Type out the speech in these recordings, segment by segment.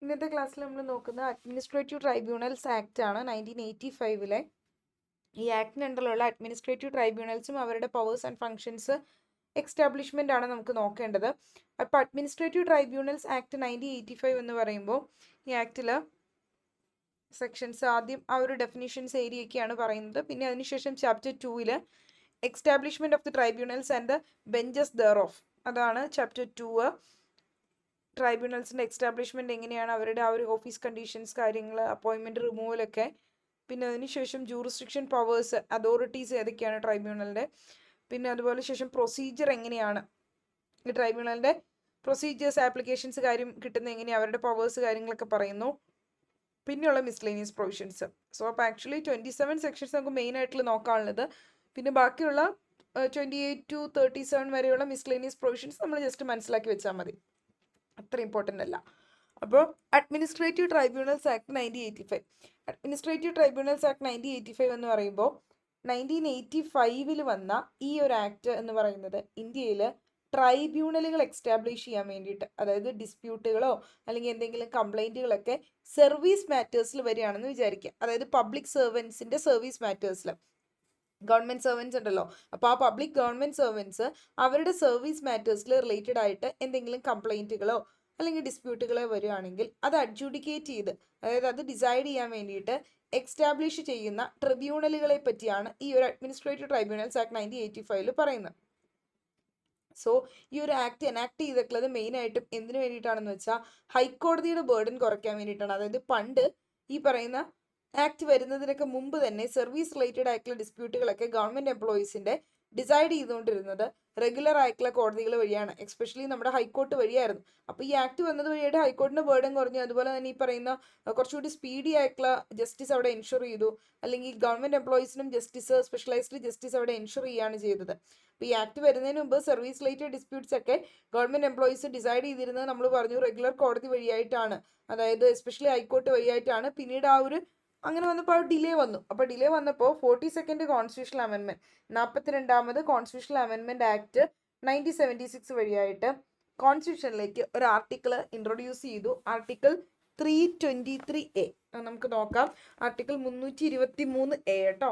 ഇന്നത്തെ ക്ലാസ്സിൽ നമ്മൾ നോക്കുന്നത് അഡ്മിനിസ്ട്രേറ്റീവ് ട്രൈബ്യൂണൽസ് ആക്ട് ആണ് 1985 ഈ ആക്ടിന് അണ്ടറിലുള്ള അഡ്മിനിസ്ട്രേറ്റീവ് ട്രൈബ്യൂണൽസും അവരുടെ പവേഴ്സ് ആൻഡ് ഫങ്ഷൻസ് എക്സ്റ്റാബ്ലിഷ്മെന്റ് ആണ് നമുക്ക് നോക്കേണ്ടത്. അപ്പോൾ അഡ്മിനിസ്ട്രേറ്റീവ് ട്രൈബ്യൂണൽസ് ആക്ട് 1985 എന്ന് പറയുമ്പോൾ ഈ ആക്ടിൽ സെക്ഷൻസ് ആദ്യം ആ ഒരു ഡെഫിനിഷൻസ് ഏരിയയൊക്കെയാണ് പറയുന്നത്. പിന്നെ അതിനുശേഷം chapter 2 establishment of the tribunals and the benches thereof, അതാണ് ചാപ്റ്റർ 2. ട്രൈബ്യൂണൽസിൻ്റെ എക്സ്റ്റാബ്ലിഷ്മെൻറ്റ് എങ്ങനെയാണ്, അവരുടെ ആ ഒരു ഓഫീസ് കണ്ടീഷൻസ്, കാര്യങ്ങൾ, അപ്പോയിൻമെൻറ്റ്, റിമൂവലൊക്കെ. പിന്നെ അതിനുശേഷം ജൂറിസ്ഡിക്ഷൻ പവേഴ്സ്, അതോറിറ്റീസ് ഏതൊക്കെയാണ് ട്രൈബ്യൂണലിൻ്റെ. പിന്നെ അതുപോലെ ശേഷം പ്രൊസീജിയർ എങ്ങനെയാണ്, ഈ ട്രൈബ്യൂണലിൻ്റെ പ്രൊസീജിയേഴ്സ്, ആപ്ലിക്കേഷൻസ് കാര്യം കിട്ടുന്ന എങ്ങനെയാണ്, അവരുടെ പവേഴ്സ് കാര്യങ്ങളൊക്കെ പറയുന്നു. പിന്നെയുള്ള മിസ്ലേനിയസ് പ്രൊവിഷൻസ്. സോ അപ്പോൾ ആക്ച്വലി 27 സെക്ഷൻസ് നമുക്ക് മെയിൻ ആയിട്ട് നോക്കാനുള്ളത്. പിന്നെ ബാക്കിയുള്ള 28 to 37 വരെയുള്ള മിസ്ലേനിയസ് പ്രൊവിഷൻസ് നമ്മൾ ജസ്റ്റ് മനസ്സിലാക്കി വെച്ചാൽ മതി, അത്ര ഇമ്പോർട്ടൻ്റ് അല്ല. അപ്പോൾ administrative tribunals act 1985. Administrative tribunals act 1985 എന്ന് പറയുമ്പോൾ 1985 വന്ന ഈ ഒരു ആക്ട് എന്ന് പറയുന്നത് ഇന്ത്യയിൽ ട്രൈബ്യൂണലുകൾ എക്സ്റ്റാബ്ലിഷ് ചെയ്യാൻ വേണ്ടിയിട്ട്, അതായത് ഡിസ്പ്യൂട്ടുകളോ അല്ലെങ്കിൽ എന്തെങ്കിലും കംപ്ലൈൻറ്റുകളൊക്കെ സർവീസ് മാറ്റേഴ്സിൽ വരികയാണെന്ന് വിചാരിക്കുക. അതായത് പബ്ലിക് സർവൻസിൻ്റെ സർവീസ് മാറ്റേഴ്സിൽ, ഗവൺമെൻറ് സർവൻസ് ഉണ്ടല്ലോ, അപ്പോൾ ആ പബ്ലിക് ഗവൺമെൻറ് സർവൻസ് അവരുടെ സർവീസ് മാറ്റേഴ്സിൽ റിലേറ്റഡ് ആയിട്ട് എന്തെങ്കിലും കംപ്ലൈൻറ്റുകളോ അല്ലെങ്കിൽ ഡിസ്പ്യൂട്ടുകളോ വരികയാണെങ്കിൽ അത് അഡ്ജുഡിക്കേറ്റ് ചെയ്ത്, അതായത് അത് ഡിസൈഡ് ചെയ്യാൻ വേണ്ടിയിട്ട് എക്സ്റ്റാബ്ലിഷ് ചെയ്യുന്ന ട്രിബ്യൂണലുകളെ പറ്റിയാണ് ഈ ഒരു അഡ്മിനിസ്ട്രേറ്റീവ് ട്രൈബ്യൂണൽസ് ആക്ട് 1985 പറയുന്നത്. സോ ഈ ഒരു ആക്ട് എനാക്ട് ചെയ്തിട്ടുള്ളത് മെയിനായിട്ടും എന്തിനു വേണ്ടിയിട്ടാണെന്ന് വെച്ചാൽ ഹൈക്കോടതിയുടെ ബേർഡൻ കുറയ്ക്കാൻ വേണ്ടിയിട്ടാണ്. അതായത് പണ്ട് ഈ പറയുന്ന ആക്ട് വരുന്നതിനൊക്കെ മുമ്പ് തന്നെ സർവീസ് റിലേറ്റഡ് ആയിട്ടുള്ള ഡിസ്പ്യൂട്ടുകളൊക്കെ ഗവൺമെൻറ് എംപ്ലോയീസിൻ്റെ ഡിസൈഡ് ചെയ്തുകൊണ്ടിരുന്നത് റെഗുലർ ആയിട്ടുള്ള കോടതികൾ വഴിയാണ്, എസ്പെഷ്യലി നമ്മുടെ ഹൈക്കോർട്ട് വഴിയായിരുന്നു. അപ്പോൾ ഈ ആക്ട് വന്നത് വഴിയായിട്ട് ഹൈക്കോർട്ടിൻ്റെ ബേർഡൻ കുറഞ്ഞു. അതുപോലെ തന്നെ ഈ പറയുന്ന കുറച്ചുകൂടി സ്പീഡി ആയിട്ടുള്ള ജസ്റ്റിസ് അവിടെ എൻഷുർ ചെയ്തു, അല്ലെങ്കിൽ ഗവൺമെൻറ് എംപ്ലോയീസിനും ജസ്റ്റിസ്, സ്പെഷ്യലൈസ്ഡ് ജസ്റ്റിസ് അവിടെ എൻഷുർ ചെയ്യുകയാണ് ചെയ്തത്. അപ്പോൾ ഈ ആക്ട് വരുന്നതിന് മുമ്പ് സർവീസ് റിലേറ്റഡ് ഡിസ്പ്യൂട്ട്സ് ഒക്കെ ഗവൺമെൻറ് എംപ്ലോയീസ് ഡിസൈഡ് ചെയ്തിരുന്നത് നമ്മൾ പറഞ്ഞു റെഗുലർ കോടതി വഴിയായിട്ടാണ്, അതായത് എസ്പെഷ്യലി ഹൈക്കോർട്ട് വഴിയായിട്ടാണ്. പിന്നീട് ആ ഒരു അങ്ങനെ വന്നപ്പോൾ ഡിലേ വന്നു. അപ്പോൾ ഡിലേ വന്നപ്പോൾ 42nd കോൺസ്റ്റിറ്റ്യൂഷണൽ അമെൻമെൻറ്റ്, 42ാമത് കോൺസ്റ്റിറ്റ്യൂഷണൽ അമെൻമെൻറ്റ് ആക്ട് 1976 വഴിയായിട്ട് കോൺസ്റ്റിറ്റ്യൂഷനിലേക്ക് ഒരു ആർട്ടിക്കിൾ ഇൻട്രൊഡ്യൂസ് ചെയ്തു. ആർട്ടിക്കിൾ 323A നമുക്ക് നോക്കാം. ആർട്ടിക്കിൾ 323A കേട്ടോ,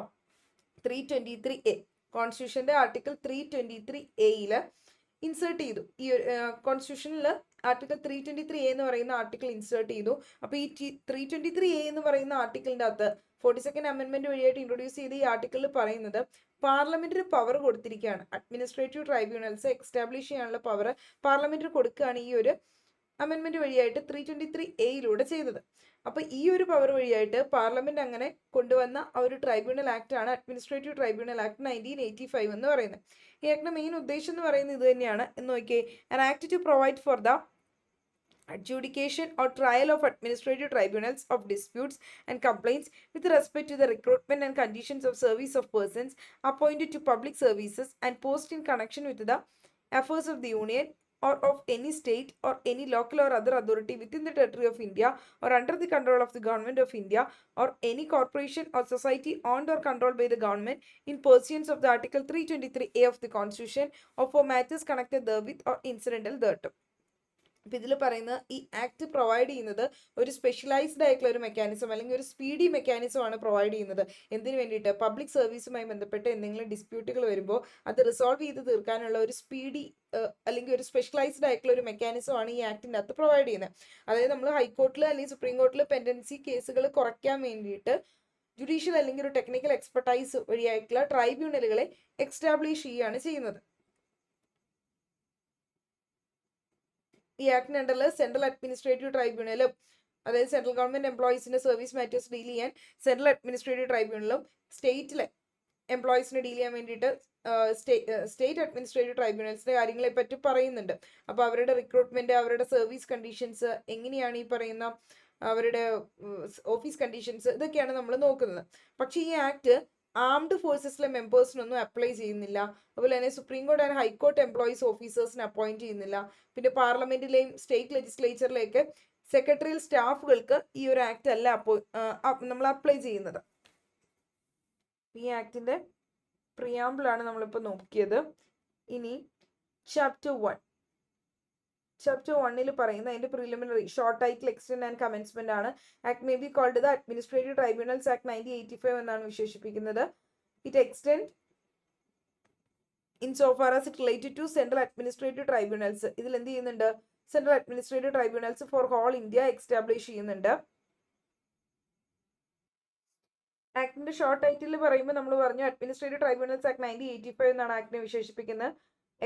323A കോൺസ്റ്റിറ്റ്യൂഷൻ്റെ ആർട്ടിക്കിൾ 323A ഇൻസേർട്ട് ചെയ്തു. ഈ കോൺസ്റ്റിറ്റ്യൂഷനിൽ ആർട്ടിക്കിൾ 323A എന്ന് പറയുന്ന ആർട്ടിക്കിൾ ഇൻസേർട്ട് ചെയ്തു. അപ്പോൾ ഈ 323A എന്ന് പറയുന്ന ആർട്ടിക്കിളിൻ്റെ അകത്ത് 42nd അമെൻമെൻറ്റ് വഴിയായിട്ട് ഇൻട്രൊഡ്യൂസ് ചെയ്ത ഈ ആർട്ടിക്കിളിൽ പറയുന്നത് പാർലമെൻറ്റിന് പവർ കൊടുത്തിരിക്കുകയാണ്. അഡ്മിനിസ്ട്രേറ്റീവ് ട്രൈബ്യൂണൽസ് എക്സ്റ്റാബ്ലിഷ് ചെയ്യാനുള്ള പവർ പാർലമെൻറ്റിന് കൊടുക്കുകയാണ് ഈ ഒരു അമെൻമെൻറ്റ് വഴിയായിട്ട് 323A ചെയ്തത്. അപ്പോൾ ഈ ഒരു പവർ വഴിയായിട്ട് പാർലമെൻറ്റ് അങ്ങനെ കൊണ്ടുവന്ന ആ ഒരു ട്രൈബ്യൂണൽ ആക്ട് ആണ് അഡ്മിനിസ്ട്രേറ്റീവ് ട്രൈബ്യൂണൽ ആക്ട് 1985 എന്ന് പറയുന്നത്. ഈ ആക്ടിൻ്റെ മെയിൻ ഉദ്ദേശം എന്ന് പറയുന്നത് ഇത് തന്നെയാണ്. എന്ന് നോക്കിയേ, an act two provide for the adjudication or trial of administrative tribunals of disputes and complaints with respect to the recruitment and conditions of service of persons appointed to public services and post in connection with the affairs of the union or of any state or any local or other authority within the territory of India or under the control of the government of India or any corporation or society owned or controlled by the government in pursuance of the article 323A of the constitution or for matters connected therewith or incidental thereto. അപ്പോൾ ഇതിൽ പറയുന്ന ഈ act provide ചെയ്യുന്നത് ഒരു specialised ആയിട്ടുള്ള ഒരു mechanism അല്ലെങ്കിൽ ഒരു സ്പീഡി മെക്കാനിസമാണ് പ്രൊവൈഡ് ചെയ്യുന്നത്. എന്തിനു വേണ്ടിയിട്ട്? പബ്ലിക് സർവീസുമായി ബന്ധപ്പെട്ട് എന്തെങ്കിലും ഡിസ്പ്യൂട്ടുകൾ വരുമ്പോൾ അത് റിസോൾവ് ചെയ്ത് തീർക്കാനുള്ള ഒരു സ്പീഡി അല്ലെങ്കിൽ ഒരു സ്പെഷ്യലൈസ്ഡ് ആയിട്ടുള്ള ഒരു മെക്കാനിസമാണ് ഈ ആക്ടിൻ്റെ അകത്ത് പ്രൊവൈഡ് ചെയ്യുന്നത്. അതായത് നമ്മൾ ഹൈക്കോർട്ടിൽ അല്ലെങ്കിൽ സുപ്രീം കോർട്ടിൽ പെൻഡൻസി കേസുകൾ കുറയ്ക്കാൻ വേണ്ടിയിട്ട് ജുഡീഷ്യൽ അല്ലെങ്കിൽ ഒരു ടെക്നിക്കൽ എക്സ്പെർട്ടൈസ് വഴിയായിട്ടുള്ള ട്രൈബ്യൂണലുകളെ എക്സ്റ്റാബ്ലിഷ് ചെയ്യുകയാണ് ചെയ്യുന്നത്. ഈ ആക്ടിന് അണ്ടറിൽ സെൻട്രൽ അഡ്മിനിസ്ട്രേറ്റീവ് ട്രൈബ്യൂണലും, അതായത് സെൻട്രൽ ഗവൺമെൻറ് എംപ്ലോയീസിൻ്റെ സർവീസ് മാറ്റേഴ്സ് ഡീൽ ചെയ്യാൻ സെൻട്രൽ അഡ്മിനിസ്ട്രേറ്റീവ് ട്രൈബ്യൂണലും, സ്റ്റേറ്റിലെ എംപ്ലോയീസിനെ ഡീൽ ചെയ്യാൻ വേണ്ടിയിട്ട് സ്റ്റേറ്റ് അഡ്മിനിസ്ട്രേറ്റീവ് ട്രൈബ്യൂണൽസിൻ്റെ കാര്യങ്ങളെ പറ്റി പറയുന്നുണ്ട്. അപ്പോൾ അവരുടെ റിക്രൂട്ട്മെൻറ്റ്, അവരുടെ സർവീസ് കണ്ടീഷൻസ് എങ്ങനെയാണ്, ഈ പറയുന്ന അവരുടെ ഓഫീസ് കണ്ടീഷൻസ്, ഇതൊക്കെയാണ് നമ്മൾ നോക്കുന്നത്. പക്ഷേ ഈ ആക്ട് ആംഡ് ഫോഴ്സസിലെ മെമ്പേഴ്സിനൊന്നും അപ്ലൈ ചെയ്യുന്നില്ല. അതുപോലെ തന്നെ supreme court and high court employees ഓഫീസേഴ്സിനെ അപ്പോയിന്റ് ചെയ്യുന്നില്ല. പിന്നെ പാർലമെന്റിലെയും സ്റ്റേറ്റ് ലെജിസ്ലേച്ചറിലേക്ക് സെക്രട്ടറിയൽ സ്റ്റാഫുകൾക്ക് ഈ ഒരു ആക്ട് അല്ല നമ്മൾ അപ്ലൈ ചെയ്യുന്നത്. ഈ ആക്ടിന്റെ പ്രിയാമ്പിളാണ് നമ്മളിപ്പോൾ നോക്കിയത്. ഇനി ചാപ്റ്റർ ചാപ്റ്റർ 1 പറയുന്ന അതിന്റെ preliminary short title extend and commencement ആണ്. Act may be called the administrative tribunals act 1985 എന്നാണ് വിശേഷിപ്പിക്കുന്നത്. It extend insofar as it related to central administrative tribunals. ഇതിൽ എന്ത് ചെയ്യുന്നുണ്ട്? Central administrative tribunals for whole India establish ചെയ്യുന്നുണ്ട്. ആക്ടിന്റെ short title പറയുമ്പോൾ നമ്മൾ പറഞ്ഞു അഡ്മിനിസ്ട്രേറ്റീവ് ട്രൈബ്യൂണൽസ് ആക്ട് 1985 എന്നാണ് ആക്ടിനെ വിശേഷിപ്പിക്കുന്നത്.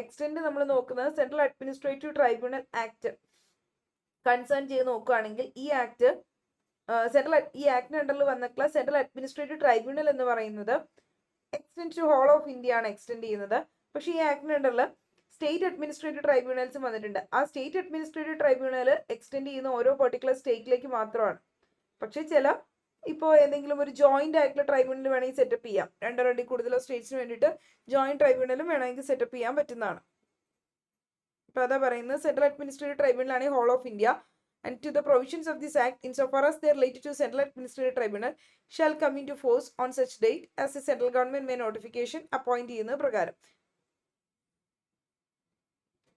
എക്സ്റ്റെൻഡ് നമ്മൾ നോക്കുന്നത് central administrative tribunal act concern ചെയ്ത് നോക്കുകയാണെങ്കിൽ ഈ ആക്ടിന് അണ്ടറിൽ വന്നിട്ടുള്ള സെൻട്രൽ അഡ്മിനിസ്ട്രേറ്റീവ് ട്രൈബ്യൂണൽ എന്ന് പറയുന്നത് extend to whole of India ആണ് എക്സ്റ്റെൻഡ് ചെയ്യുന്നത്. പക്ഷേ ഈ ആക്ടിന് അണ്ടറിൽ സ്റ്റേറ്റ് അഡ്മിനിസ്ട്രേറ്റീവ് ട്രൈബ്യൂണൽസും വന്നിട്ടുണ്ട്. ആ സ്റ്റേറ്റ് അഡ്മിനിസ്ട്രേറ്റീവ് ട്രൈബ്യൂണൽ എക്സ്റ്റെൻഡ് ചെയ്യുന്ന ഓരോ പെർട്ടിക്കുലർ സ്റ്റേറ്റിലേക്ക് മാത്രമാണ്. പക്ഷേ ഇപ്പോൾ ഏതെങ്കിലും ഒരു ജോയിന്റ് ആയിട്ടുള്ള ട്രൈബ്യൂണൽ വേണമെങ്കിൽ സെറ്റപ്പ് ചെയ്യാം. രണ്ടിൽ കൂടുതലോ സ്റ്റേറ്റ്സിന് വേണ്ടിയിട്ട് ജോയിന്റ് ട്രൈബ്യൂണലും വേണമെങ്കിൽ സെറ്റപ്പ് ചെയ്യാൻ പറ്റുന്നതാണ്. അപ്പോൾ അതാ പറയുന്നത് സെൻട്രൽ അഡ്മിനിസ്ട്രേറ്റീവ് ട്രൈബ്യൂണൽ ആണ് whole of India. And to the provisions of this act, insofar as they are related to Central Administrative Tribunal, shall come into force on such date as the central government may notification appoint ചെയ്യുന്ന പ്രകാരം.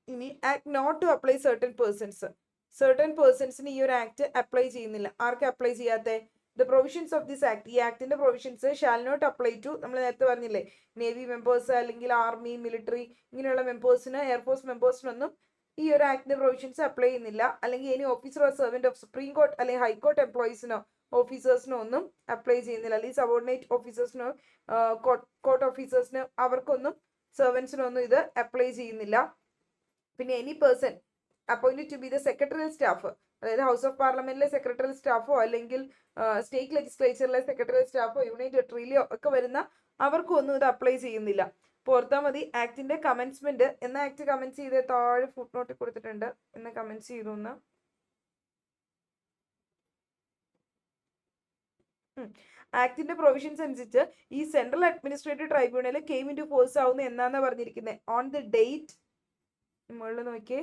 ഇനി act not to apply certain പേഴ്സൺസിന് ഈ ഒരു act apply ചെയ്യുന്നില്ല. ആർക്ക് apply ചെയ്യാത്ത? The provisions of this act, ഈ ആക്ടിന്റെ provisions shall not apply to, നമ്മൾ നേരത്തെ പറഞ്ഞില്ലേ, നേവി മെമ്പേഴ്സ് അല്ലെങ്കിൽ ആർമി, മിലിറ്ററി ഇങ്ങനെയുള്ള മെമ്പേഴ്സിന്, എയർഫോഴ്സ് മെമ്പേഴ്സിനൊന്നും ഈ ഒരു ആക്ടിന്റെ പ്രൊവിഷൻസ് അപ്ലൈ ചെയ്യുന്നില്ല. അല്ലെങ്കിൽ ഇനി officer or servant of supreme court അല്ലെങ്കിൽ ഹൈക്കോർട്ട് എംപ്ലോയീസിനോ ഓഫീസേഴ്സിനോ ഒന്നും അപ്ലൈ ചെയ്യുന്നില്ല. അല്ലെങ്കിൽ സബോർഡിനേറ്റ് ഓഫീസേഴ്സിനോ കോർട്ട് ഓഫീസേഴ്സിനോ അവർക്കൊന്നും സെർവൻസിനോ ഒന്നും ഇത് അപ്ലൈ ചെയ്യുന്നില്ല. പിന്നെ any person appointed to be the secretarial staff, അതായത് ഹൗസ് ഓഫ് പാർലമെന്റിലെ സെക്രട്ടറിയൽ സ്റ്റാഫോ അല്ലെങ്കിൽ സ്റ്റേറ്റ് ലെജിസ്ലേച്ചറിലെ സെക്രട്ടറിയൽ സ്റ്റാഫോ യൂണിയൻ ടെറിട്ടറിയിലോ ഒക്കെ വരുന്ന അവർക്കും ഒന്നും ഇത് അപ്ലൈ ചെയ്യുന്നില്ല. ഓർത്താൽ മതി ആക്ടിന്റെ കമൻസ്മെന്റ് എന്ന ആക്ട് കമൻസ് ചെയ്ത് താഴെ ഫുട് നോട്ടിൽ കൊടുത്തിട്ടുണ്ട് എന്ന് കമൻസ് ചെയ്തു എന്ന്. ആക്ടിന്റെ പ്രൊവിഷൻസ് അനുസരിച്ച് ഈ central administrative tribunal came into force ആവുന്ന എന്നാണ് പറഞ്ഞിരിക്കുന്നത്? ഓൺ ദി ഡേറ്റ്, മുകളിൽ നോക്കിയേ,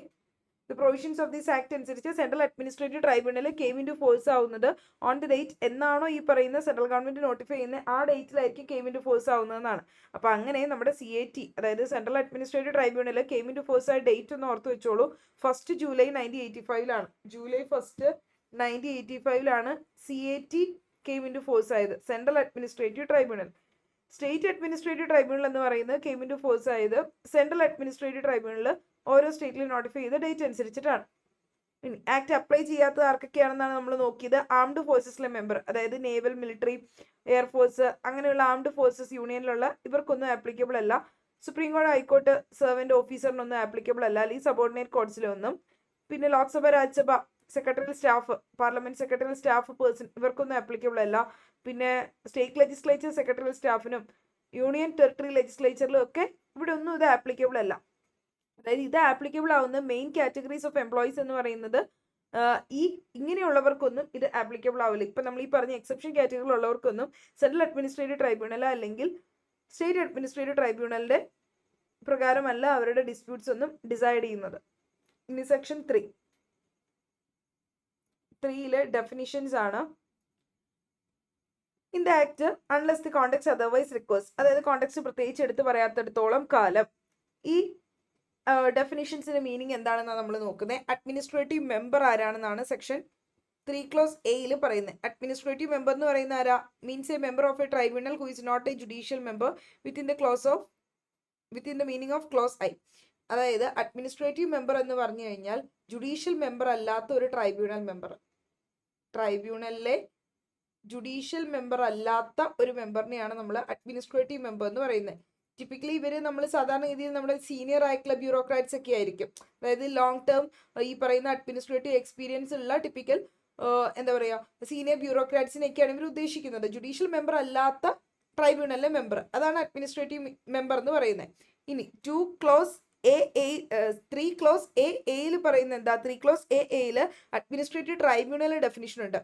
The provisions of this act അനുസരിച്ച് central administrative tribunal came into force ആവുന്നത് ഓൺ ദി ഡേറ്റ് എന്നാണോ ഈ പറയുന്ന സെൻട്രൽ ഗവൺമെന്റ് നോട്ടിഫൈ ചെയ്യുന്നത് ആ ഡേറ്റിലായിരിക്കും കെയിം ഇൻ ടു ഫോഴ്സ് ആവുന്നതെന്നാണ്. അപ്പോൾ അങ്ങനെ നമ്മുടെ CAT, അതായത് central administrative tribunal came into force ആയ ഡേറ്റ് ഒന്ന് ഓർത്ത് വെച്ചോളൂ. 1 July 1985 July 1 1985 CAT came into force ആയത്, central administrative tribunal. State administrative tribunal എന്ന് പറയുന്നത് കെയിം ഇൻ ടു ഫോഴ്സ് ആയത് സെൻട്രൽ അഡ്മിനിസ്ട്രേറ്റീവ് ട്രൈബ്യൂണൽ ഓരോ സ്റ്റേറ്റിലും നോട്ടിഫൈ ചെയ്ത ഡേറ്റ് അനുസരിച്ചിട്ടാണ്. ഇനി ആക്ട് അപ്ലൈ ചെയ്യാത്തത് ആർക്കൊക്കെയാണെന്നാണ് നമ്മൾ നോക്കിയത്? ആംഡ് ഫോഴ്സസിലെ മെമ്പർ, അതായത് നേവൽ, മിലിറ്ററി, എയർഫോഴ്സ് അങ്ങനെയുള്ള ആംഡ് ഫോഴ്സസ് യൂണിയനിലുള്ള ഇവർക്കൊന്നും ആപ്ലിക്കബിൾ അല്ല. സുപ്രീം കോടതി, ഹൈക്കോർട്ട് സെർവന്റ് ഓഫീസറിനൊന്നും ആപ്ലിക്കബിൾ അല്ല, അല്ലെങ്കിൽ സബോർഡിനേറ്റ് കോർട്സിലൊന്നും. പിന്നെ Lok Sabha, Rajya Sabha secretarial staff, parliament secretarial staff person ഇവർക്കൊന്നും ആപ്ലിക്കബിൾ അല്ല. പിന്നെ സ്റ്റേറ്റ് ലെജിസ്ലേച്ചർ സെക്രട്ടറിയൽ സ്റ്റാഫിനും യൂണിയൻ ടെറിട്ടറി ലെജിസ്ലേച്ചറിലും ഒക്കെ ഇവിടെ ഒന്നും ഇത് ആപ്ലിക്കബിൾ അല്ല. അതായത് ഇത് ആപ്ലിക്കബിൾ ആവുന്ന മെയിൻ കാറ്റഗറീസ് ഓഫ് എംപ്ലോയീസ് എന്ന് പറയുന്നത് ഇങ്ങനെയുള്ളവർക്കൊന്നും ഇത് ആപ്ലിക്കബിൾ ആവില്ല. ഇപ്പം നമ്മൾ ഈ പറഞ്ഞ എക്സെപ്ഷൻ കാറ്റഗറിയിൽ ഉള്ളവർക്കൊന്നും സെൻട്രൽ അഡ്മിനിസ്ട്രേറ്റീവ് ട്രൈബ്യൂണൽ അല്ലെങ്കിൽ സ്റ്റേറ്റ് അഡ്മിനിസ്ട്രേറ്റീവ് ട്രൈബ്യൂണലിന്റെ പ്രകാരമല്ല അവരുടെ ഡിസ്പ്യൂട്ട്സ് ഒന്നും ഡിസൈഡ് ചെയ്യുന്നത്. ഇനി സെക്ഷൻ 3 ഡെഫിനിഷൻസ് ആണ്. In the act unless the context otherwise request, അതായത് കോണ്ടെക്സ്റ്റ് പ്രത്യേകിച്ച് എടുത്ത് പറയാത്തിടത്തോളം കാലം ഈ ഡെഫിനിഷൻസിന്റെ മീനിങ് എന്താണെന്നാണ് നമ്മൾ നോക്കുന്നത്. അഡ്മിനിസ്ട്രേറ്റീവ് മെമ്പർ ആരാണെന്നാണ് സെക്ഷൻ 3 ക്ലോസ് എയിൽ പറയുന്നത്. അഡ്മിനിസ്ട്രേറ്റീവ് മെമ്പർ എന്ന് പറയുന്ന ആരാ? Means a member of a tribunal who is not a judicial member within the meaning of clause I. അതായത് അഡ്മിനിസ്ട്രേറ്റീവ് മെമ്പർ എന്ന് പറഞ്ഞു കഴിഞ്ഞാൽ ജുഡീഷ്യൽ മെമ്പർ അല്ലാത്ത ഒരു ട്രൈബ്യൂണൽ മെമ്പർ, ട്രൈബ്യൂണലിലെ ജുഡീഷ്യൽ മെമ്പർ അല്ലാത്ത ഒരു മെമ്പറിനെയാണ് നമ്മൾ അഡ്മിനിസ്ട്രേറ്റീവ് മെമ്പർ എന്ന് പറയുന്നത്. ടിപ്പിക്കലി ഇവര് നമ്മൾ സാധാരണ രീതിയിൽ നമ്മുടെ സീനിയർ ആയിട്ടുള്ള ബ്യൂറോക്രാറ്റ്സ് ഒക്കെ ആയിരിക്കും. അതായത് ലോങ് ടേം ഈ പറയുന്ന അഡ്മിനിസ്ട്രേറ്റീവ് എക്സ്പീരിയൻസ് ഉള്ള ടിപ്പിക്കൽ എന്താ പറയുക സീനിയർ ബ്യൂറോക്രാറ്റ്സിനെയൊക്കെയാണ് ഇവർ ഉദ്ദേശിക്കുന്നത്. ജുഡീഷ്യൽ മെമ്പർ അല്ലാത്ത ട്രൈബ്യൂണലിലെ മെമ്പർ, അതാണ് അഡ്മിനിസ്ട്രേറ്റീവ് മെമ്പർ എന്ന് പറയുന്നത്. ഇനി 3 ക്ലോസ് എയിൽ പറയുന്നത് എന്താ? 3 ക്ലോസ് എയിൽ അഡ്മിനിസ്ട്രേറ്റീവ് ട്രൈബ്യൂണൽ ഡെഫിനിഷൻ ഉണ്ട്,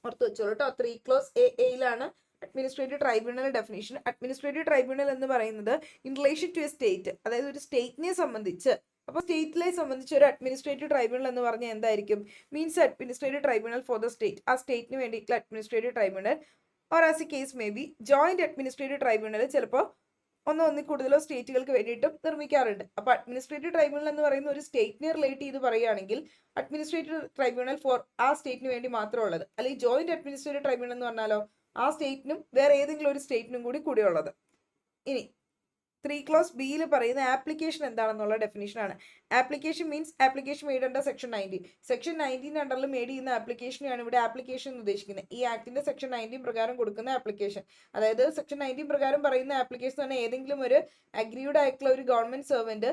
ഓർത്ത് വെച്ചോളൂ കേട്ടോ. 3 ക്ലോസ് എയിലാണ് administrative tribunal definition. Administrative tribunal എന്ന് പറയുന്നത് in relation to a state, അതായത് ഒരു സ്റ്റേറ്റിനെ സംബന്ധിച്ച്. അപ്പോൾ സ്റ്റേറ്റിനെ സംബന്ധിച്ച് ഒരു അഡ്മിനിസ്ട്രേറ്റീവ് ട്രൈബ്യൂണൽ എന്ന് പറഞ്ഞാൽ എന്തായിരിക്കും? Means administrative tribunal for the state, ആ സ്റ്റേറ്റിന് വേണ്ടിയിട്ടുള്ള administrative tribunal. Or as a case may B joint administrative tribunal ചിലപ്പോൾ ഒന്നിൽ കൂടുതലോ സ്റ്റേറ്റുകൾക്ക് വേണ്ടിയിട്ടും നിർമ്മിക്കാറുണ്ട്. അപ്പോൾ അഡ്മിനിസ്ട്രേറ്റീവ് ട്രൈബ്യൂണൽ എന്ന് പറയുന്ന ഒരു സ്റ്റേറ്റിനെ റിലേറ്റ് ചെയ്ത് പറയുകയാണെങ്കിൽ അഡ്മിനിസ്ട്രേറ്റീവ് ട്രൈബ്യൂണൽ ഫോർ ആ സ്റ്റേറ്റിന് വേണ്ടി മാത്രമുള്ളത്. അല്ലെങ്കിൽ ജോയിന്റ് അഡ്മിനിസ്ട്രേറ്റീവ് ട്രൈബ്യൂണൽ എന്ന് പറഞ്ഞാലോ ആ സ്റ്റേറ്റിനും വേറെ ഏതെങ്കിലും ഒരു സ്റ്റേറ്റിനും കൂടി ഉള്ളത്. ഇനി 3 clause ബിയിൽ പറയുന്ന ആപ്ലിക്കേഷൻ എന്താണെന്നുള്ള ഡെഫിനിഷനാണ്. Application means application made under section 19. Section 19 അണ്ടറിൽ മെയ്ഡ് ചെയ്യുന്ന ആപ്ലിക്കേഷനെയാണ് ഇവിടെ ആപ്ലിക്കേഷൻ എന്ന് ഉദ്ദേശിക്കുന്നത്. ഈ ആക്ടിന്റെ സെക്ഷൻ 19 പ്രകാരം കൊടുക്കുന്ന ആപ്ലിക്കേഷൻ, അതായത് സെക്ഷൻ 19 പ്രകാരം പറയുന്ന ആപ്ലിക്കേഷൻ തന്നെ ഏതെങ്കിലും ഒരു അഗ്രീഡ് ആയിട്ടുള്ള ഒരു ഗവൺമെന്റ് സെർവന്റ്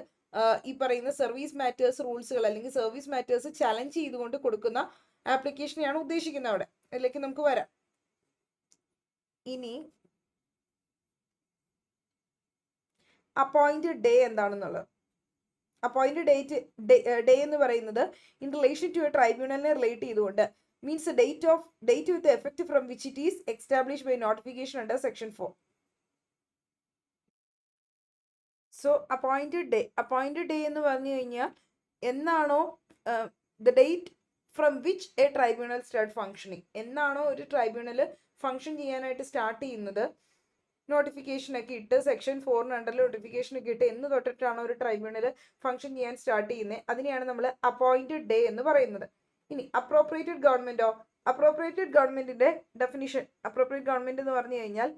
ഈ പറയുന്ന സർവീസ് മാറ്റേഴ്സ് റൂൾസുകൾ അല്ലെങ്കിൽ സർവീസ് മാറ്റേഴ്സ് ചലഞ്ച് ചെയ്തുകൊണ്ട് കൊടുക്കുന്ന ആപ്ലിക്കേഷനെയാണ് ഉദ്ദേശിക്കുന്നത്. അവിടെ അതിലേക്ക് നമുക്ക് വരാം. ഇനി അപ്പോയിന്റഡ് ഡേ എന്താണെന്നുള്ളത്. അപ്പോയിന്റഡ് ഡേ എന്ന് പറയുന്നത് ഇൻ റിലേഷൻ ടു എ ട്രൈബ്യൂണലിനെ റിലേറ്റ് ചെയ്തുകൊണ്ട് means date with effect from which it is establish by notification under section 4. So appointed day എന്ന് പറഞ്ഞു കഴിഞ്ഞാൽ എന്നാണോ the date from which a tribunal start functioning, എന്നാണോ ഒരു ട്രൈബ്യൂണൽ ഫങ്ഷൻ ചെയ്യാനായിട്ട് start ചെയ്യുന്നത്, നോട്ടിഫിക്കേഷനൊക്കെ ഇട്ട് സെക്ഷൻ 4 അണ്ടറിൽ നോട്ടിഫിക്കേഷനൊക്കെ ഇട്ട് എന്ന് തൊട്ടിട്ടാണ് ഒരു ട്രൈബ്യൂണൽ ഫംഗ്ഷൻ ചെയ്യാൻ സ്റ്റാർട്ട് ചെയ്യുന്നത്, അതിനെയാണ് നമ്മൾ അപ്പോയിന്റഡ് ഡേ എന്ന് പറയുന്നത്. ഇനി അപ്രോപ്രിയേറ്റഡ് ഗവൺമെന്റോ, അപ്രോപ്രിയേറ്റഡ് ഗവൺമെന്റിന്റെ ഡെഫിനിഷൻ, അപ്രോപ്രിയേറ്റ് ഗവൺമെന്റ് എന്ന് പറഞ്ഞു കഴിഞ്ഞാൽ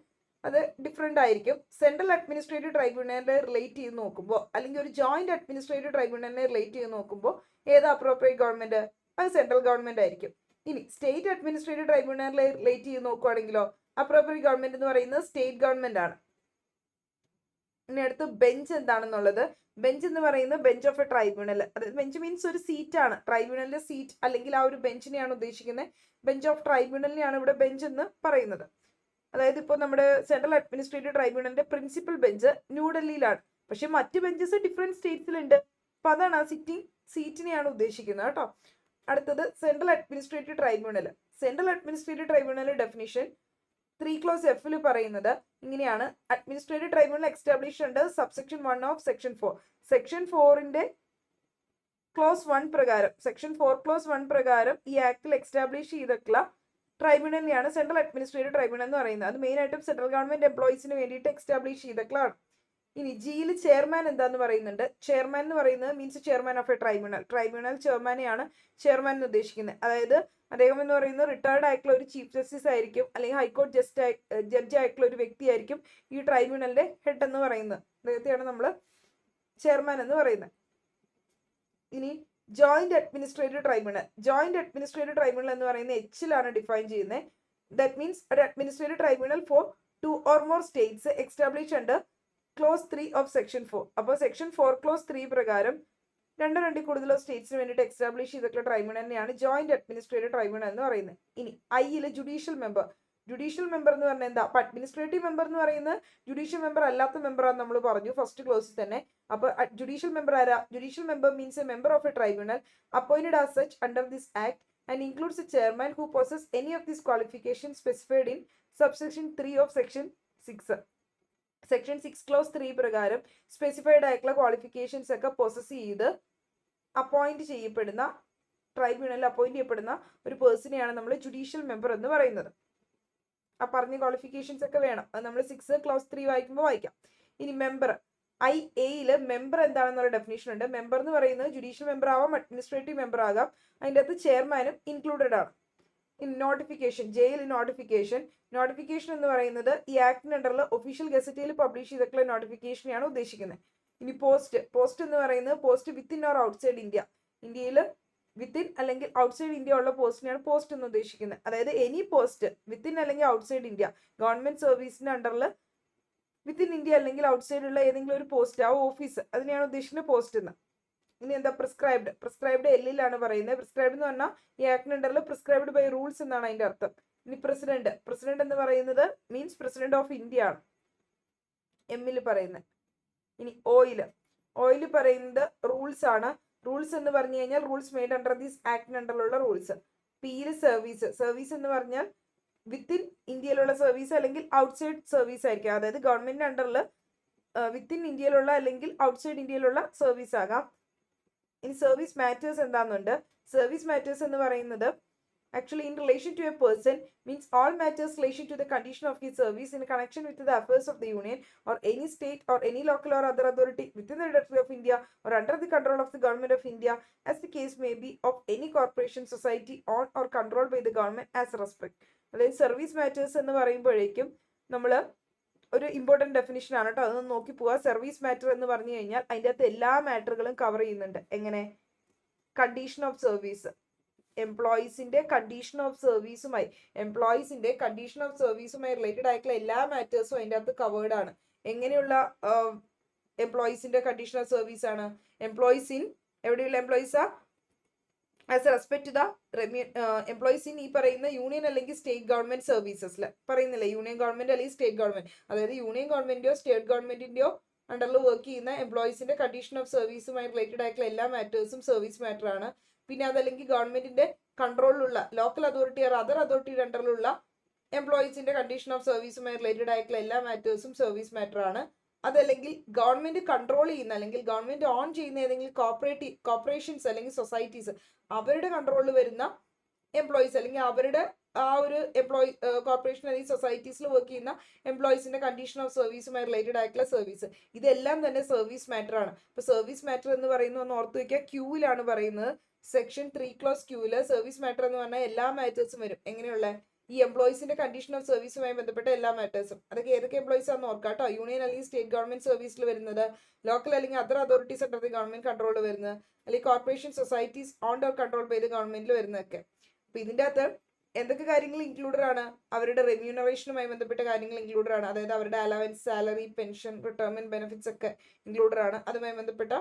അത് ഡിഫറെന്റ് ആയിരിക്കും. സെൻട്രൽ അഡ്മിനിസ്ട്രേറ്റീവ് ട്രൈബ്യൂണലിനെ റിലേറ്റ് ചെയ്ത് നോക്കുമ്പോൾ അല്ലെങ്കിൽ ഒരു ജോയിന്റ് അഡ്മിനിസ്ട്രേറ്റീവ് ട്രൈബ്യൂണലിനെ റിലേറ്റ് ചെയ്ത് നോക്കുമ്പോൾ ഏത് അപ്രോപ്രിയേറ്റ് ഗവൺമെന്റ്, അത് സെൻട്രൽ ഗവൺമെന്റ് ആയിരിക്കും. ഇനി സ്റ്റേറ്റ് അഡ്മിനിസ്ട്രേറ്റീവ് ട്രൈബ്യൂണലിനെ റിലേറ്റ് ചെയ്ത് നോക്കുവാണെങ്കിലോ അപ്രോപ്രിയേറ്റ് ഗവൺമെന്റ് എന്ന് പറയുന്നത് സ്റ്റേറ്റ് ഗവൺമെന്റ് ആണ്. ഇനി അടുത്ത് ബെഞ്ച് എന്താണെന്നുള്ളത്. ബെഞ്ച് എന്ന് പറയുന്നത് ബെഞ്ച് ഓഫ് എ ട്രൈബ്യൂണൽ, അതായത് ബെഞ്ച് മീൻസ് ഒരു സീറ്റ് ആണ്, ട്രൈബ്യൂണലിന്റെ സീറ്റ് അല്ലെങ്കിൽ ആ ഒരു ബെഞ്ചിനെയാണ് ഉദ്ദേശിക്കുന്നത്. ബെഞ്ച് ഓഫ് ട്രൈബ്യൂണലിനെയാണ് ഇവിടെ ബെഞ്ച് എന്ന് പറയുന്നത്. അതായത് ഇപ്പോൾ നമ്മുടെ സെൻട്രൽ അഡ്മിനിസ്ട്രേറ്റീവ് ട്രൈബ്യൂണലിന്റെ പ്രിൻസിപ്പൽ ബെഞ്ച് ന്യൂഡൽഹിയിലാണ്, പക്ഷെ മറ്റ് ബെഞ്ചസ് ഡിഫറെന്റ് സ്റ്റേറ്റ്സിലുണ്ട്. അപ്പൊ അതാണ് ആ സീറ്റിനെയാണ് ഉദ്ദേശിക്കുന്നത് കേട്ടോ. അടുത്തത് central administrative tribunal. Central administrative tribunal definition 3 clause Fൽ പറയുന്നത് ഇങ്ങനെയാണ്. അഡ്മിനിസ്ട്രേറ്റീവ് ട്രൈബ്യൂണൽ എസ്റ്റാബ്ലിഷ് ഉണ്ട് സബ്സെക്ഷൻ 1 ഓഫ് സെക്ഷൻ 4. സെക്ഷൻ 4ന്റെ ക്ലോസ് 1 പ്രകാരം, സെക്ഷൻ 4 clause 1 പ്രകാരം ഈ ആക്ടിൽ എസ്റ്റാബ്ലിഷ് ചെയ്തിട്ടുള്ള ട്രൈബ്യൂണലിനെയാണ് സെൻട്രൽ അഡ്മിനിസ്ട്രേറ്റീവ് ട്രൈബ്യൂണൽ എന്ന് പറയുന്നത്. അത് മെയിൻ ആയിട്ടും സെൻട്രൽ ഗവൺമെന്റ് എംപ്ലോയീസിന് വേണ്ടിയിട്ട് എസ്റ്റാബ്ലിഷ് ചെയ്തിട്ടുള്ളതാണ്. ഇനി ജിയിൽ ചെയർമാൻ എന്താന്ന് പറയുന്നുണ്ട്. ചെയർമാൻ എന്ന് പറയുന്നത് means chairman of a tribunal. Tribunal ചെയർമാനെയാണ് ചെയർമാൻ എന്ന് ഉദ്ദേശിക്കുന്നത്. അതായത് അദ്ദേഹം എന്ന് പറയുന്നത് റിട്ടയർഡ് ആയിട്ടുള്ള ഒരു ചീഫ് ജസ്റ്റിസ് ആയിരിക്കും, അല്ലെങ്കിൽ ഹൈക്കോടതി ജഡ്ജി ആയിട്ടുള്ള ഒരു വ്യക്തിയായിരിക്കും ഈ ട്രൈബ്യൂണലിന്റെ ഹെഡ് എന്ന് പറയുന്നത്. അദ്ദേഹത്തെയാണ് നമ്മൾ ചെയർമാൻ എന്ന് പറയുന്നത്. ഇനി joint administrative tribunal. Joint administrative tribunal എന്ന് പറയുന്നത് എച്ചിലാണ് ഡിഫൈൻ ചെയ്യുന്നത്. ദാറ്റ് മീൻസ് ഒരു administrative tribunal for 2 or more states establish under clause 3 of section 4. അപ്പോൾ സെക്ഷൻ 4 clause 3 പ്രകാരം രണ്ടിൽ കൂടുതലോ സ്റ്റേറ്റ്സിന് വേണ്ടിയിട്ട് എസ്റ്റാബ്ലിഷ് ചെയ്തിട്ടുള്ള ട്രൈബ്യൂണലിനെയാണ് ജോയിന്റ് അഡ്മിനിസ്ട്രേറ്റീവ് ട്രൈബ്യൂണൽ എന്ന് പറയുന്നത്. ഇനി ഐയില് ജുഡീഷ്യൽ മെമ്പർ. ജുഡീഷ്യൽ മെമ്പർ എന്ന് പറഞ്ഞാൽ എന്താ? അപ്പൊ അഡ്മിനിസ്ട്രേറ്റീവ് മെമ്പർ എന്ന് പറയുന്നത് ജുഡീഷ്യൽ മെമ്പർ അല്ലാത്ത മെമ്പറാന്ന് നമ്മൾ പറഞ്ഞു ഫസ്റ്റ് ക്ലോസിൽ തന്നെ. അപ്പൊ ജുഡീഷ്യൽ മെമ്പർ ആരാ? Judicial member means a member of a tribunal appointed as such under this act and includes a chairman who possesses any of these qualifications specified in subsection 3 of section 6. Section 6 clause 3 പ്രകാരം specified ആയിട്ടുള്ള qualifications ഒക്കെ possess ചെയ്ത് appoint ചെയ്യപ്പെടുന്ന, ട്രൈബ്യൂണലിൽ appoint ചെയ്യപ്പെടുന്ന ഒരു പേഴ്സണെയാണ് നമ്മൾ judicial member എന്ന് പറയുന്നത്. ആ പറഞ്ഞ ക്വാളിഫിക്കേഷൻസ് ഒക്കെ വേണം. അത് നമ്മൾ 6 clause 3 വായിക്കുമ്പോൾ വായിക്കാം. ഇനി മെമ്പർ, ഐയിൽ മെമ്പർ എന്താണെന്നുള്ള ഡെഫിനേഷൻ ഉണ്ട്. മെമ്പർ എന്ന് പറയുന്നത് ജുഡീഷ്യൽ മെമ്പർ ആവാം, അഡ്മിനിസ്ട്രേറ്റീവ് മെമ്പർ ആകാം. അതിൻ്റെ അകത്ത് ചെയർമാനും ഇൻക്ലൂഡഡ് ആണ്. In notification, jail notification. Notification എന്ന് പറയുന്നത് ഈ ആക്ടിന് അണ്ടറിൽ ഒഫീഷ്യൽ ഗസറ്റിൽ പബ്ലിഷ് ചെയ്തിട്ടുള്ള നോട്ടിഫിക്കേഷനെയാണ് ഉദ്ദേശിക്കുന്നത്. ഇനി പോസ്റ്റ് എന്ന് പറയുന്നത് post within or outside India. ഇന്ത്യയിൽ വിത്തിൻ അല്ലെങ്കിൽ ഔട്ട്സൈഡ് ഇന്ത്യ ഉള്ള പോസ്റ്റിനെയാണ് പോസ്റ്റ് എന്ന് ഉദ്ദേശിക്കുന്നത്. അതായത് എനി പോസ്റ്റ് വിത്തിൻ അല്ലെങ്കിൽ ഔട്ട്സൈഡ് ഇന്ത്യ, ഗവൺമെന്റ് സർവീസിന്റെ അണ്ടറിൽ വിത്തിൻ ഇന്ത്യ അല്ലെങ്കിൽ ഔട്ട്സൈഡ് ഉള്ള ഏതെങ്കിലും ഒരു പോസ്റ്റ്, ആ ഓഫീസ്, അതിനെയാണ് ഉദ്ദേശിക്കുന്നത് പോസ്റ്റ് എന്ന്. ഇനി എന്താ? പ്രിസ്ക്രൈബ്ഡ് എല്ലിലാണ് പറയുന്നത്. പ്രിസ്ക്രൈബ്ഡ് എന്ന് പറഞ്ഞാൽ ഈ ആക്ടിന് അണ്ടറിൽ പ്രിസ്ക്രൈബ്ഡ് ബൈ റൂൾസ് എന്നാണ് അതിന്റെ അർത്ഥം. ഇനി പ്രസിഡന്റ് എന്ന് പറയുന്നത് മീൻസ് പ്രസിഡന്റ് ഓഫ് ഇന്ത്യ ആണ് എമ്മിൽ പറയുന്നത്. ഇനി ഓയിൽ പറയുന്നത് റൂൾസ് ആണ്. റൂൾസ് എന്ന് പറഞ്ഞു കഴിഞ്ഞാൽ റൂൾസ് മെയ്ഡ് അണ്ടർ ദിസ് ആക്ടിന് അണ്ടറിലുള്ള റൂൾസ്. പിയിൽ സർവീസ് എന്ന് പറഞ്ഞാൽ വിത്തിൻ ഇന്ത്യയിലുള്ള സർവീസ് അല്ലെങ്കിൽ ഔട്ട്സൈഡ് സർവീസ് ആയിരിക്കും. അതായത് ഗവൺമെന്റിന്റെ അണ്ടറിൽ വിത്തിൻ ഇന്ത്യയിലുള്ള അല്ലെങ്കിൽ ഔട്ട്സൈഡ് ഇന്ത്യയിലുള്ള സർവീസ് ആകാം. ഇനി സർവീസ് മാറ്റേഴ്സ് എന്താണെന്നുണ്ട്. സർവീസ് മാറ്റേഴ്സ് എന്ന് പറയുന്നത് Actually, in relation to a person means all matters relation to the condition of his service in connection with the affairs of the union or any state or any local or other authority within the territory of India or under the control of the government of India, as the case may be, of any corporation, society on or controlled by the government as respect. അതായത് service matters എന്ന് പറയുമ്പോഴേക്കും നമ്മൾ ഒരു important definition ആണ് കേട്ടോ, അതൊന്ന് നോക്കി പോവുക. സർവീസ് മാറ്റർ എന്ന് പറഞ്ഞു കഴിഞ്ഞാൽ അതിൻ്റെ അകത്ത് എല്ലാ മാറ്ററുകളും കവർ ചെയ്യുന്നുണ്ട്. എങ്ങനെ? കണ്ടീഷൻ ഓഫ് സർവീസ്, എംപ്ലോയീസിന്റെ കണ്ടീഷൻ ഓഫ് സർവീസുമായി റിലേറ്റഡ് ആയിട്ടുള്ള എല്ലാ മാറ്റേഴ്സും അതിൻ്റെ അകത്ത് കവേർഡ് ആണ്. എങ്ങനെയുള്ള എംപ്ലോയീസിന്റെ കണ്ടീഷൻ ഓഫ് സർവീസ് ആണ്? എംപ്ലോയീസ് ഇൻ എവിടെയുള്ള എംപ്ലോയീസാ? As respect the employees in ഈ പറയുന്ന യൂണിയൻ അല്ലെങ്കിൽ സ്റ്റേറ്റ് ഗവൺമെന്റ് സർവീസസിൽ പറയുന്നില്ല, യൂണിയൻ ഗവൺമെന്റ് അല്ലെങ്കിൽ സ്റ്റേറ്റ് ഗവൺമെന്റ്, അതായത് യൂണിയൻ ഗവൺമെന്റിന്റെയോ സ്റ്റേറ്റ് ഗവൺമെന്റിന്റെയോ അണ്ടറിൽ വർക്ക് ചെയ്യുന്ന എംപ്ലോയീസിന്റെ കണ്ടീഷൻ ഓഫ് സർവീസുമായി റിലേറ്റഡ് ആയിട്ടുള്ള എല്ലാ മാറ്റേഴ്സും സർവീസ് മാറ്റർ ആണ്. പിന്നെ അതല്ലെങ്കിൽ ഗവൺമെന്റിന്റെ കൺട്രോളിലുള്ള ലോക്കൽ അതോറിറ്റി ഓർ അതർ അതോറിറ്റിയുടെ അണ്ടറിലുള്ള എംപ്ലോയീസിന്റെ കണ്ടീഷൻ ഓഫ് സർവീസുമായി റിലേറ്റഡ് ആയിട്ടുള്ള എല്ലാ മാറ്റേഴ്സും സർവീസ് മാറ്റർ ആണ്. അതല്ലെങ്കിൽ ഗവൺമെന്റ് കൺട്രോൾ ചെയ്യുന്ന അല്ലെങ്കിൽ ഗവൺമെന്റ് ഓൺ ചെയ്യുന്ന ഏതെങ്കിലും കോർപ്പറേഷൻസ് അല്ലെങ്കിൽ സൊസൈറ്റീസ് അവരുടെ കൺട്രോളിൽ വരുന്ന എംപ്ലോയീസ് അല്ലെങ്കിൽ അവരുടെ ആ ഒരു കോർപ്പറേഷൻ അല്ലെങ്കിൽ സൊസൈറ്റീസിൽ വർക്ക് ചെയ്യുന്ന എംപ്ലോയീസിന്റെ കണ്ടീഷൻ ഓഫ് സർവീസുമായി റിലേറ്റഡ് ആയിട്ടുള്ള സർവീസ്, ഇതെല്ലാം തന്നെ സർവീസ് മാറ്റർ ആണ്. ഇപ്പൊ സർവീസ് മാറ്റർ എന്ന് പറയുന്നത് ഒന്ന് ഓർത്ത് വയ്ക്കുക, ക്യൂവിലാണ് പറയുന്നത്. സെക്ഷൻ 3 ക്ലോസ് ക്യൂവില് സർവീസ് മാറ്റർ എന്ന് പറഞ്ഞാൽ എല്ലാ മാറ്റേഴ്സും വരും. എങ്ങനെയുള്ള ഈ എംപ്ലോയീസിന്റെ കണ്ടീഷൻ ഓഫ് സർവീസുമായി ബന്ധപ്പെട്ട എല്ലാ മാറ്റേഴ്സും. അതൊക്കെ ഏതൊക്കെ എംപ്ലോയീസ് ആണെന്ന് ഓർക്കാം കേട്ടോ. യൂണിയൻ അല്ലെങ്കിൽ സ്റ്റേറ്റ് ഗവൺമെന്റ് സർവീസിൽ വരുന്നത്, ലോക്കൽ അല്ലെങ്കിൽ other authorities under the government കൺട്രോളിൽ വരുന്നത്, അല്ലെങ്കിൽ corporation societies own or control by the ഗവൺമെന്റിൽ വരുന്നതൊക്കെ. അപ്പൊ ഇതിന്റെ അകത്ത് എന്തൊക്കെ കാര്യങ്ങൾ ഇൻക്ലൂഡഡ് ആണ്? അവരുടെ റെമ്യൂണറേഷനുമായി ബന്ധപ്പെട്ട കാര്യങ്ങൾ ഇൻക്ലൂഡഡ് ആണ്. അതായത് അവരുടെ allowance, salary, pension, retirement benefits ഒക്കെ ഇൻക്ലൂഡഡ് ആണ്. അതുമായി ബന്ധപ്പെട്ട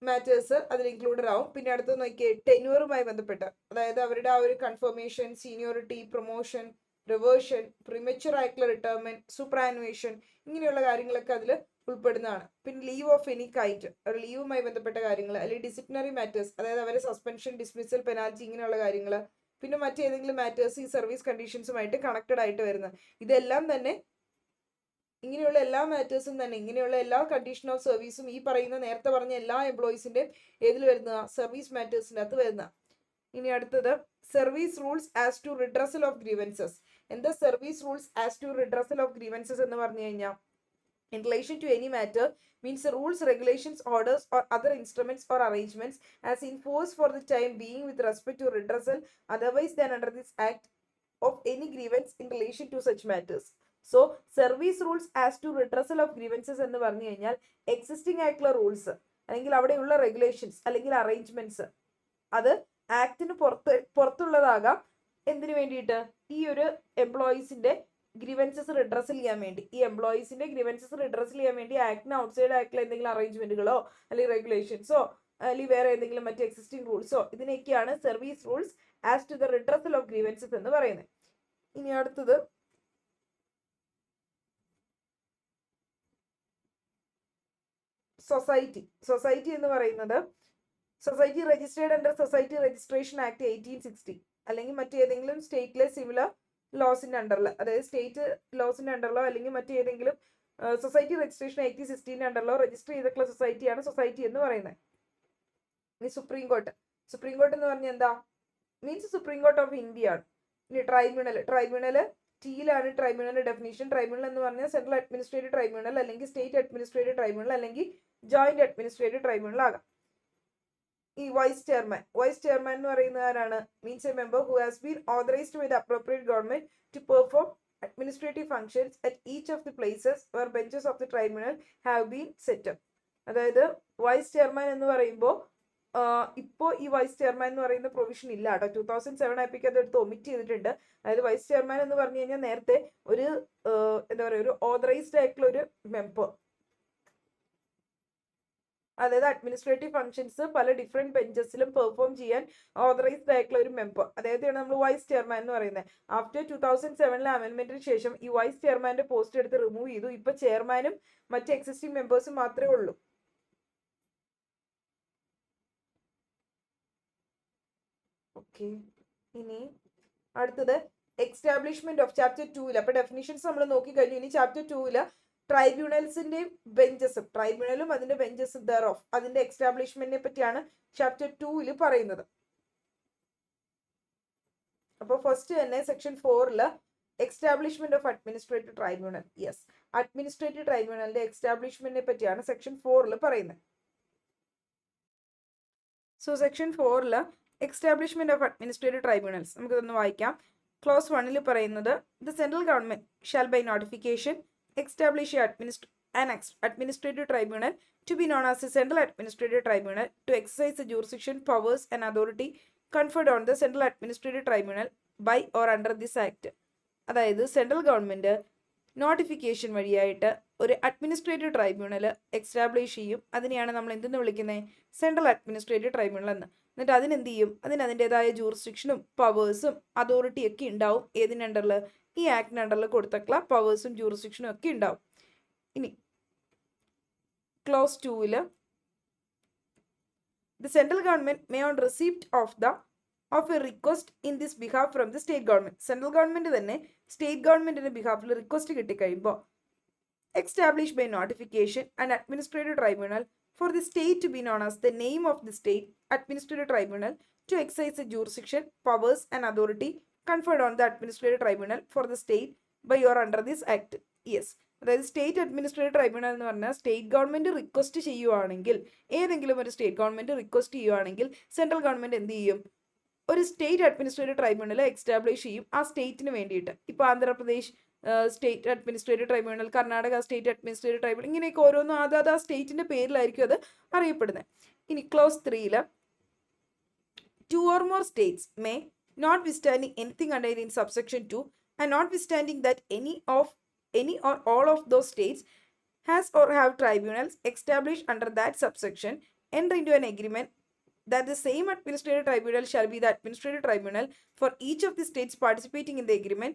മാറ്റേഴ്സ് അതിൽ ഇൻക്ലൂഡഡ് ആവും. പിന്നെ അടുത്ത് നോക്കിയേ, ടെന്യൂറുമായി ബന്ധപ്പെട്ട്, അതായത് അവരുടെ ആ ഒരു confirmation, seniority, promotion, reversion, premature ആയിട്ടുള്ള റിട്ടയർമെന്റ്, സൂപ്പറാനുവേഷൻ, ഇങ്ങനെയുള്ള കാര്യങ്ങളൊക്കെ അതിൽ ഉൾപ്പെടുന്നതാണ്. പിന്നെ ലീവ് ഓഫ് എനി കൈൻഡ്, ഒരു ലീവുമായി ബന്ധപ്പെട്ട കാര്യങ്ങൾ, അല്ലെങ്കിൽ ഡിസിപ്ലിനറി മാറ്റേഴ്സ്, അതായത് അവരെ സസ്പെൻഷൻ, ഡിസ്മിസൽ, പെനാൽറ്റി, ഇങ്ങനെയുള്ള കാര്യങ്ങൾ. പിന്നെ മറ്റേതെങ്കിലും മാറ്റേഴ്സ് ഈ സർവീസ് കണ്ടീഷൻസുമായിട്ട് കണക്റ്റഡ് ആയിട്ട് വരുന്നത്. ഇതെല്ലാം തന്നെ ഇങ്ങനെയുള്ള എല്ലാ മാറ്റേഴ്സും തന്നെ, ഇങ്ങനെയുള്ള എല്ലാ കണ്ടീഷൻ ഓഫ് സർവീസും ഈ പറയുന്ന നേരത്തെ പറഞ്ഞ എല്ലാ എംപ്ലോയീസിന്റെ ഏതിൽ വരുന്ന സർവീസ് മാറ്റേഴ്സിന്റെ അകത്ത് വരുന്ന. ഇനി അടുത്തത് service rules as to redressal of grievances. എന്താ service rules as to redressal of grievances എന്ന് പറഞ്ഞു കഴിഞ്ഞാൽ, in relation to any matter means the rules, regulations, orders or other instruments or arrangements as in force for the time being with respect to redressal otherwise than under this act of any grievance in relation to such matters. So service rules as to redressal of grievances എന്ന് പറഞ്ഞു കഴിഞ്ഞാൽ existing ആയിട്ടുള്ള rules അല്ലെങ്കിൽ അവിടെയുള്ള regulations അല്ലെങ്കിൽ arrangements അത് ആക്ടിന് പുറത്തുള്ളതാകാം. എന്തിനു വേണ്ടിയിട്ട്? ഈ ഒരു എംപ്ലോയീസിന്റെ ഗ്രീവൻസസ് റിഡ്രസൽ ചെയ്യാൻ വേണ്ടി, ഈ എംപ്ലോയീസിന്റെ ഗ്രീവൻസസ് റിഡ്രസൽ ചെയ്യാൻ വേണ്ടി ആക്ടിന് ഔട്ട്സൈഡ് ആയിട്ടുള്ള എന്തെങ്കിലും അറേഞ്ച്മെന്റുകളോ അല്ലെങ്കിൽ റെഗുലേഷൻസോ അല്ലെങ്കിൽ വേറെ എന്തെങ്കിലും മറ്റ് എക്സിസ്റ്റിംഗ് റൂൾസോ, ഇതിനൊക്കെയാണ് service rules as to the redressal of grievances എന്ന് പറയുന്നത്. ഇനി അടുത്തത് സൊസൈറ്റി എന്ന് പറയുന്നത് society registered under society registration act 1860 അല്ലെങ്കിൽ മറ്റേതെങ്കിലും സ്റ്റേറ്റിലെ സിമിലർ ലോസിന്റെ അണ്ടറിൽ, അതായത് സ്റ്റേറ്റ് ലോസിന്റെ അണ്ടറിലോ അല്ലെങ്കിൽ മറ്റേതെങ്കിലും സൊസൈറ്റി രജിസ്ട്രേഷൻ 1860 അണ്ടറിലോ രജിസ്റ്റർ ചെയ്തിട്ടുള്ള സൊസൈറ്റിയാണ് സൊസൈറ്റി എന്ന് പറയുന്നത്. ഇനി സുപ്രീം കോർട്ട് എന്ന് പറഞ്ഞാൽ എന്താ? Means supreme court of India ആണ്. ഇനി ട്രൈബ്യൂണൽ ടിയിലാണ് ട്രൈബ്യൂണൽ ഡെഫിനിഷൻ. ട്രൈബ്യൂണൽ എന്ന് പറഞ്ഞാൽ സെൻട്രൽ അഡ്മിനിസ്ട്രേറ്റീവ് ട്രൈബ്യൂണൽ അല്ലെങ്കിൽ സ്റ്റേറ്റ് അഡ്മിനിസ്ട്രേറ്റീവ് ട്രൈബ്യൂണൽ അല്ലെങ്കിൽ ജോയിന്റ് അഡ്മിനിസ്ട്രേറ്റീവ് ട്രൈബ്യൂണൽ ആകാം. ഈ വൈസ് ചെയർമാൻ എന്ന് പറയുന്നത് ആരാണ്? Means a member who has been authorised by the appropriate government to perform administrative functions at each of the places where benches of the tribunal have been set up. അതായത് vice chairman എന്ന് പറയുമ്പോൾ ഇപ്പോൾ ഈ vice chairman എന്ന് പറയുന്ന provision ഇല്ല കേട്ടോ. 2007 ആയപ്പോഴേക്കും അതെടുത്ത് ഒമിറ്റ് ചെയ്തിട്ടുണ്ട്. അതായത് വൈസ് ചെയർമാൻ എന്ന് പറഞ്ഞു കഴിഞ്ഞാൽ നേരത്തെ ഒരു എന്താ പറയുക, ഒരു ഓതറൈസ്ഡ് ആയിട്ടുള്ള ഒരു മെമ്പർ, അതായത് അഡ്മിനിസ്ട്രേറ്റീവ് ഫംഗ്ഷൻസ് പല ഡിഫറെന്റ് ബെഞ്ചസിലും പെർഫോം ചെയ്യാൻ ഓതറൈസ്ഡ് ആയിട്ടുള്ള ഒരു മെമ്പർ, അതായതാണ് നമ്മൾ വൈസ് ചെയർമാൻ എന്ന് പറയുന്നത്. ആഫ്റ്റർ 2007 അമെൻമെന്റിന് ശേഷം ഈ വൈസ് ചെയർമാന്റെ പോസ്റ്റ് എടുത്ത് റിമൂവ് ചെയ്തു. ഇപ്പൊ ചെയർമാനും മറ്റ് എക്സിസ്റ്റിംഗ് മെമ്പേഴ്സും മാത്രമേ ഉള്ളൂ. ഓക്കെ, ഇനി അടുത്തത് എക്സ്റ്റാബ്ലിഷ്മെന്റ് ഓഫ് ചാപ്റ്റർ 2. അപ്പൊ ഡെഫിനിഷൻസ് നമ്മൾ നോക്കി കഴിഞ്ഞു. ഇനി ചാപ്റ്റർ 2 ട്രൈബ്യൂണൽസിന്റെയും ബെഞ്ചസും, ട്രൈബ്യൂണലും അതിന്റെ ബെഞ്ചസും ദെയർ ഓഫ് അതിന്റെ എക്സ്റ്റാബ്ലിഷ്മെന്റിനെ പറ്റിയാണ് ചാപ്റ്റർ 2 പറയുന്നത്. അപ്പോൾ ഫസ്റ്റ് തന്നെ section 4 establishment of administrative tribunal. Yes, administrative ട്രൈബ്യൂണലിന്റെ എക്സ്റ്റാബ്ലിഷ്മെന്റിനെ പറ്റിയാണ് സെക്ഷൻ 4 പറയുന്നത്. So section 4 establishment of administrative tribunals നമുക്കിതൊന്ന് വായിക്കാം. ക്ലോസ് 1 പറയുന്നത് the central government shall by notification establish an administrative tribunal to be known as the Central Administrative Tribunal to exercise the jurisdiction, powers and authority conferred on the Central Administrative Tribunal by or under this Act. അതായത് central government notification വഴിയായിട്ട് ഒരു administrative tribunal establish ചെയ്യും. അതിനെയാണ് നമ്മൾ എന്തെന്ന് വിളിക്കുന്നത്? Central administrative tribunal എന്ന്. എന്നിട്ട് അതിനെന്ത് ചെയ്യും? അതിൻ്റെതായ ജൂറിസ്ഡിക്ഷനും പവേഴ്സും അതോറിറ്റിയൊക്കെ ഉണ്ടാവും. ഏതിൻ്റെ അണ്ടറിൽ? ഈ ആക്ടിൻ്റെ അണ്ടറിൽ കൊടുത്തിട്ടുള്ള പവേഴ്സും ജൂറിസ്ഡിക്ഷനും ഒക്കെ ഉണ്ടാവും. ഇനി clause 2 the central government may on receipt of a request in this behalf from the state government. Central government തന്നെ സ്റ്റേറ്റ് ഗവൺമെന്റിന്റെ ബിഹാഫിൽ റിക്വസ്റ്റ് കിട്ടിക്കഴിയുമ്പോൾ establish by notification and administrative tribunal for the state to be known as the name of the state administrative tribunal to exercise the jurisdiction, powers and authority conferred on the administrative tribunal for the state by or under this act. Yes, അതായത് state administrative tribunal എന്ന് പറഞ്ഞാൽ state government request ചെയ്യുവാണെങ്കിൽ, ഏതെങ്കിലും ഒരു state government request ചെയ്യുവാണെങ്കിൽ central government എന്ത് ചെയ്യും? ഒരു സ്റ്റേറ്റ് അഡ്മിനിസ്ട്രേറ്റീവ് ട്രൈബ്യൂണൽ എക്സ്റ്റാബ്ലിഷ് ചെയ്യും ആ സ്റ്റേറ്റിന് വേണ്ടിയിട്ട്. ഇപ്പോൾ Andhra Pradesh state administrative tribunal, Karnataka state administrative tribunal, ഇങ്ങനെയൊക്കെ ഓരോന്നും അതാത് ആ സ്റ്റേറ്റിന്റെ പേരിലായിരിക്കും അത് അറിയപ്പെടുന്നത്. ഇനി clause 3 2 or more states may, notwithstanding anything contained in subsection 2 and notwithstanding that any or all of those states has or have tribunals established under that subsection, enter into an agreement that the same administrative tribunal shall be the administrative tribunal for each of the states participating in the agreement,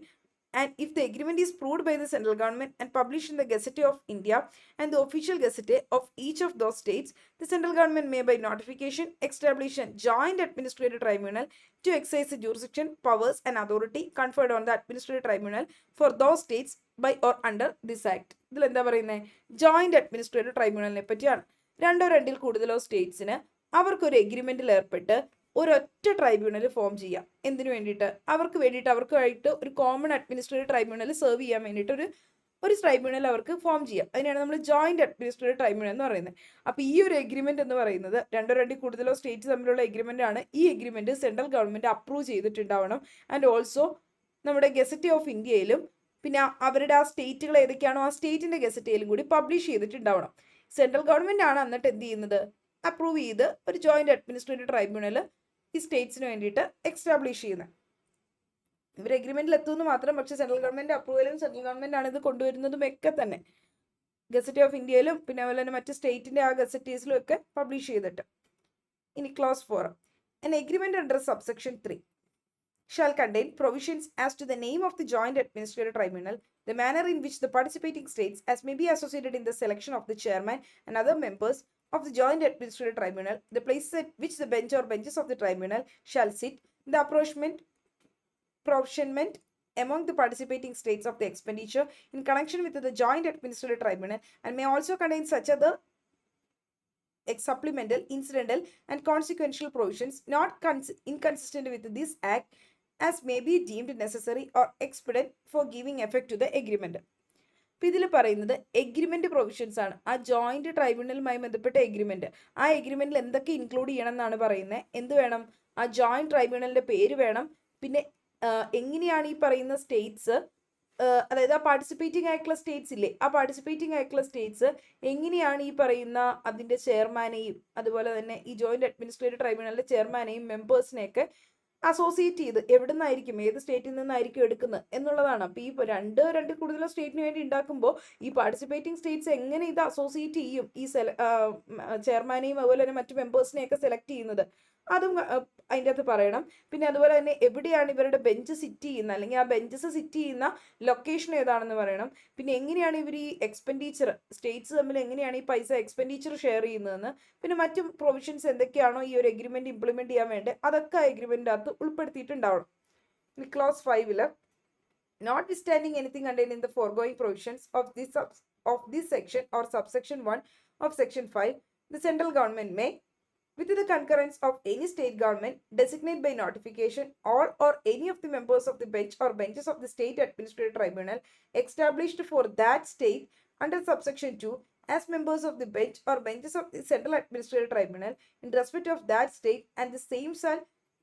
and if the agreement is proved by the central government and published in the Gazette of India and the official Gazette of each of those states, the central government may by notification establish a joint administrative tribunal to exercise the jurisdiction, powers and authority conferred on the administrative tribunal for those states by or under this act. ഇതിൽ എന്താ പറയുന്നത്? Joint administrative ട്രൈബ്യൂണലിനെ പറ്റിയാണ്. 2 or 2 കൂടുതലോ സ്റ്റേറ്റ്സിന് അവർക്കൊരു എഗ്രിമെന്റിൽ ഏർപ്പെട്ട് ഒരൊറ്റ tribunal form ചെയ്യാം. എന്തിനു വേണ്ടിയിട്ട്? അവർക്കായിട്ട് ഒരു കോമൺ അഡ്മിനിസ്ട്രേറ്റീവ് ട്രൈബ്യൂണൽ സെർവ് ചെയ്യാൻ വേണ്ടിയിട്ട് ഒരു ട്രൈബ്യൂണൽ അവർക്ക് ഫോം ചെയ്യാം. അതിനാണ് നമ്മൾ ജോയിന്റ് അഡ്മിനിസ്ട്രേറ്റീവ് ട്രൈബ്യൂണൽ എന്ന് പറയുന്നത്. അപ്പോൾ ഈ ഒരു എഗ്രിമെന്റ് എന്ന് പറയുന്നത് 2 or 2 കൂടുതലോ സ്റ്റേറ്റ്സ് തമ്മിലുള്ള എഗ്രിമെന്റ് ആണ്. ഈ എഗ്രിമെന്റ് സെൻട്രൽ ഗവൺമെന്റ് അപ്രൂവ് ചെയ്തിട്ടുണ്ടാവണം. ആൻഡ് ഓൾസോ നമ്മുടെ ഗസറ്റ് ഓഫ് ഇന്ത്യയിലും പിന്നെ അവരുടെ ആ സ്റ്റേറ്റുകൾ ഏതൊക്കെയാണോ ആ സ്റ്റേറ്റിന്റെ ഗസറ്റയിലും കൂടി പബ്ലിഷ് ചെയ്തിട്ടുണ്ടാവണം. സെൻട്രൽ ഗവൺമെന്റ് ആണ് എന്നിട്ട് എന്ത് ചെയ്യുന്നത്? അപ്രൂവ് ചെയ്ത് ഒരു ജോയിന്റ് അഡ്മിനിസ്ട്രേറ്റീവ് ട്രൈബ്യൂണൽ ഈ സ്റ്റേറ്റ്സിന് വേണ്ടിയിട്ട് എക്സ്റ്റാബ്ലിഷ് ചെയ്യുന്നത്. ഇവർ എഗ്രിമെന്റിൽ എത്തുമെന്ന് മാത്രം, പക്ഷേ സെൻട്രൽ ഗവൺമെന്റ് അപ്രൂവലും സെൻട്രൽ ഗവൺമെന്റ് ആണ് ഇത് കൊണ്ടുവരുന്നതും ഒക്കെ തന്നെ ഗസറ്റ് ഓഫ് ഇന്ത്യയിലും പിന്നെ അതുപോലെ തന്നെ മറ്റ് സ്റ്റേറ്റിന്റെ ആ ഗസറ്റീസിലും ഒക്കെ പബ്ലിഷ് ചെയ്തിട്ട്. ഇനി close 4 an agreement under subsection 3 shall contain provisions as to the name of the joint administrative tribunal, the manner in which the participating states as may be associated in the selection of the chairman and other members of the joint administrative tribunal, the places at which the bench or benches of the tribunal shall sit, the apportionment among the participating states of the expenditure in connection with the joint administrative tribunal, and may also contain such other supplemental, incidental and consequential provisions not inconsistent with this act as may be deemed necessary or expedient for giving effect to the agreement. അപ്പോൾ ഇതിൽ പറയുന്നത് agreement provisions ആണ്. ആ joint ട്രൈബ്യൂണലുമായി ബന്ധപ്പെട്ട agreement, ആ എഗ്രിമെന്റിൽ എന്തൊക്കെ include ചെയ്യണം എന്നാണ് പറയുന്നത്. എന്ത് വേണം? ആ ജോയിന്റ് ട്രൈബ്യൂണലിന്റെ പേര് വേണം. പിന്നെ എങ്ങനെയാണ് ഈ പറയുന്ന സ്റ്റേറ്റ്സ്, അതായത് ആ പാർട്ടിസിപ്പേറ്റിംഗ് ആയിട്ടുള്ള സ്റ്റേറ്റ്സ് ഇല്ലേ, ആ പാർട്ടിസിപ്പേറ്റിംഗ് ആയിട്ടുള്ള സ്റ്റേറ്റ്സ് എങ്ങനെയാണ് ഈ പറയുന്ന അതിൻ്റെ ചെയർമാനെയും അതുപോലെ തന്നെ ഈ ജോയിന്റ് അഡ്മിനിസ്ട്രേറ്റീവ് ട്രൈബ്യൂണലിന്റെ ചെയർമാനെയും മെമ്പേഴ്സിനെയൊക്കെ അസോസിയേറ്റ് ചെയ്ത് എവിടെ നിന്നായിരിക്കും, ഏത് സ്റ്റേറ്റിൽ നിന്നായിരിക്കും എടുക്കുന്നത് എന്നുള്ളതാണ്. അപ്പോൾ ഈ 2 കൂടുതലോ സ്റ്റേറ്റിന് വേണ്ടി ഉണ്ടാക്കുമ്പോൾ ഈ പാർട്ടിസിപ്പേറ്റിംഗ് സ്റ്റേറ്റ്സ് എങ്ങനെ ഇത് അസോസിയേറ്റ് ചെയ്യും ഈ ചെയർമാനെയും അതുപോലെ തന്നെ മറ്റു മെമ്പേഴ്സിനെയൊക്കെ സെലക്ട് ചെയ്യുന്നത്, അതും അതിൻ്റെ അകത്ത് പറയണം. പിന്നെ അതുപോലെ തന്നെ എവിടെയാണ് ഇവരുടെ ബെഞ്ച് സിറ്റ് ചെയ്യുന്നത്, അല്ലെങ്കിൽ ആ ബെഞ്ചസ് സിറ്റ് ചെയ്യുന്ന ലൊക്കേഷൻ ഏതാണെന്ന് പറയണം. പിന്നെ എങ്ങനെയാണ് ഇവർ ഈ എക്സ്പെൻഡിച്ചർ, സ്റ്റേറ്റ്സ് തമ്മിൽ എങ്ങനെയാണ് ഈ പൈസ എക്സ്പെൻഡിച്ചർ ഷെയർ ചെയ്യുന്നതെന്ന്, പിന്നെ മറ്റു പ്രൊവിഷൻസ് എന്തൊക്കെയാണോ ഈ ഒരു എഗ്രിമെന്റ് ഇംപ്ലിമെന്റ് ചെയ്യാൻ വേണ്ടി അതൊക്കെ ആ എഗ്രിമെന്റിൻ്റെ അകത്ത് ഉൾപ്പെടുത്തിയിട്ടുണ്ടാവണം. Clause 5 notwithstanding anything contained in the foregoing provisions of this section or subsection 1 of section 5, the central government may with the concurrence of any state government, designate by notification all or any of the members of the bench or benches of the state administrative tribunal established for that state under subsection 2 as members of the bench or benches of the central administrative tribunal in respect of that state, and the same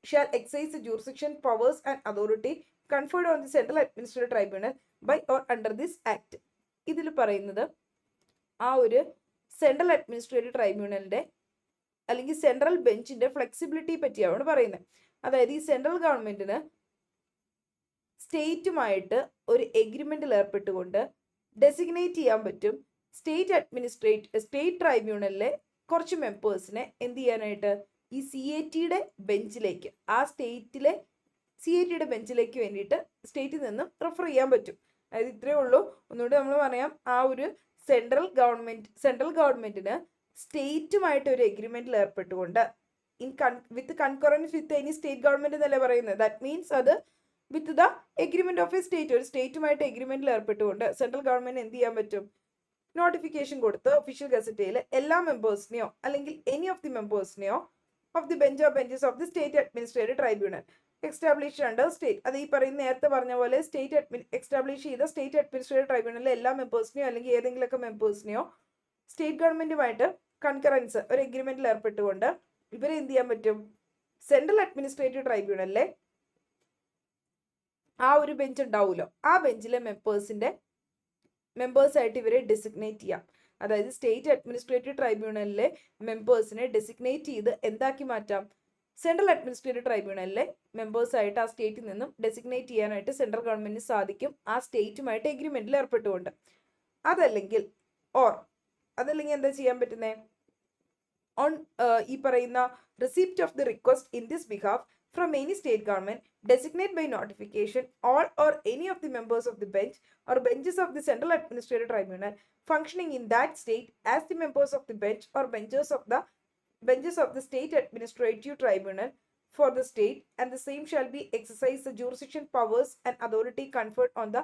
shall exercise the jurisdiction, powers and authority conferred on the central administrative tribunal by or under this act. ഇതിൽ പറയുന്നത് ആ ഒരു central administrative ട്രൈബ്യൂണലിന്റെ അല്ലെങ്കിൽ central ബെഞ്ചിന്റെ flexibility പറ്റിയാണ് പറയുന്നത്. അതായത് ഈ സെൻട്രൽ ഗവൺമെന്റിന് സ്റ്റേറ്റുമായിട്ട് ഒരു എഗ്രിമെന്റിൽ ഏർപ്പെട്ടുകൊണ്ട് ഡെസിഗ്നേറ്റ് ചെയ്യാൻ പറ്റും സ്റ്റേറ്റ് ട്രൈബ്യൂണലിലെ കുറച്ച് മെമ്പേഴ്സിനെ എന്ത് ചെയ്യാനായിട്ട് ഈ CATയുടെ ബെഞ്ചിലേക്ക്, ആ സ്റ്റേറ്റിലെ CATയുടെ ബെഞ്ചിലേക്ക് വേണ്ടിയിട്ട് സ്റ്റേറ്റിൽ നിന്നും റെഫർ ചെയ്യാൻ പറ്റും. അതായത് ഇത്രയേ ഉള്ളൂ. ഒന്നുകൂടി നമ്മൾ പറയാം, ആ ഒരു സെൻട്രൽ ഗവൺമെന്റിന് സ്റ്റേറ്റുമായിട്ട് ഒരു എഗ്രിമെന്റിൽ ഏർപ്പെട്ടുകൊണ്ട് with concurrence with any state government എന്നല്ലേ പറയുന്നത്. ദാറ്റ് മീൻസ് അത് with the agreement of a state, ഒരു സ്റ്റേറ്റുമായിട്ട് എഗ്രിമെന്റിൽ ഏർപ്പെട്ടുകൊണ്ട് സെൻട്രൽ ഗവൺമെന്റ് എന്ത് ചെയ്യാൻ പറ്റും, നോട്ടിഫിക്കേഷൻ കൊടുത്ത് ഒഫീഷ്യൽ ഗസറ്റയിൽ എല്ലാ മെമ്പേഴ്സിനെയോ അല്ലെങ്കിൽ എനി ഓഫ് ദി മെമ്പേഴ്സിനെയോ of the bench of benches of the state administrative tribunal establish under state, അത് ഈ പറയുന്ന നേരത്തെ പറഞ്ഞ പോലെ എസ്റ്റാബ്ലിഷ് ചെയ്ത സ്റ്റേറ്റ് അഡ്മിനിസ്ട്രേറ്റീവ് ട്രൈബ്യൂണലിലെ എല്ലാ മെമ്പേഴ്സിനെയോ അല്ലെങ്കിൽ ഏതെങ്കിലുമൊക്കെ മെമ്പേഴ്സിനെയോ സ്റ്റേറ്റ് ഗവൺമെന്റുമായിട്ട് കൺകറൻസ് ഒരു എഗ്രിമെന്റിൽ ഏർപ്പെട്ടുകൊണ്ട് ഇവരെ എന്ത് ചെയ്യാൻ പറ്റും, സെൻട്രൽ അഡ്മിനിസ്ട്രേറ്റീവ് ട്രൈബ്യൂണലിലെ ആ ഒരു ബെഞ്ച് ഉണ്ടാവുമല്ലോ, ആ ബെഞ്ചിലെ മെമ്പേഴ്സായിട്ട് ഇവരെ ഡെസിഗ്നേറ്റ് ചെയ്യാം. അതായത് സ്റ്റേറ്റ് അഡ്മിനിസ്ട്രേറ്റീവ് ട്രൈബ്യൂണലിലെ മെമ്പേഴ്സിനെ ഡെസിഗ്നേറ്റ് ചെയ്ത് എന്താക്കി മാറ്റാം, സെൻട്രൽ അഡ്മിനിസ്ട്രേറ്റീവ് ട്രൈബ്യൂണലിലെ മെമ്പേഴ്സായിട്ട് ആ സ്റ്റേറ്റിൽ നിന്നും ഡെസിഗ്നേറ്റ് ചെയ്യാനായിട്ട് സെൻട്രൽ ഗവൺമെന്റിന് സാധിക്കും, ആ സ്റ്റേറ്റുമായിട്ട് എഗ്രിമെന്റിൽ ഏർപ്പെട്ടുകൊണ്ട്. അതല്ലെങ്കിൽ എന്താ ചെയ്യാൻ പറ്റുന്നേ, ഓൺ ഈ പറയുന്ന receipt of the request in this behalf from any state government, designate by notification all or any of the members of the bench or benches of the central administrative tribunal functioning in that state as the members of the bench or benches of the state administrative tribunal for the state, and the same shall be exercise the jurisdiction, powers and authority conferred on the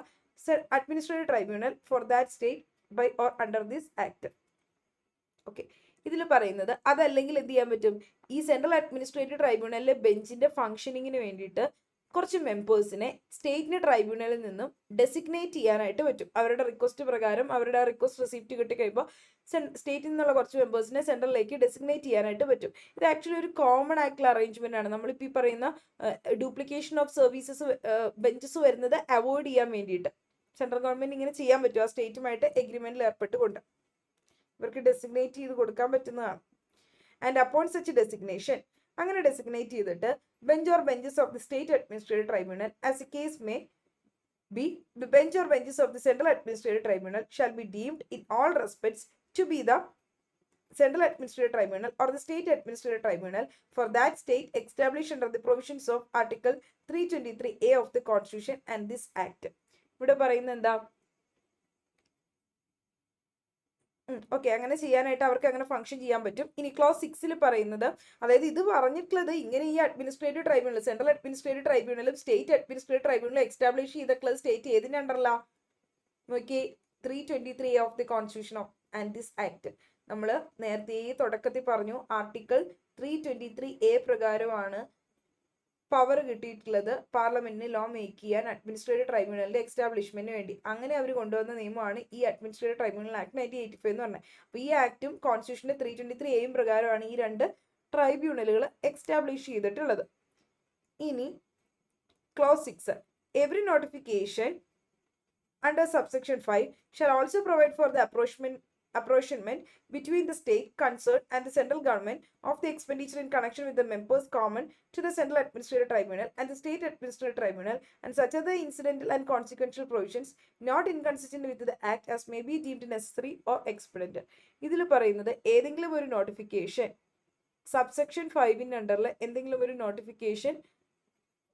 administrative tribunal for that state by or under this act. Okay, ഇതിൽ പറയുന്നത് അതല്ലെങ്കിൽ എന്ത് ചെയ്യാൻ പറ്റും, ഈ central administrative ട്രൈബ്യൂണലിലെ ബെഞ്ചിന്റെ ഫംഗ്ഷനിങ്ങിന് വേണ്ടിയിട്ട് കുറച്ച് മെമ്പേഴ്സിനെ സ്റ്റേറ്റിന്റെ ട്രൈബ്യൂണലിൽ നിന്നും ഡെസിഗ്നേറ്റ് ചെയ്യാനായിട്ട് പറ്റും. അവരുടെ റിക്വസ്റ്റ് പ്രകാരം, അവരുടെ റിക്വസ്റ്റ് റിസീപ്റ്റ് കിട്ടി കഴിയുമ്പോൾ സ്റ്റേറ്റിൽ നിന്നുള്ള കുറച്ച് മെമ്പേഴ്സിനെ സെൻട്രലിലേക്ക് ഡെസിഗ്നേറ്റ് ചെയ്യാനായിട്ട് പറ്റും. ഇത് ആക്ച്വലി ഒരു കോമൺ ആയിട്ടുള്ള അറേഞ്ച്മെന്റ് ആണ്. നമ്മളിപ്പോൾ ഈ പറയുന്ന ഡ്യൂപ്ലിക്കേഷൻ ഓഫ് സർവീസസ് ബെഞ്ചസ് വരുന്നത് അവോയ്ഡ് ചെയ്യാൻ വേണ്ടിയിട്ട് സെൻട്രൽ ഗവൺമെന്റ് ഇങ്ങനെ ചെയ്യാൻ പറ്റും, ആ സ്റ്റേറ്റുമായിട്ട് എഗ്രിമെന്റിൽ ഏർപ്പെട്ടുകൊണ്ട് ഇവർക്ക് ഡെസിഗ്നേറ്റ് ചെയ്ത് കൊടുക്കാൻ പറ്റുന്നതാണ്. ആൻഡ് അപ്പോൺ സച്ച് ഡെസിഗ്നേഷൻ, അങ്ങനെ ഡെസിഗ്നേറ്റ് ചെയ്തിട്ട് bench or benches of the state administrative tribunal as a case may be the bench or benches of the central administrative tribunal shall be deemed in all respects to be the central administrative tribunal or the state administrative tribunal for that state established under the provisions of article 323A of the constitution and this act. ഇവിടെ പറയുന്നത് എന്താ, okay, അങ്ങനെ ചെയ്യാനായിട്ട് അവർക്ക് അങ്ങനെ function ചെയ്യാൻ പറ്റും. ഇനി ക്ലോസ് 6 പറയുന്നത്, അതായത് ഇത് പറഞ്ഞിട്ടുള്ളത് ഇങ്ങനെ ഈ അഡ്മിനിസ്ട്രേറ്റീവ് ട്രൈബ്യൂണൽ, സെൻട്രൽ അഡ്മിനിസ്ട്രേറ്റീവ് ട്രൈബ്യൂണലും സ്റ്റേറ്റ് അഡ്മിനിസ്ട്രേറ്റീവ് ട്രൈബ്യൂണലും എസ്റ്റാബ്ലിഷ് ചെയ്തിട്ടുള്ളത് സ്റ്റേറ്റ് ഏതിന്റെ അണ്ടറില നോക്കി, 323 of the constitution of and this act. നമ്മൾ നേരത്തെ തുടക്കത്തിൽ പറഞ്ഞു, ആർട്ടിക്കിൾ 323A പ്രകാരമാണ് പവർ കിട്ടിയിട്ടുള്ളത് പാർലമെന്റിന് ലോ മേക്ക് ചെയ്യാൻ അഡ്മിനിസ്ട്രേറ്റീവ് ട്രൈബ്യൂണലിന്റെ എസ്റ്റാബ്ലിഷ്മെന്റിന് വേണ്ടി. അങ്ങനെ അവർ കൊണ്ടുവന്ന നിയമമാണ് ഈ അഡ്മിനിസ്ട്രേറ്റീവ് ട്രൈബ്യൂണൽ ആക്ട് 1985 എന്ന് പറഞ്ഞത്. അപ്പോൾ ഈ ആക്ടും കോൺസ്റ്റിറ്റ്യൂഷന്റെ 323A പ്രകാരമാണ് ഈ രണ്ട് ട്രൈബ്യൂണലുകൾ എസ്റ്റാബ്ലിഷ് ചെയ്തിട്ടുള്ളത്. ഇനി clause 6, every notification under subsection 5 shall also provide for the apportionment between the state concerned and the central government of the expenditure in connection with the members common to the central administrative tribunal and the state administrative tribunal, and such other incidental and consequential provisions not inconsistent with the act as may be deemed necessary or expedient. ഇതിൽ പറയുന്നത് ഏതെങ്കിലും ഒരു notification subsection 5 അണ്ടറിൽ എന്തെങ്കിലും ഒരു notification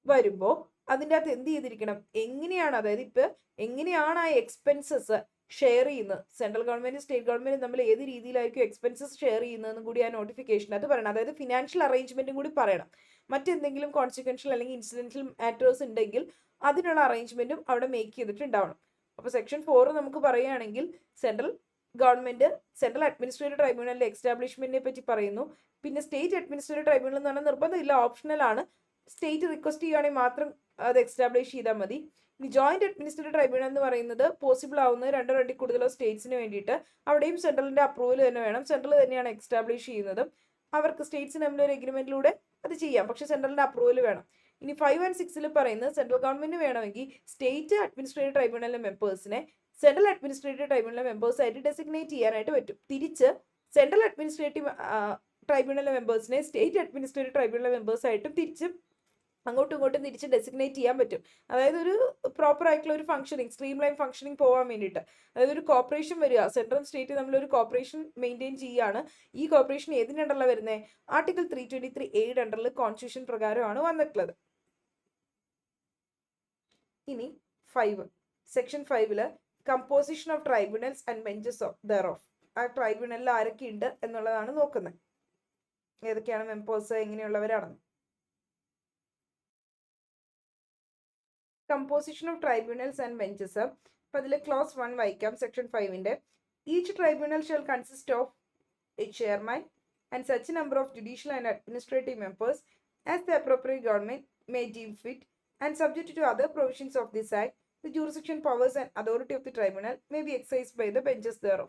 വരുമ്പോൾ അതിൻ്റെ അകത്ത് എന്ത് ചെയ്തിരിക്കണം, എങ്ങനെയാണ്, അതായത് ഇപ്പൊ എങ്ങനെയാണ് ആ എക്സ്പെൻസസ് ഷെയർ ചെയ്യുന്നത്, സെൻട്രൽ ഗവൺമെന്റ് സ്റ്റേറ്റ് ഗവൺമെന്റ് നമ്മൾ ഏത് രീതിയിലായിരിക്കും എക്സ്പെൻസസ് ഷെയർ ചെയ്യുന്നതെന്നും കൂടി ആ നോട്ടിഫിക്കേഷൻ അത് പറയണം. അതായത് ഫിനാൻഷ്യൽ അറേഞ്ച്മെന്റും കൂടി പറയണം. മറ്റെന്തെങ്കിലും കോൺസിക്വൻഷ്യൽ അല്ലെങ്കിൽ ഇൻസിഡൻഷ്യൽ മാറ്റേഴ്സ് ഉണ്ടെങ്കിൽ അതിനുള്ള അറേഞ്ച്മെന്റും അവിടെ മേക്ക് ചെയ്തിട്ടുണ്ടാവണം. അപ്പോൾ സെക്ഷൻ 4 നമുക്ക് പറയുകയാണെങ്കിൽ സെൻട്രൽ ഗവൺമെന്റ് സെൻട്രൽ അഡ്മിനിസ്ട്രേറ്റീവ് ട്രൈബ്യൂണലിന്റെ എക്സ്റ്റാബ്ലിഷ്മെന്റിനെ പറ്റി പറയുന്നു. പിന്നെ സ്റ്റേറ്റ് അഡ്മിനിസ്ട്രേറ്റീവ് ട്രൈബ്യൂണൽ എന്ന് പറഞ്ഞാൽ നിർബന്ധമില്ല, ഓപ്ഷണൽ ആണ്. സ്റ്റേറ്റ് റിക്വസ്റ്റ് ചെയ്യുകയാണെങ്കിൽ മാത്രം അത് എക്സ്റ്റാബ്ലിഷ് ചെയ്താൽ മതി. ഇനി ജോയിന്റ് അഡ്മിനിസ്ട്രേറ്റീവ് ട്രൈബ്യൂണൽ എന്ന് പറയുന്നത് പോസിബിൾ ആവുന്നത് രണ്ടോ രണ്ടിൽ കൂടുതലോ സ്റ്റേറ്റ്സിന് വേണ്ടിയിട്ട്. അവിടെയും സെൻട്രലിന്റെ അപ്രൂവൽ തന്നെ വേണം. സെൻട്രൽ തന്നെയാണ് എക്സ്റ്റാബ്ലിഷ് ചെയ്യുന്നത്. അവർക്ക് സ്റ്റേറ്റ്സിന് തമ്മിൽ ഒരു എഗ്രിമെന്റിലൂടെ അത് ചെയ്യാം, പക്ഷെ സെൻട്രലിന്റെ അപ്രൂവൽ വേണം. ഇനി 5 and 6 പറയുന്നത് സെൻട്രൽ ഗവൺമെന്റ് വേണമെങ്കിൽ സ്റ്റേറ്റ് അഡ്മിനിസ്ട്രേറ്റീവ് ട്രൈബ്യൂണലിലെ മെമ്പേഴ്സിനെ സെൻട്രൽ അഡ്മിനിസ്ട്രേറ്റീവ് ട്രൈബ്യൂണലിലെ മെമ്പേഴ്സ് ആയിട്ട് ഡെസിഗ്നേറ്റ് ചെയ്യാനായിട്ട് പറ്റും. തിരിച്ച് സെൻട്രൽ അഡ്മിനിസ്ട്രേറ്റീവ് ട്രൈബ്യൂണലിലെ മെമ്പേഴ്സിനെ സ്റ്റേറ്റ് അഡ്മിനിസ്ട്രേറ്റീവ് ട്രൈബ്യൂണലിലെ മെമ്പേഴ്സ് ആയിട്ടും തിരിച്ചും അങ്ങോട്ടും ഇങ്ങോട്ടും തിരിച്ച് ഡെസിഗ്നേറ്റ് ചെയ്യാൻ പറ്റും. അതായത് ഒരു പ്രോപ്പർ ആയിട്ടുള്ള ഒരു ഫംഗ്ഷനിങ്, സ്ട്രീം ലൈൻ ഫംഗ്ഷനിങ് പോകാൻ വേണ്ടിയിട്ട്. അതായത് ഒരു കോർപ്പറേഷൻ വരിക, സെൻട്രൽ സ്റ്റേറ്റ് തമ്മിൽ ഒരു കോർപ്പറേഷൻ മെയിൻറ്റെയിൻ ചെയ്യുകയാണ്. ഈ കോർപ്പറേഷൻ ഏതിൻ്റെ അണ്ടറിലാണ് വരുന്നത്? ആർട്ടിക്കിൾ 323A അണ്ടറിൽ കോൺസ്റ്റിറ്റ്യൂഷൻ പ്രകാരമാണ് വന്നിട്ടുള്ളത്. ഇനി 5 section 5 composition of tribunals and benches of thereof. ആ ട്രൈബ്യൂണലിൽ ആരൊക്കെ ഉണ്ട് എന്നുള്ളതാണ് നോക്കുന്നത്. ഏതൊക്കെയാണ് മെമ്പേഴ്സ്, എങ്ങനെയുള്ളവരാണെന്ന്. Composition of tribunals and benches. അപ്പം അതിൽ ക്ലോസ് 1 വായിക്കാം. സെക്ഷൻ 5ന്റെ each tribunal shall consist of a chairman and such number of judicial and administrative members as the appropriate government may deem fit and subject to other provisions of this act, the jurisdiction, powers and authority of the tribunal may be exercised by the benches thereof.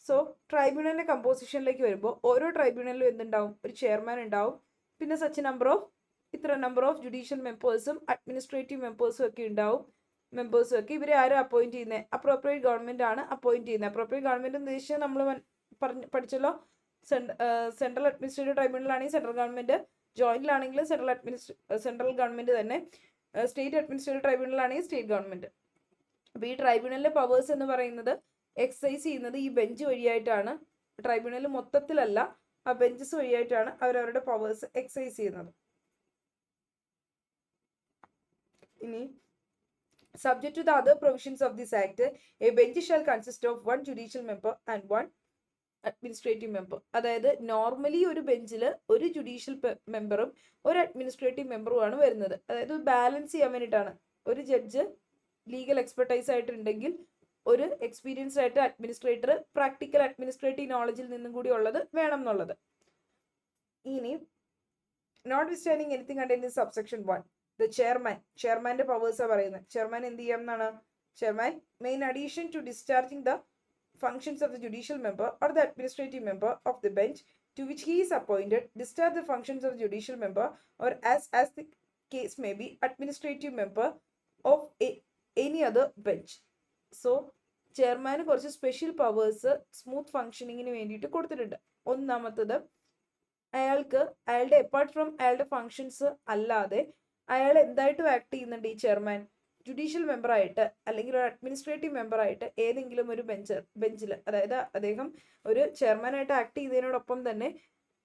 So ട്രൈബ്യൂണലിന്റെ കമ്പോസിഷനിലേക്ക് വരുമ്പോൾ ഓരോ ട്രൈബ്യൂണലിലും എന്തുണ്ടാവും? ഒരു chairman ഉണ്ടാവും, പിന്നെ such ഇത്ര number of judicial മെമ്പേഴ്സും administrative മെമ്പേഴ്സും ഒക്കെ ഉണ്ടാവും. മെമ്പേഴ്സും ഒക്കെ ഇവരെ ആരും അപ്പോയിന്റ് ചെയ്യുന്നത്? അപ്രോപ്രിയേറ്റ് ഗവൺമെന്റ് ആണ് അപ്പോയിന്റ് ചെയ്യുന്നത്. അപ്രോപ്രിയേറ്റ് ഗവൺമെന്റ് എന്ന് ഉദ്ദേശിച്ചാൽ നമ്മൾ പഠിച്ചല്ലോ, സെൻട്രൽ അഡ്മിനിസ്ട്രേറ്റീവ് ട്രൈബ്യൂണൽ ആണെങ്കിൽ സെൻട്രൽ ഗവൺമെന്റ്, ജോയിന്റിലാണെങ്കിൽ സെൻട്രൽ ഗവൺമെന്റ് തന്നെ, സ്റ്റേറ്റ് അഡ്മിനിസ്ട്രേറ്റീവ് ട്രൈബ്യൂണൽ ആണെങ്കിൽ സ്റ്റേറ്റ് ഗവൺമെന്റ്. അപ്പോൾ ഈ ട്രൈബ്യൂണലിലെ പവേഴ്സ് എന്ന് പറയുന്നത് എക്സസൈസ് ചെയ്യുന്നത് ഈ ബെഞ്ച് വഴിയായിട്ടാണ്. ട്രൈബ്യൂണൽ മൊത്തത്തിലല്ല, ആ ബെഞ്ചസ് വഴിയായിട്ടാണ് അവരവരുടെ പവേഴ്സ് എക്സസൈസ് ചെയ്യുന്നത്. ഇനി subject to the other provisions of this act, a bench shall consist of 1 judicial member and 1 administrative member. അതായത് നോർമലി ഒരു ബെഞ്ചിൽ ഒരു ജുഡീഷ്യൽ മെമ്പറും ഒരു അഡ്മിനിസ്ട്രേറ്റീവ് മെമ്പറുമാണ് വരുന്നത്. അതായത് ബാലൻസ് ചെയ്യാൻ വേണ്ടിയിട്ടാണ്. ഒരു ജഡ്ജ് ലീഗൽ എക്സ്പെർട്ടൈസ് ആയിട്ടുണ്ടെങ്കിൽ ഒരു എക്സ്പീരിയൻസ്ഡ് ആയിട്ട് അഡ്മിനിസ്ട്രേറ്റർ പ്രാക്ടിക്കൽ അഡ്മിനിസ്ട്രേറ്റീവ് നോളജിൽ നിന്നും കൂടി ഉള്ളത് വേണം എന്നുള്ളത്. ഇനി notwithstanding anything contained in subsection 1, the ചെയർമാന്റെ പവേഴ്സാണ് പറയുന്നത്. ചെയർമാൻ എന്ത് ചെയ്യാം എന്നാണ്? Chairman may in addition to discharging the functions of the judicial member or the administrative member of the bench to which he is appointed, discharge the functions of the judicial member or as the case may be administrative member of any other bench. So ചെയർമാന് കുറച്ച് special powers smooth ഫങ്ഷനിങ്ങിന് വേണ്ടിയിട്ട് കൊടുത്തിട്ടുണ്ട്. ഒന്നാമത്തത്, അയാളുടെ apart from അയാളുടെ functions അല്ലാതെ അയാൾ എന്തായിട്ടും act ചെയ്യുന്നുണ്ട് ഈ ചെയർമാൻ? ജുഡീഷ്യൽ മെമ്പറായിട്ട് അല്ലെങ്കിൽ ഒരു അഡ്മിനിസ്ട്രേറ്റീവ് മെമ്പറായിട്ട് ഏതെങ്കിലും ഒരു ബെഞ്ചിൽ, അതായത് അദ്ദേഹം ഒരു ചെയർമാനായിട്ട് ആക്ട് ചെയ്തതിനോടൊപ്പം തന്നെ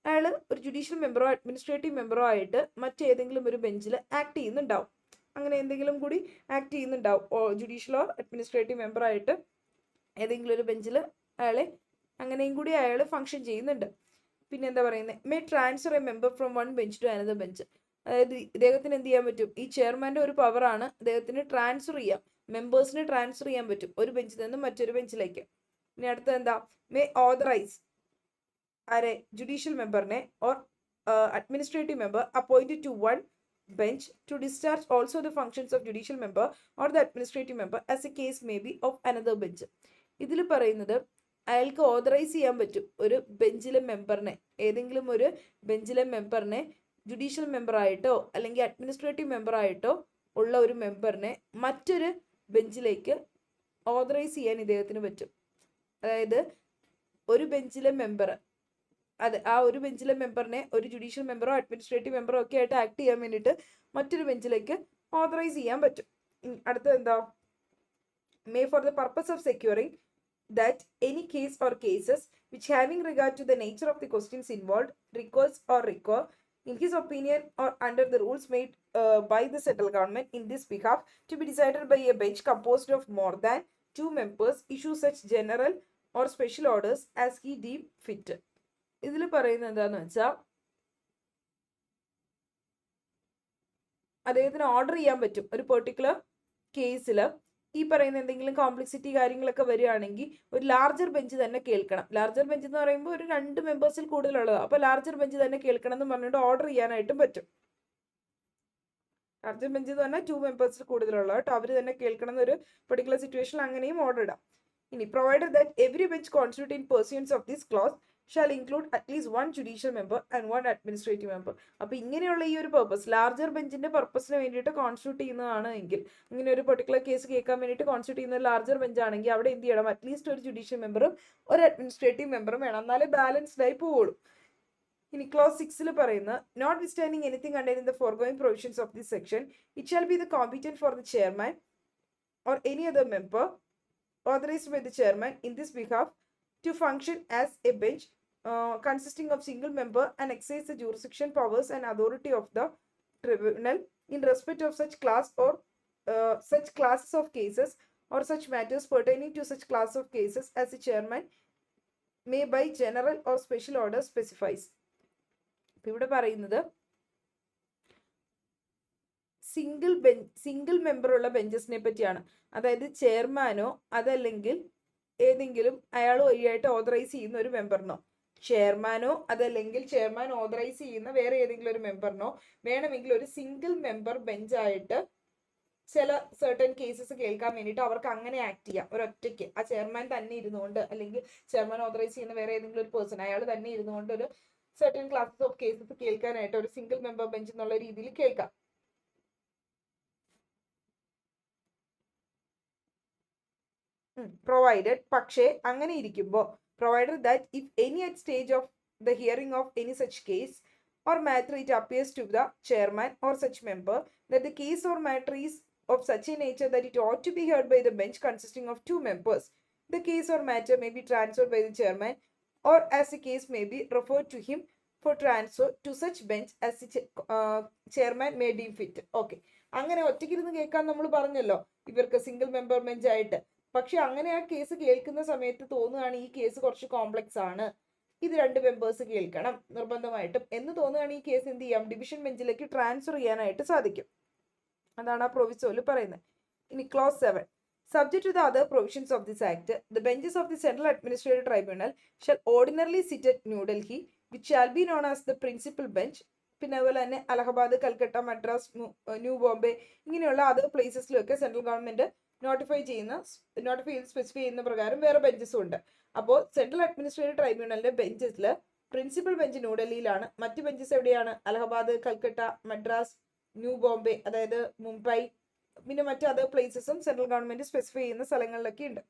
അയാൾ ഒരു ജുഡീഷ്യൽ മെമ്പറോ അഡ്മിനിസ്ട്രേറ്റീവ് മെമ്പറോ ആയിട്ട് മറ്റേതെങ്കിലും ഒരു ബെഞ്ചിൽ ആക്ട് ചെയ്യുന്നുണ്ടാവും. അങ്ങനെ എന്തെങ്കിലും കൂടി ആക്ട് ചെയ്യുന്നുണ്ടാവും. ജുഡീഷ്യലോ അഡ്മിനിസ്ട്രേറ്റീവ് മെമ്പറായിട്ട് ഏതെങ്കിലും ഒരു ബെഞ്ചിൽ അങ്ങനെയും കൂടി അയാൾ ഫങ്ഷൻ ചെയ്യുന്നുണ്ട്. പിന്നെ എന്താ പറയുന്നത്? May transfer a member from 1 bench to another bench. അതായത് ഇദ്ദേഹത്തിന് എന്ത് ചെയ്യാൻ പറ്റും? ഈ ചെയർമാന്റെ ഒരു പവറാണ് അദ്ദേഹത്തിന് ട്രാൻസ്ഫർ ചെയ്യാം, മെമ്പേഴ്സിനെ ട്രാൻസ്ഫർ ചെയ്യാൻ പറ്റും ഒരു ബെഞ്ചിൽ നിന്ന് മറ്റൊരു ബെഞ്ചിലേക്ക്. ഇനി അടുത്ത എന്താ? മേ ഓതറൈസ് ജുഡീഷ്യൽ മെമ്പറിനെ or administrative member appointed to 1 bench to discharge also the functions of judicial member or the administrative member as a case may be of another bench. ഇതിൽ പറയുന്നത് അയാൾക്ക് ഓതറൈസ് ചെയ്യാൻ പറ്റും ഒരു ബെഞ്ചിലെ മെമ്പറിനെ, ഏതെങ്കിലും ഒരു ബെഞ്ചിലെ മെമ്പറിനെ ജുഡീഷ്യൽ മെമ്പറായിട്ടോ അല്ലെങ്കിൽ അഡ്മിനിസ്ട്രേറ്റീവ് മെമ്പറായിട്ടോ ഉള്ള ഒരു മെമ്പറിനെ മറ്റൊരു ബെഞ്ചിലേക്ക് ഓതറൈസ് ചെയ്യാൻ ഇദ്ദേഹത്തിന് പറ്റും. അതായത് ഒരു ബെഞ്ചിലെ മെമ്പർ, ആ ഒരു ബെഞ്ചിലെ മെമ്പറിനെ ഒരു ജുഡീഷ്യൽ മെമ്പറോ അഡ്മിനിസ്ട്രേറ്റീവ് മെമ്പറോ ഒക്കെ ആയിട്ട് ആക്ട് ചെയ്യാൻ വേണ്ടിയിട്ട് മറ്റൊരു ബെഞ്ചിലേക്ക് ഓതറൈസ് ചെയ്യാൻ പറ്റും. അടുത്തത് എന്താ? May for the purpose of securing that any case or cases which having regard to the nature of the questions involved requires or require in his opinion or under the rules made by the central government in this behalf to be decided by a bench composed of more than 2 members issue such general or special orders as he deem fit. ഇതിൽ പറയുന്നത് എന്താന്ന് വെച്ചാൽ അദ്ദേഹത്തിന് order ചെയ്യാൻ പറ്റും ഒരു particular കേസിൽ ഈ പറയുന്ന എന്തെങ്കിലും കോംപ്ലക്സിറ്റി കാര്യങ്ങളൊക്കെ വരികയാണെങ്കിൽ ഒരു ലാർജർ ബെഞ്ച് തന്നെ കേൾക്കണം. ലാർജർ ബെഞ്ച് എന്ന് പറയുമ്പോൾ ഒരു 2 മെമ്പേഴ്സിൽ കൂടുതലുള്ളതാണ്. അപ്പോൾ ലാർജർ ബെഞ്ച് തന്നെ കേൾക്കണം എന്ന് പറഞ്ഞിട്ട് ഓർഡർ ചെയ്യാനായിട്ടും പറ്റും. ലാർജർ ബെഞ്ച് എന്ന് പറഞ്ഞാൽ 2 മെമ്പേഴ്സിൽ കൂടുതലുള്ളത് കേട്ടോ, അവർ തന്നെ കേൾക്കണം എന്നൊരു പെർട്ടിക്കുലർ സിറ്റുവേഷനിൽ അങ്ങനെയും ഓർഡർ ഇടാം. ഇനി provided that every bench constitute in pursuance of this clause shall include at least 1 judicial member and 1 administrative member. അപ്പോൾ ഇങ്ങനെയുള്ള ഈ ഒരു പർപ്പസ് ലാർജർ ബെഞ്ചിന്റെ പർപ്പസിന് വേണ്ടിയിട്ട് കോൺസ്റ്റിറ്റ്യൂട്ട് ചെയ്യുന്നതാണ് എങ്കിൽ, ഇങ്ങനെ ഒരു പെർട്ടിക്കുലർ കേസ് കേൾക്കാൻ വേണ്ടിയിട്ട് കോൺസ്റ്റിറ്റ്യൂട്ട് ചെയ്യുന്ന ഒരു ലാർജർ ബെഞ്ച് ആണെങ്കിൽ അവിടെ എന്ത് ചെയ്യണം, അറ്റ്ലീസ്റ്റ് ഒരു ജുഡീഷ്യൽ മെമ്പറും ഒരു അഡ്മിനിസ്ട്രേറ്റീവ് മെമ്പറും വേണം, എന്നാലേ ബാലൻസ്ഡ് ആയി പോവുള്ളൂ. ഇനി ക്ലോസ് 6 പറയുന്ന notwithstanding anything contain in the foregoing provisions of this section it shall be the competent for the chairman or any other member authorized by the chairman in this behalf to function as a bench consisting of single member and exercise the jurisdiction powers and authority of the tribunal in respect of such class or such classes of cases or such matters pertaining to such class of cases as the chairman may by general or special order specifies. ഇവിടെ പറയുന്നത് single member ഉള്ള ബെഞ്ചസിനെ പറ്റിയാണ്. അതായത് ചെയർമാനോ അതല്ലെങ്കിൽ ഏതെങ്കിലും അയാൾ വഴിയായിട്ട് authorise ചെയ്യുന്ന ഒരു മെമ്പറിനോ, ചെയർമാനോ അതല്ലെങ്കിൽ ചെയർമാൻ ഓതറൈസ് ചെയ്യുന്ന വേറെ ഏതെങ്കിലും ഒരു മെമ്പറിനോ വേണമെങ്കിൽ ഒരു സിംഗിൾ മെമ്പർ ബെഞ്ചായിട്ട് ചില സർട്ടൻ കേസസ് കേൾക്കാൻ വേണ്ടിയിട്ട് അവർക്ക് അങ്ങനെ ആക്ട് ചെയ്യാം. ഒരൊറ്റയ്ക്ക് ആ ചെയർമാൻ തന്നെ ഇരുന്നുകൊണ്ട്, അല്ലെങ്കിൽ ചെയർമാൻ ഓതറൈസ് ചെയ്യുന്ന വേറെ ഏതെങ്കിലും ഒരു പേഴ്സൺ അയാൾ തന്നെ ഇരുന്നുകൊണ്ട് ഒരു സർട്ടൻ ക്ലാസസ് ഓഫ് കേസസ് കേൾക്കാനായിട്ട് ഒരു സിംഗിൾ മെമ്പർ ബെഞ്ച് എന്നുള്ള രീതിയിൽ കേൾക്കാം. പ്രൊവൈഡഡ് പക്ഷേ അങ്ങനെ ഇരിക്കുമ്പോൾ provided that if any at stage of the hearing of any such case or matter it appears to the chairman or such member that the case or matter is of such a nature that it ought to be heard by the bench consisting of 2 members, the case or matter may be transferred by the chairman or as the case may be referred to him for transfer to such bench as the chairman may deem fit. Okay, അങ്ങനെ ഒറ്റയ്ക്കിരുന്ന് കേൾക്കാൻ നമ്മൾ പറഞ്ഞല്ലോ ഇവർക്ക് single member bench ആയിട്ട്. പക്ഷെ അങ്ങനെ ആ കേസ് കേൾക്കുന്ന സമയത്ത് തോന്നുകയാണ് ഈ കേസ് കുറച്ച് കോംപ്ലക്സ് ആണ്, ഇത് 2 മെമ്പേഴ്സ് കേൾക്കണം നിർബന്ധമായിട്ടും എന്ന് തോന്നുകയാണ്, ഈ കേസ് എന്ത് ചെയ്യാം, ഡിവിഷൻ ബെഞ്ചിലേക്ക് ട്രാൻസ്ഫർ ചെയ്യാനായിട്ട് സാധിക്കും. അതാണ് ആ പ്രൊവിസോയിൽ പറയുന്നത്. ഇനി clause 7 subject to the other provisions of this act the benches of the central administrative tribunal shall ordinarily sit at New Delhi which shall be known as the principal bench. പിന്നെ അതുപോലെ തന്നെ അലഹബാദ്, കൽക്കട്ട, മദ്രാസ്, ന്യൂ ബോംബെ ഇങ്ങനെയുള്ള അതർ പ്ലേസസിലൊക്കെ സെൻട്രൽ ഗവൺമെന്റ് നോട്ടിഫൈ ചെയ്ത് specify ചെയ്യുന്ന പ്രകാരം വേറെ ബെഞ്ചസും ഉണ്ട്. അപ്പോൾ സെൻട്രൽ അഡ്മിനിസ്ട്രേറ്റീവ് ട്രൈബ്യൂണലിന്റെ ബെഞ്ചസിൽ പ്രിൻസിപ്പൽ ബെഞ്ച് ന്യൂഡൽഹിയിലാണ്, മറ്റ് ബെഞ്ചസ് എവിടെയാണ്, അലഹബാദ്, കൽക്കട്ട, മദ്രാസ്, ന്യൂ ബോംബെ അതായത് മുംബൈ, പിന്നെ മറ്റ് അതർ പ്ലേസസും സെൻട്രൽ ഗവൺമെന്റ് സ്പെസിഫൈ ചെയ്യുന്ന സ്ഥലങ്ങളിലൊക്കെ ഉണ്ട്.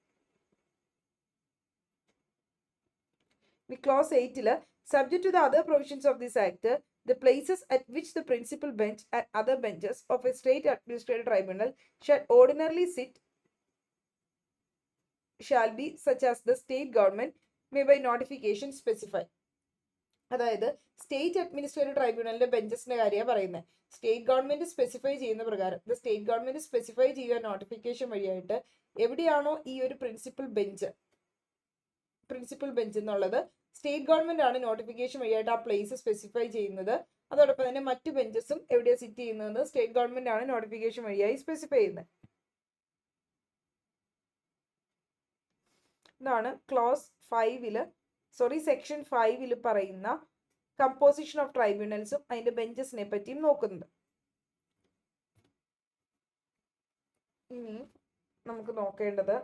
Clause 8 subject to the other provisions of this act the places at which the principal bench and other benches of a state administrative tribunal shall ordinarily sit shall be such as the state government may by notification specify. അതായത് state administrative ട്രൈബ്യൂണലിന്റെ ബെഞ്ചസിന്റെ കാര്യമാണ് പറയുന്നത്. State government specify ചെയ്യുന്ന പ്രകാരം state government specify ചെയ്യുക notification വഴിയായിട്ട് എവിടെയാണോ ഈ ഒരു പ്രിൻസിപ്പൽ ബെഞ്ച് എന്നുള്ളത് സ്റ്റേറ്റ് ഗവൺമെന്റ് ആണ് നോട്ടിഫിക്കേഷൻ വഴിയായിട്ട് ആ പ്ലേസ് സ്പെസിഫൈ ചെയ്യുന്നത്. അതോടൊപ്പം തന്നെ മറ്റു ബെഞ്ചസും എവിടെയാണ് സിറ്റ് ചെയ്യുന്നത് സ്റ്റേറ്റ് ഗവൺമെന്റ് ആണ് നോട്ടിഫിക്കേഷൻ വഴിയായി സ്പെസിഫൈ ചെയ്യുന്നത്. ഇതാണ് ക്ലോസ് 5 സെക്ഷൻ 5 പറയുന്ന കമ്പോസിഷൻ ഓഫ് ട്രൈബ്യൂണൽസും അതിന്റെ ബെഞ്ചസിനെ പറ്റിയും നോക്കുന്നത്. ഇനി നമുക്ക് നോക്കേണ്ടത്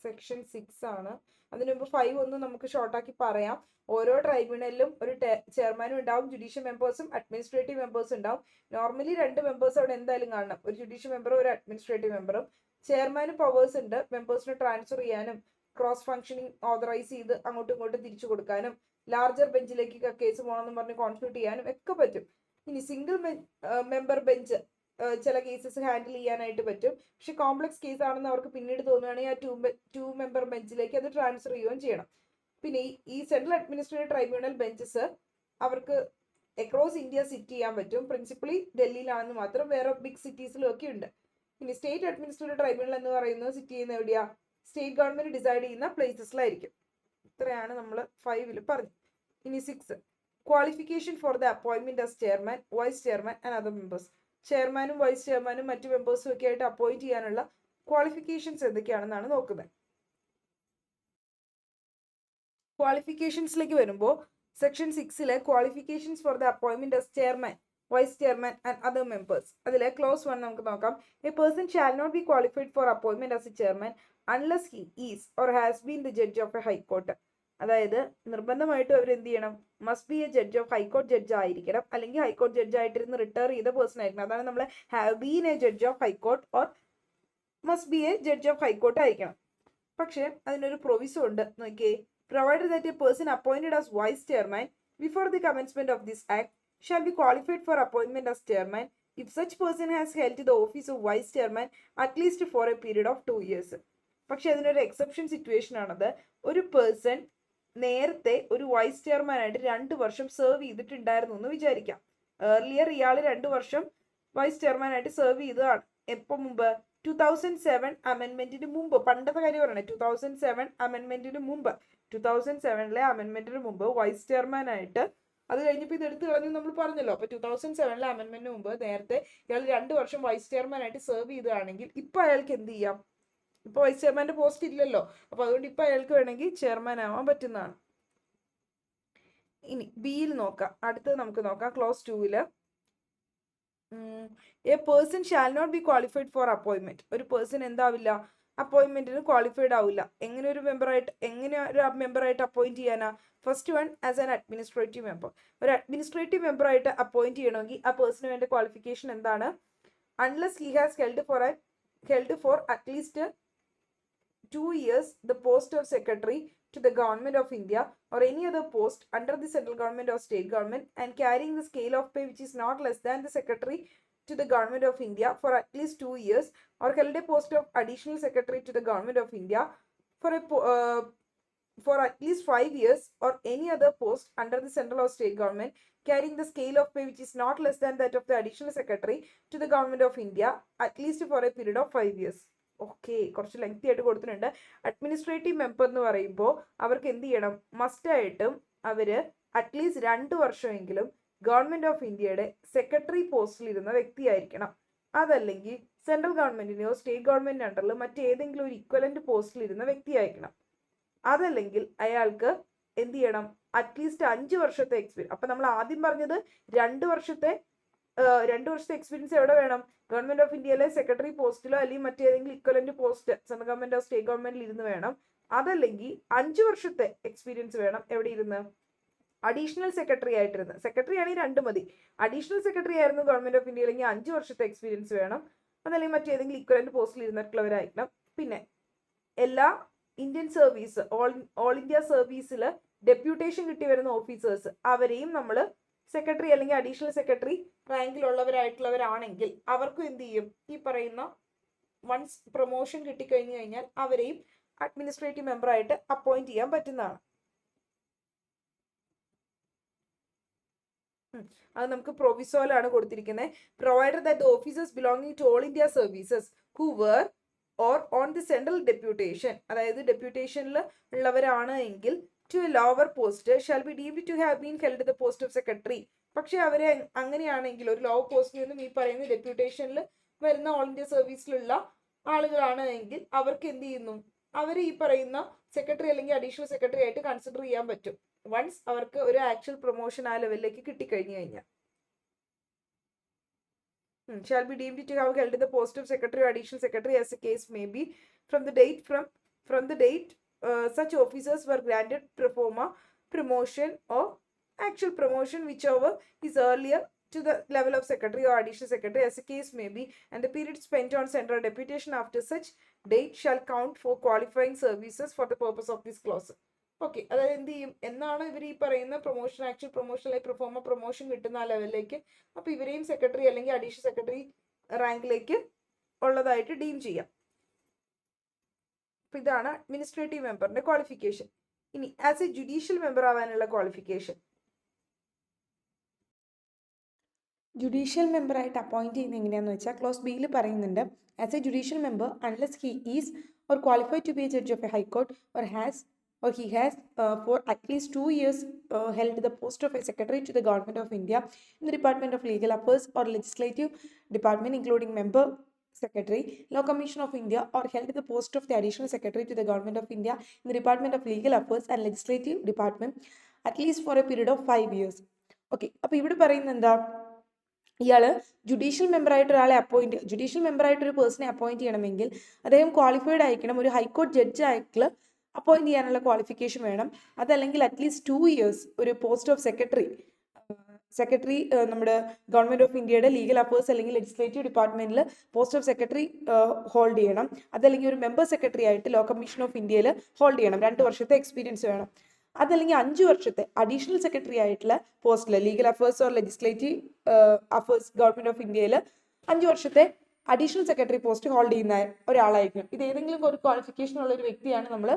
സെക്ഷൻ 6 ആണ്. അതിനു മുമ്പ് 5 ഒന്ന് നമുക്ക് ഷോർട്ടാക്കി പറയാം. ഓരോ ട്രൈബ്യൂണലിലും ഒരു ചെയർമാനും ഉണ്ടാവും, ജുഡീഷ്യൽ മെമ്പേഴ്സും അഡ്മിനിസ്ട്രേറ്റീവ് മെമ്പേഴ്സും ഉണ്ടാവും. നോർമലി 2 മെമ്പേഴ്സ് അവിടെ എന്തായാലും കാണണം, ഒരു ജുഡീഷ്യൽ മെമ്പറും ഒരു അഡ്മിനിസ്ട്രേറ്റീവ് മെമ്പറും. ചെയർമാന് പവേഴ്സ് ഉണ്ട് മെമ്പേഴ്സിനെ ട്രാൻസ്ഫർ ചെയ്യാനും ക്രോസ് ഫംഗ്ഷനിങ് ഓതറൈസ് ചെയ്ത് അങ്ങോട്ടും ഇങ്ങോട്ടും തിരിച്ചു കൊടുക്കാനും ലാർജർ ബെഞ്ചിലേക്ക് കേസ് പോകണമെന്ന് പറഞ്ഞ് കോൺസ്റ്റിറ്റ്യൂട്ട് ചെയ്യാനും ഒക്കെ പറ്റും. ഇനി സിംഗിൾ മെമ്പർ ബെഞ്ച് ചില കേസസ് ഹാൻഡിൽ ചെയ്യാനായിട്ട് പറ്റും. പക്ഷെ കോംപ്ലക്സ് കേസ് ആണെന്ന് അവർക്ക് പിന്നീട് തോന്നുകയാണെങ്കിൽ ആ 2 മെമ്പർ ബെഞ്ചിലേക്ക് അത് ട്രാൻസ്ഫർ ചെയ്യുകയും ചെയ്യണം. പിന്നെ ഈ സെൻട്രൽ അഡ്മിനിസ്ട്രേറ്റീവ് ട്രൈബ്യൂണൽ ബെഞ്ചസ് അവർക്ക് അക്രോസ് ഇന്ത്യ സിറ്റ് ചെയ്യാൻ പറ്റും. പ്രിൻസിപ്പലി ഡൽഹിയിലാണെന്ന് മാത്രം, വേറെ ബിഗ് സിറ്റീസിലും ഒക്കെ ഉണ്ട്. ഇനി സ്റ്റേറ്റ് അഡ്മിനിസ്ട്രേറ്റീവ് ട്രൈബ്യൂണൽ എന്ന് പറയുന്നത് സിറ്റ് ചെയ്യുന്ന എവിടെയാ, സ്റ്റേറ്റ് ഗവൺമെന്റ് ഡിസൈഡ് ചെയ്യുന്ന പ്ലേസസിലായിരിക്കും. ഇത്രയാണ് നമ്മൾ 5 പറഞ്ഞു. ഇനി 6 qualification for the appointment as chairman, vice chairman and other members. ചെയർമാനും വൈസ് ചെയർമാനും മറ്റു മെമ്പേഴ്സും ഒക്കെ ആയിട്ട് അപ്പോയിന്റ് ചെയ്യാനുള്ള ക്വാളിഫിക്കേഷൻസ് എന്തൊക്കെയാണെന്നാണ് നോക്കുന്നത്. ക്വാളിഫിക്കേഷൻസിലേക്ക് വരുമ്പോൾ section 6 qualifications for the appointment as chairman, vice chairman and other members. അതിൽ ക്ലോസ് 1 നമുക്ക് നോക്കാം. A person shall not be qualified for appointment as a chairman unless he is or has been the judge of a high court. അതായത് നിർബന്ധമായിട്ടും അവർ എന്ത് ചെയ്യണം, must be a judge of high court judge ആയിരിക്കണം, അല്ലെങ്കിൽ ഹൈക്കോർട്ട് ജഡ്ജ് ആയിട്ടിരുന്ന് retire ചെയ്ത person ആയിരിക്കണം. അതാണ് നമ്മൾ have been A judge of high court or must be a judge of high court ആയിരിക്കണം. പക്ഷേ അതിനൊരു പ്രൊവിസോ ഉണ്ട്, നോക്കിയേ. Provided that a person appointed as vice chairman before the commencement of this act shall be qualified for appointment as chairman if such person has held the office of vice chairman at least for a period of 2 years. പക്ഷെ അതിനൊരു exception situation ആണത്. ഒരു person നേരത്തെ ഒരു vice chairman ആയിട്ട് 2 വർഷം serve ചെയ്തിട്ടുണ്ടായിരുന്നു എന്ന് വിചാരിക്കാം. ഏർലിയർ ഇയാൾ 2 വർഷം വൈസ് ചെയർമാൻ ആയിട്ട് സെർവ് ചെയ്തതാണ്. എപ്പോൾ മുമ്പ്? 2007 അമെൻമെന്റിന് മുമ്പ്. പണ്ടത്തെ കാര്യം പറയണേ, 2007 അമെൻമെന്റിന് മുമ്പ്. 2007 അമെൻമെന്റിന് മുമ്പ് വൈസ് ചെയർമാൻ ആയിട്ട്, അത് കഴിഞ്ഞപ്പോൾ ഇത് എടുത്തു കളഞ്ഞു നമ്മൾ പറഞ്ഞല്ലോ. അപ്പൊ 2007 അമെൻമെന്റിന് മുമ്പ് നേരത്തെ ഇയാൾ 2 വർഷം വൈസ് ചെയർമാൻ ആയിട്ട് സെർവ് ചെയ്തതാണെങ്കിൽ ഇപ്പൊ അയാൾക്ക് എന്ത് ചെയ്യാം? ഇപ്പൊ വൈസ് ചെയർമാന്റെ പോസ്റ്റ് ഇല്ലല്ലോ, അപ്പൊ അതുകൊണ്ട് ഇപ്പൊ അയാൾക്ക് വേണമെങ്കിൽ ചെയർമാൻ ആവാൻ പറ്റുന്നതാണ്. ഇനി ബിയിൽ നോക്കാം. അടുത്തത് നമുക്ക് നോക്കാം clause 2. A person shall not be qualified for appointment. ഒരു പേഴ്സൺ എന്താവില്ല? അപ്പോയിന്റ്മെന്റിന് ക്വാളിഫൈഡ് ആവില്ല. എങ്ങനെ ഒരു മെമ്പറായിട്ട് അപ്പോയിന്റ് ചെയ്യാനാ? First one as an administrative member. ഒരു അഡ്മിനിസ്ട്രേറ്റീവ് മെമ്പറായിട്ട് അപ്പോയിന്റ് ചെയ്യണമെങ്കിൽ ആ പേഴ്സണ് വേണ്ട ക്വാളിഫിക്കേഷൻ എന്താണ്? Unless he has held for at least 2 years the post of secretary to the government of India or any other post under the central government or state government and carrying the scale of pay which is not less than the secretary to the government of India for at least 2 years or held a post of additional secretary to the government of India for at least 5 years or any other post under the central or state government carrying the scale of pay which is not less than that of the additional secretary to the government of India at least for a period of 5 years. Okay, കുറച്ച് lengthy ആയിട്ട് കൊടുത്തിട്ടുണ്ട്. Administrative member എന്ന് പറയുമ്പോൾ അവർക്ക് എന്ത് ചെയ്യണം? മസ്റ്റായിട്ടും അവര് അറ്റ്ലീസ്റ്റ് 2 വർഷമെങ്കിലും ഗവൺമെന്റ് ഓഫ് ഇന്ത്യയുടെ സെക്രട്ടറി പോസ്റ്റിൽ ഇരുന്ന വ്യക്തിയായിരിക്കണം. അതല്ലെങ്കിൽ സെൻട്രൽ ഗവൺമെന്റിനെയോ സ്റ്റേറ്റ് ഗവൺമെന്റിന്റെ അണ്ടറിൽ മറ്റേതെങ്കിലും ഒരു ഇക്വലന്റ് പോസ്റ്റിൽ ഇരുന്ന വ്യക്തിയായിരിക്കണം. അതല്ലെങ്കിൽ അയാൾക്ക് എന്ത് ചെയ്യണം? അറ്റ്ലീസ്റ്റ് 5 വർഷത്തെ എക്സ്പീരിയൻസ്. അപ്പൊ നമ്മൾ ആദ്യം പറഞ്ഞത് 2 വർഷത്തെ എക്സ്പീരിയൻസ് എവിടെ വേണം? ഗവൺമെന്റ് ഓഫ് ഇന്ത്യയിലെ സെക്രട്ടറി പോസ്റ്റിലോ അല്ലെങ്കിൽ മറ്റേതെങ്കിലും ഇക്വലന്റ് പോസ്റ്റ് സെൻട്രൽ ഗവൺമെന്റോ സ്റ്റേറ്റ് ഗവൺമെന്റിൽ ഇരുന്ന് വേണം. അതല്ലെങ്കിൽ 5 വർഷത്തെ എക്സ്പീരിയൻസ് വേണം. എവിടെ ഇരുന്ന്? Additional secretary ആയിട്ടിരുന്ന്. സെക്രട്ടറി ആണെങ്കിൽ 2 മതി. അഡീഷണൽ സെക്രട്ടറി ആയിരുന്നു ഗവൺമെന്റ് ഓഫ് ഇന്ത്യയിലെങ്കിൽ 5 വർഷത്തെ എക്സ്പീരിയൻസ് വേണം. അതല്ലെങ്കിൽ മറ്റേതെങ്കിലും ഇക്വലന്റ് പോസ്റ്റിൽ ഇരുന്നിട്ടുള്ളവരായിരിക്കണം. പിന്നെ എല്ലാ ഇന്ത്യൻ സർവീസ്, ഓൾ ഇന്ത്യ സർവീസിൽ ഡെപ്യൂട്ടേഷൻ കിട്ടി വരുന്ന ഓഫീസേഴ്സ്, അവരെയും നമ്മൾ സെക്രട്ടറി അല്ലെങ്കിൽ അഡീഷണൽ സെക്രട്ടറി റാങ്കിലുള്ളവരായിട്ടുള്ളവരാണെങ്കിൽ അവർക്കും എന്ത് ചെയ്യും? ഈ പറയുന്ന വൺസ് പ്രൊമോഷൻ കിട്ടിക്കഴിഞ്ഞു കഴിഞ്ഞാൽ അവരെയും അഡ്മിനിസ്ട്രേറ്റീവ് മെമ്പറായിട്ട് അപ്പോയിന്റ് ചെയ്യാൻ പറ്റുന്നതാണ്. അത് നമുക്ക് പ്രൊവിസോയിലാണ് കൊടുത്തിരിക്കുന്നത്. Provided that the officers belonging to all India services who were or on the central deputation, അതായത് ഡെപ്യൂട്ടേഷനിൽ ഉള്ളവരാണ് എങ്കിൽ to a lower post shall be deemed to have been held the post of secretary. പക്ഷെ അവരെ അങ്ങനെയാണെങ്കിൽ ഒരു law പോസ്റ്റിൽ നിന്നും ഈ പറയുന്ന ഡെപ്യൂട്ടേഷനിൽ വരുന്ന ഓൾ ഇന്ത്യ സർവീസിലുള്ള ആളുകളാണ് എങ്കിൽ അവർക്ക് എന്ത് ചെയ്യുന്നു? അവർ ഈ പറയുന്ന സെക്രട്ടറി അല്ലെങ്കിൽ അഡീഷണൽ സെക്രട്ടറി ആയിട്ട് കൺസിഡർ ചെയ്യാൻ പറ്റും വൺസ് അവർക്ക് ഒരു ആക്ച്വൽ പ്രൊമോഷൻ ആ ലെവലിലേക്ക് കിട്ടിക്കഴിഞ്ഞു കഴിഞ്ഞാൽ. shall be deemed to have held the post of secretary or additional secretary as the case may be from the date such officers were granted pro forma promotion or actual promotion, whichever is earlier, to the level of secretary or additional secretary as the case may be, and the period spent on central deputation after such date shall count for qualifying services for the purpose of this clause. Okay, അതായത് എന്ത് ചെയ്യും എന്നാണ് ഇവർ ഈ പറയുന്ന promotion, actual promotion അല്ലെങ്കിൽ proforma promotion കിട്ടുന്ന ആ ലെവലിലേക്ക് അപ്പൊ ഇവരെയും സെക്രട്ടറി അല്ലെങ്കിൽ അഡീഷണൽ സെക്രട്ടറി റാങ്കിലേക്ക് ഉള്ളതായിട്ട് ഡീം ചെയ്യാം. അപ്പൊ ഇതാണ് അഡ്മിനിസ്ട്രേറ്റീവ് മെമ്പറിന്റെ ക്വാളിഫിക്കേഷൻ. ഇനി ആസ് എ ജുഡീഷ്യൽ മെമ്പർ ആവാനുള്ള ക്വാളിഫിക്കേഷൻ. ജുഡീഷ്യൽ മെമ്പറായിട്ട് അപ്പോയിന്റ് ചെയ്യുന്നത് എങ്ങനെയാണെന്ന് വെച്ചാൽ ക്ലോസ് ബിയിൽ പറയുന്നുണ്ട്. As a judicial member unless he is or qualified to be a judge of a high court or has or he has for at least 2 years held the post of a secretary to the Government of India in the Department of Legal Affairs or Legislative Department, including member secretary, Law Commission of India, or held the post of the additional secretary to the Government of India in the Department of Legal Affairs and Legislative Department at least for a period of 5 years. Okay, അപ്പോൾ ഇവിടെ പറയുന്നത് എന്താ, ഇയാൾ judicial മെമ്പറായിട്ട് ഒരാളെ judicial മെമ്പറായിട്ട് ഒരു പേഴ്സണെ appoint ചെയ്യണമെങ്കിൽ അദ്ദേഹം ക്വാളിഫൈഡ് ആയിരിക്കണം, ഒരു ഹൈക്കോടതി ജഡ്ജ് ആയിട്ട് അപ്പോയിന്റ് ചെയ്യാനുള്ള ക്വാളിഫിക്കേഷൻ വേണം. അതല്ലെങ്കിൽ അറ്റ്ലീസ്റ്റ് 2 years ഒരു പോസ്റ്റ് ഓഫ് സെക്രട്ടറി നമ്മുടെ ഗവൺമെന്റ് ഓഫ് ഇന്ത്യയുടെ ലീഗൽ അഫയേഴ്സ് അല്ലെങ്കിൽ ലെജിസ്ലേറ്റീവ് ഡിപ്പാർട്ട്മെന്റിൽ പോസ്റ്റ് ഓഫ് സെക്രട്ടറി ഹോൾഡ് ചെയ്യണം. അതല്ലെങ്കിൽ ഒരു മെമ്പർ സെക്രട്ടറി ആയിട്ട് ലോ കമ്മീഷൻ ഓഫ് ഇന്ത്യയിൽ ഹോൾഡ് ചെയ്യണം. 2 വർഷത്തെ എക്സ്പീരിയൻസ് വേണം. അതല്ലെങ്കിൽ 5 വർഷത്തെ അഡീഷണൽ സെക്രട്ടറി ആയിട്ടുള്ള പോസ്റ്റിൽ legal affairs or legislative affairs government of ഇന്ത്യയിൽ 5 വർഷത്തെ അഡീഷണൽ സെക്രട്ടറി പോസ്റ്റ് ഹോൾഡ് ചെയ്യുന്ന ഒരാളായിരിക്കും. ഇത് ഏതെങ്കിലും ഒരു ക്വാളിഫിക്കേഷൻ ഉള്ള ഒരു വ്യക്തിയാണ് നമ്മൾ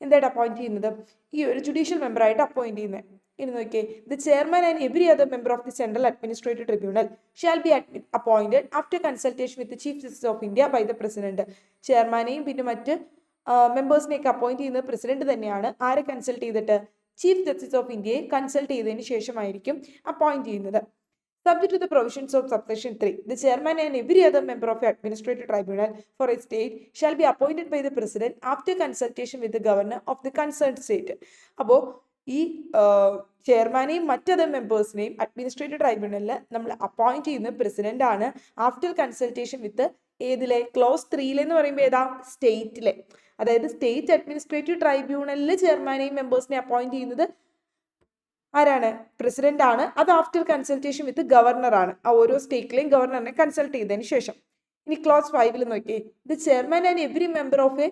എന്തായിട്ട് അപ്പോയിന്റ് ചെയ്യുന്നത്, ഈ ഒരു ജുഡീഷ്യൽ മെമ്പറായിട്ട് അപ്പോയിന്റ് ചെയ്യുന്നത്. ഇനി നോക്കിയേ, the chairman and every other member of the central administrative tribunal shall be appointed after consultation with chief justice of India by the president. ചെയർമാനെയും പിന്നെ മറ്റ് മെമ്പേഴ്സിനെയൊക്കെ അപ്പോയിന്റ് ചെയ്യുന്നത് പ്രസിഡന്റ് തന്നെയാണ്. ആരെ കൺസൾട്ട് ചെയ്തിട്ട്? ചീഫ് ജസ്റ്റിസ് ഓഫ് ഇന്ത്യയെ കൺസൾട്ട് ചെയ്തതിന് ശേഷമായിരിക്കും അപ്പോയിന്റ് ചെയ്യുന്നത്. Subject to the provisions of subsection 3, the chairman and every other member of an administrative tribunal for a state shall be appointed by the president after consultation with the governor of the concerned state. അപ്പോൾ ഈ ചെയർമാനെയും മറ്റതർ മെമ്പേഴ്സിനെയും administrative ട്രൈബ്യൂണലിൽ നമ്മൾ appoint ചെയ്യുന്ന president ആണ് after consultation വിത്ത് ഏതിലെ close 3 പറയുമ്പോൾ ഏതാ, സ്റ്റേറ്റിലെ. അതായത് state administrative ട്രൈബ്യൂണലിൽ ചെയർമാനെയും മെമ്പേഴ്സിനെ appoint ചെയ്യുന്നത് ആരാണ്? പ്രസിഡന്റ് ആണ്. അത് ആഫ്റ്റർ കൺസൾട്ടേഷൻ വിത്ത് ഗവർണർ ആണ്. ആ ഓരോ സ്റ്റേറ്റിലെയും ഗവർണറിനെ കൺസൾട്ട് ചെയ്തതിന് ശേഷം. ഇനി ക്ലോസ് 5 നോക്കിയേ, the chairman and every member of a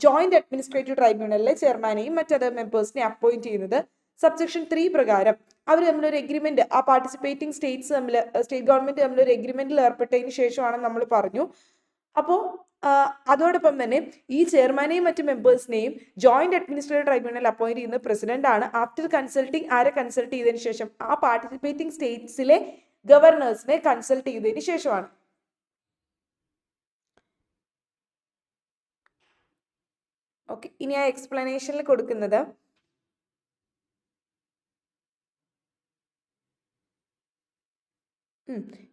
joint administrative ട്രൈബ്യൂണലിലെ ചെയർമാനെയും മറ്റതർ മെമ്പേഴ്സിനെ അപ്പോയിന്റ് ചെയ്യുന്നത് സബ്സെക്ഷൻ 3 പ്രകാരം അവർ തമ്മിലൊരു എഗ്രിമെന്റ്, ആ പാർട്ടിസിപ്പേറ്റിംഗ് സ്റ്റേറ്റ് ഗവൺമെന്റ് തമ്മിലൊരു എഗ്രിമെന്റിൽ ഏർപ്പെട്ടതിന് ശേഷമാണെന്ന് നമ്മൾ പറഞ്ഞു. അപ്പോൾ അതോടൊപ്പം തന്നെ ഈ ചെയർമാനെയും മറ്റ് മെമ്പേഴ്സിനെയും ജോയിന്റ് അഡ്മിനിസ്ട്രേറ്റീവ് ട്രൈബ്യൂണൽ അപ്പോയിന്റ് ചെയ്യുന്ന പ്രസിഡന്റ് ആണ്. ആഫ്റ്റർ കൺസൾട്ടിങ് ആരെ കൺസൾട്ട് ചെയ്തതിനു ശേഷം? ആ പാർട്ടിസിപ്പേറ്റിംഗ് സ്റ്റേറ്റ്സിലെ ഗവർണേഴ്സിനെ കൺസൾട്ട് ചെയ്തതിനു ശേഷമാണ്. ഓക്കെ, ഇനി ആ എക്സ്പ്ലനേഷനിൽ കൊടുക്കുന്നത്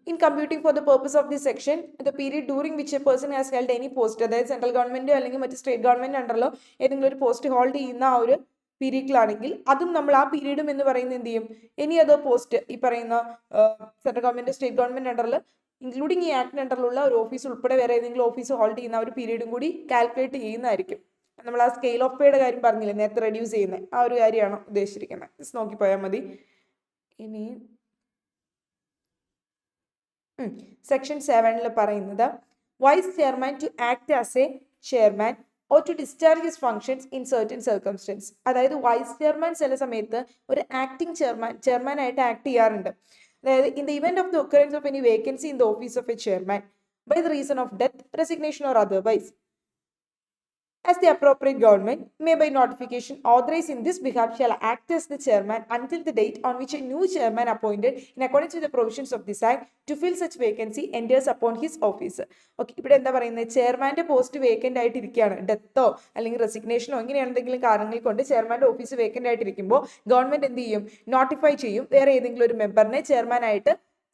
in computing for the purpose of this section the period during which a person has held any post, അതായത് സെൻട്രൽ ഗവൺമെന്റോ അല്ലെങ്കിൽ മറ്റ് സ്റ്റേറ്റ് ഗവൺമെന്റ് അണ്ടറിലോ ഏതെങ്കിലും ഒരു പോസ്റ്റ് ഹോൾഡ് ചെയ്യുന്ന ആ ഒരു പീരീഡിലാണെങ്കിൽ അതും നമ്മൾ ആ പീരീഡും എന്ന് പറയുന്നത് എന്ത് ചെയ്യും, എനി അതർ പോസ്റ്റ് ഈ പറയുന്ന സെൻട്രൽ ഗവൺമെന്റ് സ്റ്റേറ്റ് ഗവൺമെന്റ് അണ്ടറിൽ ഇൻക്ലൂഡിങ് ഈ ആക്ടിന് അണ്ടറിലുള്ള ഒരു ഓഫീസ് ഉൾപ്പെടെ വേറെ ഏതെങ്കിലും ഓഫീസ് ഹോൾഡ് ചെയ്യുന്ന ഒരു പീരീഡും കൂടി കാൽക്കുലേറ്റ് ചെയ്യുന്നതായിരിക്കും. നമ്മൾ ആ സ്കെയിൽ ഓഫ് പേയുടെ കാര്യം പറഞ്ഞില്ലേ നേരത്തെ, റെഡ്യൂസ് ചെയ്യുന്നത് ആ ഒരു കാര്യമാണ് ഉദ്ദേശിച്ചിരിക്കുന്നത്. ജസ്റ്റ് നോക്കിപ്പോയാൽ മതി. ഇനി സെക്ഷൻ 7 പറയുന്നത് vice chairman to act as a chairman or to discharge his functions in certain circumstances. അതായത് വൈസ് ചെയർമാൻ ചില സമയത്ത് ഒരു ആക്ടിംഗ് ചെയർമാൻ ആയിട്ട് ആക്ട് ചെയ്യാറുണ്ട്. അതായത് in the event of the occurrence of any vacancy in the office of a chairman by the reason of death, resignation or otherwise, as the appropriate government may by notification authorize in this behalf shall act as the chairman until the date on which a new chairman appointed in accordance with the provisions of this act to fill such vacancy enters upon his office. Okay, ഇവിടെ എന്താ പറയുന്നത്, ചെയർമാന്റെ post vacant ആയിട്ട് ഇരിക്കുകയാണ്, ഡെത്തോ അല്ലെങ്കിൽ റെസിഗ്നേഷനോ ഇങ്ങനെ എന്തെങ്കിലും കാരണങ്ങൾ കൊണ്ട് ചെയർമാന്റെ ഓഫീസ് വേക്കന്റ് ആയിട്ടിരിക്കുമ്പോൾ ഗവൺമെന്റ് എന്ത് ചെയ്യും, നോട്ടിഫൈ ചെയ്യും വേറെ ഏതെങ്കിലും ഒരു മെമ്പറിനെ ചെയർമാൻ ആയിട്ട്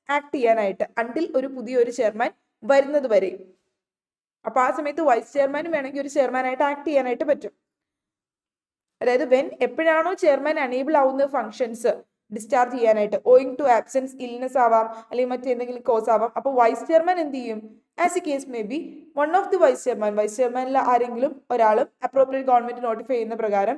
ആക്ട് ചെയ്യാനായിട്ട് അണ്ടിൽ ഒരു പുതിയൊരു ചെയർമാൻ വരുന്നത് വരെ. അപ്പൊ ആ സമയത്ത് വൈസ് ചെയർമാനും വേണമെങ്കിൽ ഒരു ചെയർമാനായിട്ട് ആക്ട് ചെയ്യാനായിട്ട് പറ്റും. അതായത് എപ്പോഴാണോ ചെയർമാൻ അനേബിൾ ആവുന്ന ഫങ്ഷൻസ് ഡിസ്ചാർജ് ചെയ്യാനായിട്ട്, ഓയിങ് ടു ആബ്സെൻസ്, ഇൽനെസ് ആവാം അല്ലെങ്കിൽ മറ്റെന്തെങ്കിലും കോസ് ആവാം, അപ്പോൾ വൈസ് ചെയർമാൻ എന്ത് ചെയ്യും, as a case may be one of the vice ചെയർമാനിൽ ആരെങ്കിലും ഒരാൾ അപ്രോപ്രിയേറ്റ് ഗവൺമെന്റ് നോട്ടിഫൈ ചെയ്യുന്ന പ്രകാരം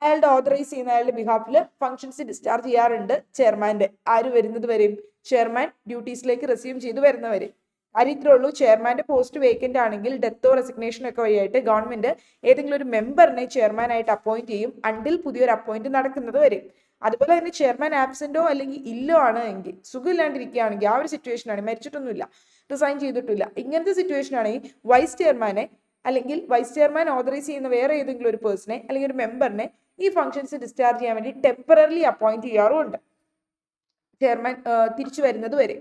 അയാളുടെ ഓതറൈസ് ചെയ്യുന്ന അയാളുടെ ബിഹാഫിൽ ഫങ്ഷൻസ് ഡിസ്ചാർജ് ചെയ്യാറുണ്ട് ചെയർമാന്റെ. ആര് വരുന്നത് വരെയും, ചെയർമാൻ ഡ്യൂട്ടീസിലേക്ക് റെസ്യൂം ചെയ്ത് വരുന്നവരെ. ഇത്രേ ഉള്ളൂ. ചെയർമാന്റെ പോസ്റ്റ് വേക്കന്റ് ആണെങ്കിൽ ഡെത്തോ റെസിഗ്നേഷനോ ഒക്കെ വഴിയായിട്ട് ഗവൺമെന്റ് ഏതെങ്കിലും ഒരു മെമ്പറിനെ ചെയർമാനായിട്ട് അപ്പോയിന്റ് ചെയ്യും അണ്ടിൽ പുതിയൊരു അപ്പോയിന്റ് നടക്കുന്നത് വരെ. അതുപോലെ തന്നെ ചെയർമാൻ ആബ്സെന്റോ അല്ലെങ്കിൽ ഇല്ലോ ആണ് എങ്കിൽ, സുഖമില്ലാണ്ടിരിക്കുകയാണെങ്കിൽ, ആ ഒരു സിറ്റുവേഷൻ ആണ്, മരിച്ചിട്ടൊന്നുമില്ല, റിസൈൻ ചെയ്തിട്ടില്ല, ഇങ്ങനത്തെ സിറ്റുവേഷൻ ആണെങ്കിൽ വൈസ് ചെയർമാനെ അല്ലെങ്കിൽ വൈസ് ചെയർമാൻ ഓതറൈസ് ചെയ്യുന്ന വേറെ ഏതെങ്കിലും ഒരു പേഴ്സണെ അല്ലെങ്കിൽ ഒരു മെമ്പറിനെ ഈ ഫംഗ്ഷൻസ് ഡിസ്ചാർജ് ചെയ്യാൻ വേണ്ടി ടെമ്പററിലി അപ്പോയിന്റ് ചെയ്യാറുമുണ്ട് ചെയർമാൻ തിരിച്ചു വരുന്നത് വരെ.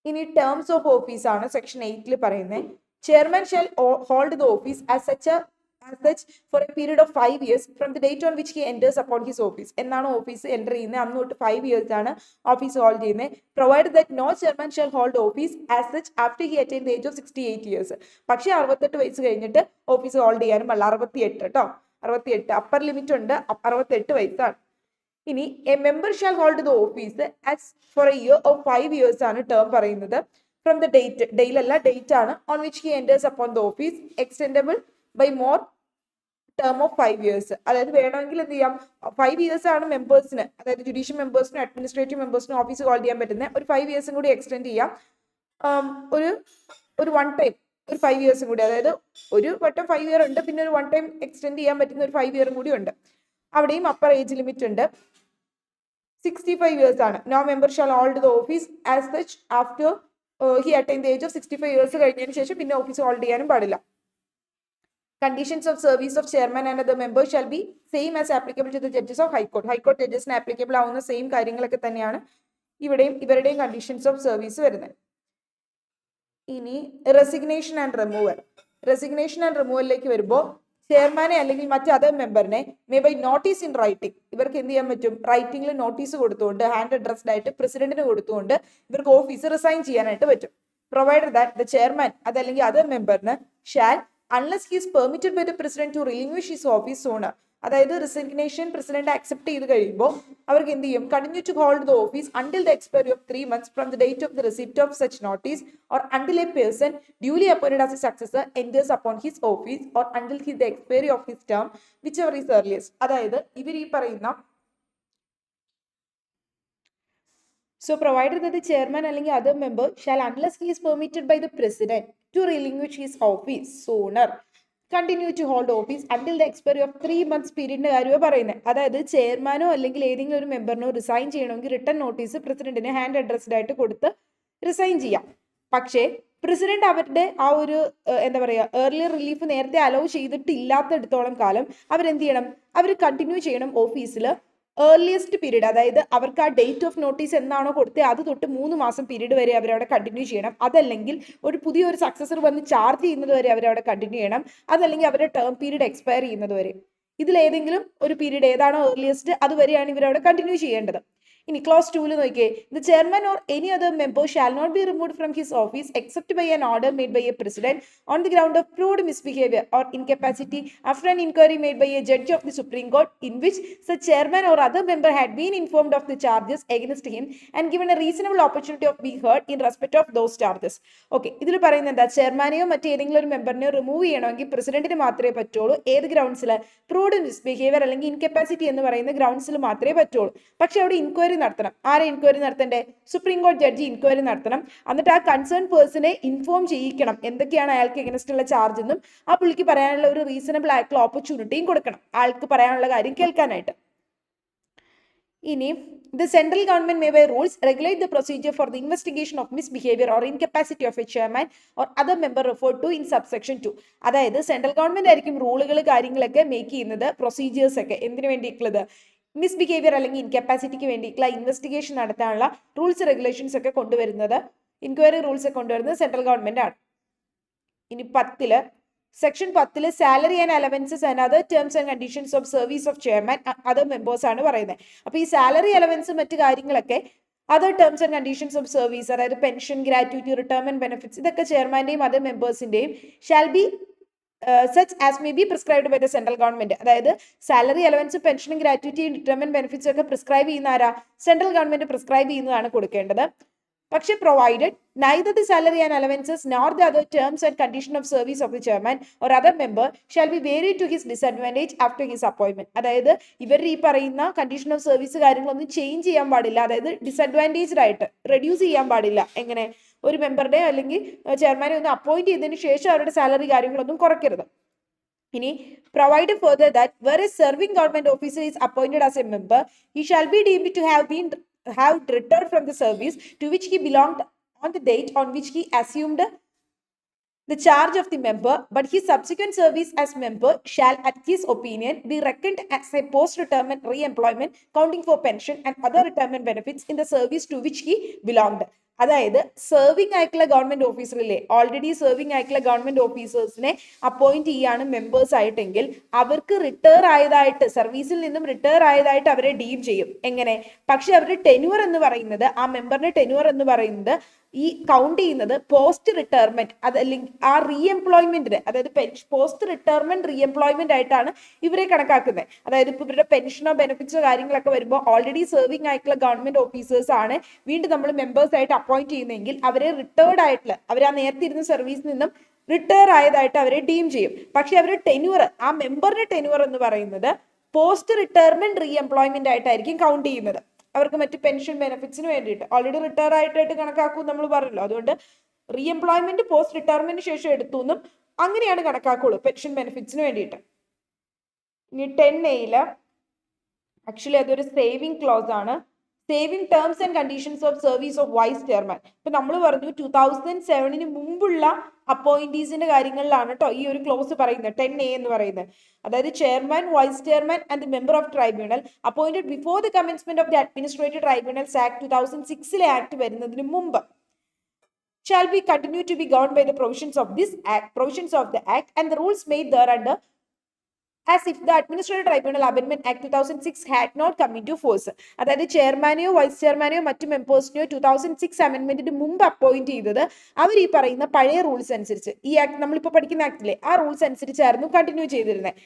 ഇനി ടേംസ് ഓഫ് ഓഫീസ് ആണ് സെക്ഷൻ 8 പറയുന്നത്. Chairman shall hold the office as such for a period of 5 years from the date on which he enters upon his office. എന്നാണ് ഓഫീസ് എൻ്റർ ചെയ്യുന്നത് അന്ന് തൊട്ട് 5 years ആണ് ഓഫീസ് ഹോൾഡ് ചെയ്യുന്നത്. Provide that no chairman shall hold office as such after he attain the age of 68 years. പക്ഷേ 68 വയസ്സ് കഴിഞ്ഞിട്ട് office hold ചെയ്യാനും അല്ല, 68 കേട്ടോ, 68 അപ്പർ ലിമിറ്റ് ഉണ്ട്, 68 വയസ്സാണ്. ഇനി a member shall hold the office as for a year of 5 years ആണ് ടേം പറയുന്നത്. ഫ്രം ദ ഡേറ്റ്, ഡേയിലല്ല ഡേറ്റ് ആണ്, on which he enters upon the office, extendable by more term of 5 years. അതായത് വേണമെങ്കിൽ എന്ത് ചെയ്യാം, 5 years ആണ് മെമ്പേഴ്സിന്, അതായത് ജുഡീഷ്യൽ മെമ്പേഴ്സിനും അഡ്മിനിസ്ട്രേറ്റീവ് മെമ്പേഴ്സിനും ഓഫീസ് ഹോൾഡ് ചെയ്യാൻ പറ്റുന്നത്. ഒരു 5 years കൂടി എക്സ്റ്റെൻഡ് ചെയ്യാം. ഒരു വൺ ടൈം ഒരു 5 years കൂടി, അതായത് ഒരു വട്ടം 5 year ഉണ്ട്, പിന്നെ ഒരു വൺ ടൈം എക്സ്റ്റെൻഡ് ചെയ്യാൻ പറ്റുന്ന ഒരു 5 year കൂടി ഉണ്ട്. അവിടെയും അപ്പർ ഏജ് ലിമിറ്റ് ഉണ്ട്, 65 years ആണ്. No member shall hold the office as such after he attain the age of 65 years കഴിഞ്ഞതിന് ശേഷം പിന്നെ ഓഫീസ് ഹോൾഡ് ചെയ്യാനും പാടില്ല. Conditions of service of chairman and other members shall be same as applicable to the judges of high court. High court judges applicable ആവുന്ന same കാര്യങ്ങളൊക്കെ തന്നെയാണ് ഇവരുടെയും conditions of service വരുന്നത്. ഇനി റെസിഗ്നേഷൻ ആൻഡ് റിമൂവലിലേക്ക് വരുമ്പോൾ ചെയർമാനെ അല്ലെങ്കിൽ മറ്റു അതർ മെമ്പറിനെ may by notice in writing, ഇവർക്ക് എന്ത് ചെയ്യാൻ പറ്റും, റൈറ്റിംഗിൽ നോട്ടീസ് കൊടുത്തുകൊണ്ട് ഹാൻഡ് അഡ്രസ്ഡ് ആയിട്ട് പ്രസിഡന്റിന് കൊടുത്തുകൊണ്ട് ഇവർക്ക് ഓഫീസ് റിസൈൻ ചെയ്യാനായിട്ട് പറ്റും. പ്രൊവൈഡഡ് ദാറ്റ് ദ ചെയർമാൻ അതല്ലെങ്കിൽ അതർ മെമ്പറിന് shall unless he is permitted by the president to relinquish his office sooner, അതായത് റിസിഗ്നേഷൻ പ്രസിഡന്റ് അക്സെപ്റ്റ് ചെയ്ത് കഴിയുമ്പോൾ അവർക്ക് എന്ത് ചെയ്യും, continue to hold the office until the expiry of 3 months from the date of the receipt of such notice or until A person duly appointed as A successor enters upon his office or until the expiry of his term which ever is earliest. അതായത് ഇവർ ഈ പറയുന്ന So provided that the chairman അല്ലെങ്കിൽ other member shall, unless he is permitted by the president to relinquish his office sooner, continue to hold office until the expiry of 3 months പീരീഡിന്റെ കാര്യമാണ് പറയുന്നത്. അതായത് ചെയർമാനോ അല്ലെങ്കിൽ ഏതെങ്കിലും ഒരു മെമ്പറിനോ റിസൈൻ ചെയ്യണമെങ്കിൽ റിട്ടേൺ നോട്ടീസ് പ്രസിഡന്റിന് hand addressed ആയിട്ട് കൊടുത്ത് റിസൈൻ ചെയ്യാം. പക്ഷേ പ്രസിഡന്റ് അവരുടെ ആ ഒരു എന്താ പറയുക ഏർലിയർ റിലീഫ് നേരത്തെ അലോ ചെയ്തിട്ടില്ലാത്തടത്തോളം കാലം അവരെന്ത് ചെയ്യണം, അവർ കണ്ടിന്യൂ ചെയ്യണം ഓഫീസിൽ ഏർലിയസ്റ്റ് പീരീഡ്, അതായത് അവർക്ക് ആ ഡേറ്റ് ഓഫ് നോട്ടീസ് എന്നാണോ കൊടുത്തത് അത് തൊട്ട് 3 മാസം പീരീഡ് വരെ അവരവിടെ കണ്ടിന്യൂ ചെയ്യണം. അതല്ലെങ്കിൽ ഒരു പുതിയൊരു സക്സസർ വന്ന് ചാർജ് ചെയ്യുന്നത് വരെ അവരവിടെ കണ്ടിന്യൂ ചെയ്യണം. അതല്ലെങ്കിൽ അവരുടെ ടേം പീരീഡ് എക്സ്പയർ ചെയ്യുന്നത് വരെ. ഇതിലേതെങ്കിലും ഒരു പീരീഡ് ഏതാണോ ഏർലിയസ്റ്റ് അതുവരെയാണ് ഇവരവിടെ കണ്ടിന്യൂ ചെയ്യേണ്ടത്. ഇനി ക്ലോസ് 2 നോക്കിയേ, the chairman or any other member shall not be removed from his office except by an order made by a president on the ground of proved misbehaviour or incapacity after an inquiry made by a judge of the supreme court in which such chairman or other member had been informed of the charges against him and given a reasonable opportunity of being heard in respect of those charges. Okay, ഇതിൽ പറയുന്നത് എന്താ, ചെയർമാനെയോ മറ്റേതെങ്കിലും ഒരു മെമ്പറിനെയോ remove ചെയ്യണമെങ്കിൽ പ്രസിഡന്റിന് മാത്രമേ പറ്റുള്ളൂ. ഏത് ഗ്രൗണ്ട്സിൽ? പ്രൂവ്ഡ് മിസ്ബിഹേവിയർ അല്ലെങ്കിൽ ഇൻകപ്പാസിറ്റി എന്ന് പറയുന്ന ഗ്രൗണ്ട്സിൽ മാത്രമേ പറ്റുള്ളൂ. പക്ഷെ അവിടെ ഇൻക്വയറി നടത്തണം. ആരെ ഇൻക്വയറി നടത്തണ്ടേ? സുപ്രീം കോടതി ജഡ്ജി ഇൻക്വയറി നടത്തണം. എന്നിട്ട് ആ കൺസേൺ പേഴ്സണെ ഇൻഫോം ചെയ്യിക്കണം എന്തൊക്കെയാണ് അയാൾക്ക് എഗൻസ്റ്റ് ഉള്ള ചാർജ് എന്നും ആ പുള്ളിക്ക് പറയാനുള്ള ഒരു റീസണബിൾ ആയിട്ടുള്ള ഓപ്പർച്യൂണിറ്റിയും കൊടുക്കണം ആൾക്ക് പറയാനുള്ള കാര്യം കേൾക്കാനായിട്ട്. ഇനി the central government may by rules regulate the procedure for the investigation of misbehavior or incapacity of a chairman or other member referred to in subsection 2. അതായത് സെൻട്രൽ ഗവൺമെന്റ് ആയിരിക്കും റൂളുകൾ കാര്യങ്ങളൊക്കെ മേക്ക് ചെയ്യുന്നത്, പ്രൊസീജിയേഴ്സ് ഒക്കെ എന്തിനു വേണ്ടിയിട്ടുള്ളത്, മിസ്ബിഹേവിയർ അല്ലെങ്കിൽ ഇൻകപ്പാസിറ്റിക്ക് വേണ്ടിയിട്ടുള്ള investigation നടത്താനുള്ള rules regulations ഒക്കെ കൊണ്ടുവരുന്നത്, ഇൻക്വയറി റൂൾസ് ഒക്കെ കൊണ്ടുവരുന്നത് സെൻട്രൽ ഗവൺമെന്റ് ആണ്. ഇനി 10 section 10 salary and allowances and other terms and conditions of service of chairman other members ആണ് പറയുന്നത്. അപ്പോൾ ഈ സാലറി അലവൻസ് മറ്റു കാര്യങ്ങളൊക്കെ other terms and conditions of service, അതായത് പെൻഷൻ, ഗ്രാറ്റുവിറ്റി, റിട്ടയർമെന്റ് ബെനിഫിറ്റ്സ്, ഇതൊക്കെ ചെയർമാന്റെയും അതർ മെമ്പേഴ്സിന്റെയും shall be such as may be prescribed by the central government. അതായത് സാലറി അലവൻസ്, പെൻഷനും ഗ്രാറ്റുവിറ്റിയും റിട്ടയർമെന്റ് ബെനിഫിറ്റ്സും ഒക്കെ പ്രിസ്ക്രൈബ് ചെയ്യുന്ന ആരാ? സെൻട്രൽ ഗവൺമെന്റ് പ്രിസ്ക്രൈബ് ചെയ്യുന്നതാണ് കൊടുക്കേണ്ടത്. പക്ഷെ provided neither the salary and allowances nor the other terms and condition of service of the chairman or other member shall be varied to his disadvantage after his appointment. അതായത് ഇവർ ഈ പറയുന്ന condition of service കാര്യങ്ങളൊന്നും change ചെയ്യാൻ പാടില്ല, അതായത് disadvantaged ആയിട്ട് reduce ചെയ്യാൻ പാടില്ല. എങ്ങനെ? ഒരു മെമ്പറുടെ അല്ലെങ്കിൽ ചെയർമാനെ ഒന്ന് അപ്പോയിന്റ് ചെയ്തതിന് ശേഷം അവരുടെ സാലറി കാര്യങ്ങളൊന്നും കുറയ്ക്കരുത്. ഇനി provided further that whereas serving government officer is appointed as a member, he shall be deemed to have retired from the service to which he belonged on the date on which he assumed the charge of the member, but his subsequent service as member shall, at his opinion, be reckoned as a post-retirement re-employment, counting for pension and other retirement benefits in the service to which he belonged. അതായത് serving ആയിട്ടുള്ള government ഓഫീസറില്ലേ, already serving ആയിട്ടുള്ള government ഓഫീസേഴ്സിനെ appoint ചെയ്യാണ് members ആയിട്ടെങ്കിൽ അവർക്ക് retire ആയതായിട്ട്, സർവീസിൽ നിന്നും retire ആയതായിട്ട് അവരെ deem ചെയ്യും. എങ്ങനെ? പക്ഷെ അവരുടെ ടെന്യൂർ എന്ന് പറയുന്നത്, ആ മെമ്പറിന്റെ ടെന്യൂർ എന്ന് പറയുന്നത് ഈ കൗണ്ട് ചെയ്യുന്നത് പോസ്റ്റ് റിട്ടയർമെന്റ്, അതല്ലെങ്കിൽ ആ റീഎംപ്ലോയ്മെന്റിന്, അതായത് പോസ്റ്റ് റിട്ടയർമെന്റ് റീഎംപ്ലോയ്മെന്റ് ആയിട്ടാണ് ഇവരെ കണക്കാക്കുന്നത്. അതായത് ഇപ്പൊ ഇവരുടെ പെൻഷനോ ബെനിഫിറ്റ്സോ കാര്യങ്ങളൊക്കെ വരുമ്പോൾ ഓൾറെഡി സെർവിങ് ആയിട്ടുള്ള ഗവൺമെന്റ് ഓഫീസേഴ്സ് ആണ് വീണ്ടും നമ്മൾ മെമ്പേഴ്സ് ആയിട്ട് അപ്പോയിന്റ് ചെയ്യുന്നതെങ്കിൽ അവരെ റിട്ടയർഡ് ആയിട്ടുള്ള, അവർ ആ നേരത്തെ ഇരുന്ന സർവീസിൽ നിന്നും റിട്ടയർ ആയതായിട്ട് അവരെ ഡീം ചെയ്യും. പക്ഷെ അവരുടെ ടെന്യൂർ, ആ മെമ്പറിന്റെ ടെന്യൂർ എന്ന് പറയുന്നത് പോസ്റ്റ് റിട്ടയർമെന്റ് റീഎംപ്ലോയ്മെന്റ് ആയിട്ടായിരിക്കും കൗണ്ട് ചെയ്യുന്നത്. അവർക്ക് മറ്റ് പെൻഷൻ ബെനിഫിറ്റ്സിന് വേണ്ടിയിട്ട് ഓൾറെഡി റിട്ടയർ ആയിട്ട് കണക്കാക്കും നമ്മൾ പറഞ്ഞല്ലോ. അതുകൊണ്ട് റീഎംപ്ലോയ്മെന്റ് പോസ്റ്റ് റിട്ടയർമെന്റിന് ശേഷം എടുത്തു എന്നും അങ്ങനെയാണ് കണക്കാക്കുള്ളൂ പെൻഷൻ ബെനിഫിറ്റ്സിന് വേണ്ടിയിട്ട്. ഇനി 10A ആക്ച്വലി അതൊരു സേവിങ് ക്ലോസ് ആണ്. Saving terms and conditions of service of vice chairman. ഇപ്പൊ നമ്മൾ പറഞ്ഞു 2007 മുമ്പുള്ള അപ്പോയിന്റീസിന്റെ കാര്യങ്ങളിലാണ് കേട്ടോ ഈ ഒരു ക്ലോസ് പറയുന്നത്, 10A എന്ന് പറയുന്നത്. അതായത് chairman, vice chairman and member of tribunal appointed before the commencement of the administrative tribunals act 2006 act വരുന്നതിന് മുമ്പ് shall be continue to be governed by the provisions of this act, provisions of the act and the rules made thereunder, as if the Administrative Tribunal Amendment Act 2006 had not come into force. അതായത് ചെയർമാനെയോ vice ചെയർമാനെയോ മറ്റു മെമ്പേഴ്സിനെയോ 2006 അമെന്റ്മെന്റിന് മുമ്പ് appoint ചെയ്തത് അവർ ഈ പറയുന്ന പഴയ rules അനുസരിച്ച്, ഈ act നമ്മളിപ്പോൾ പഠിക്കുന്ന ആക്ടിലെ ആ റൂൾസ് അനുസരിച്ചായിരുന്നു കണ്ടിന്യൂ ചെയ്തിരുന്നത്.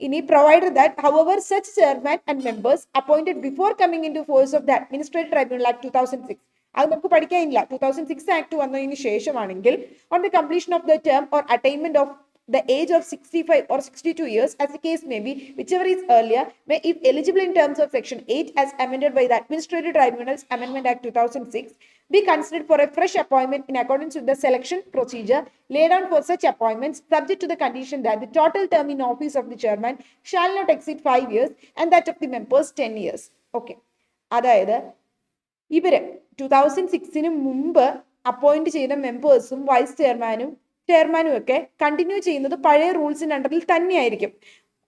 ഇനി provided that however such chairman and members appointed before coming into force of the Administrative Tribunal Act 2006, അത് നമുക്ക് പഠിക്കാനില്ല, 2006 ആക്ട് വന്നതിന് ശേഷമാണെങ്കിൽ on the completion of the term or attainment of the age of 65 or 62 years, as the case may be, whichever is earlier, may, if eligible in terms of section 8 as amended by the Administrative Tribunals Amendment Act 2006, be considered for a fresh appointment in accordance with the selection procedure laid down for such appointments, subject to the condition that the total term in office of the chairman shall not exceed 5 years and that of the members 10 years. Okay. അതായത് ഇവര് 2006 മുമ്പ് appoint ചെയ്ത മെമ്പേഴ്സും vice ചെയർമാനും ഒക്കെ continue ചെയ്യുന്നത് പഴയ റൂൾസിന്റെ അണ്ടറിൽ തന്നെയായിരിക്കും.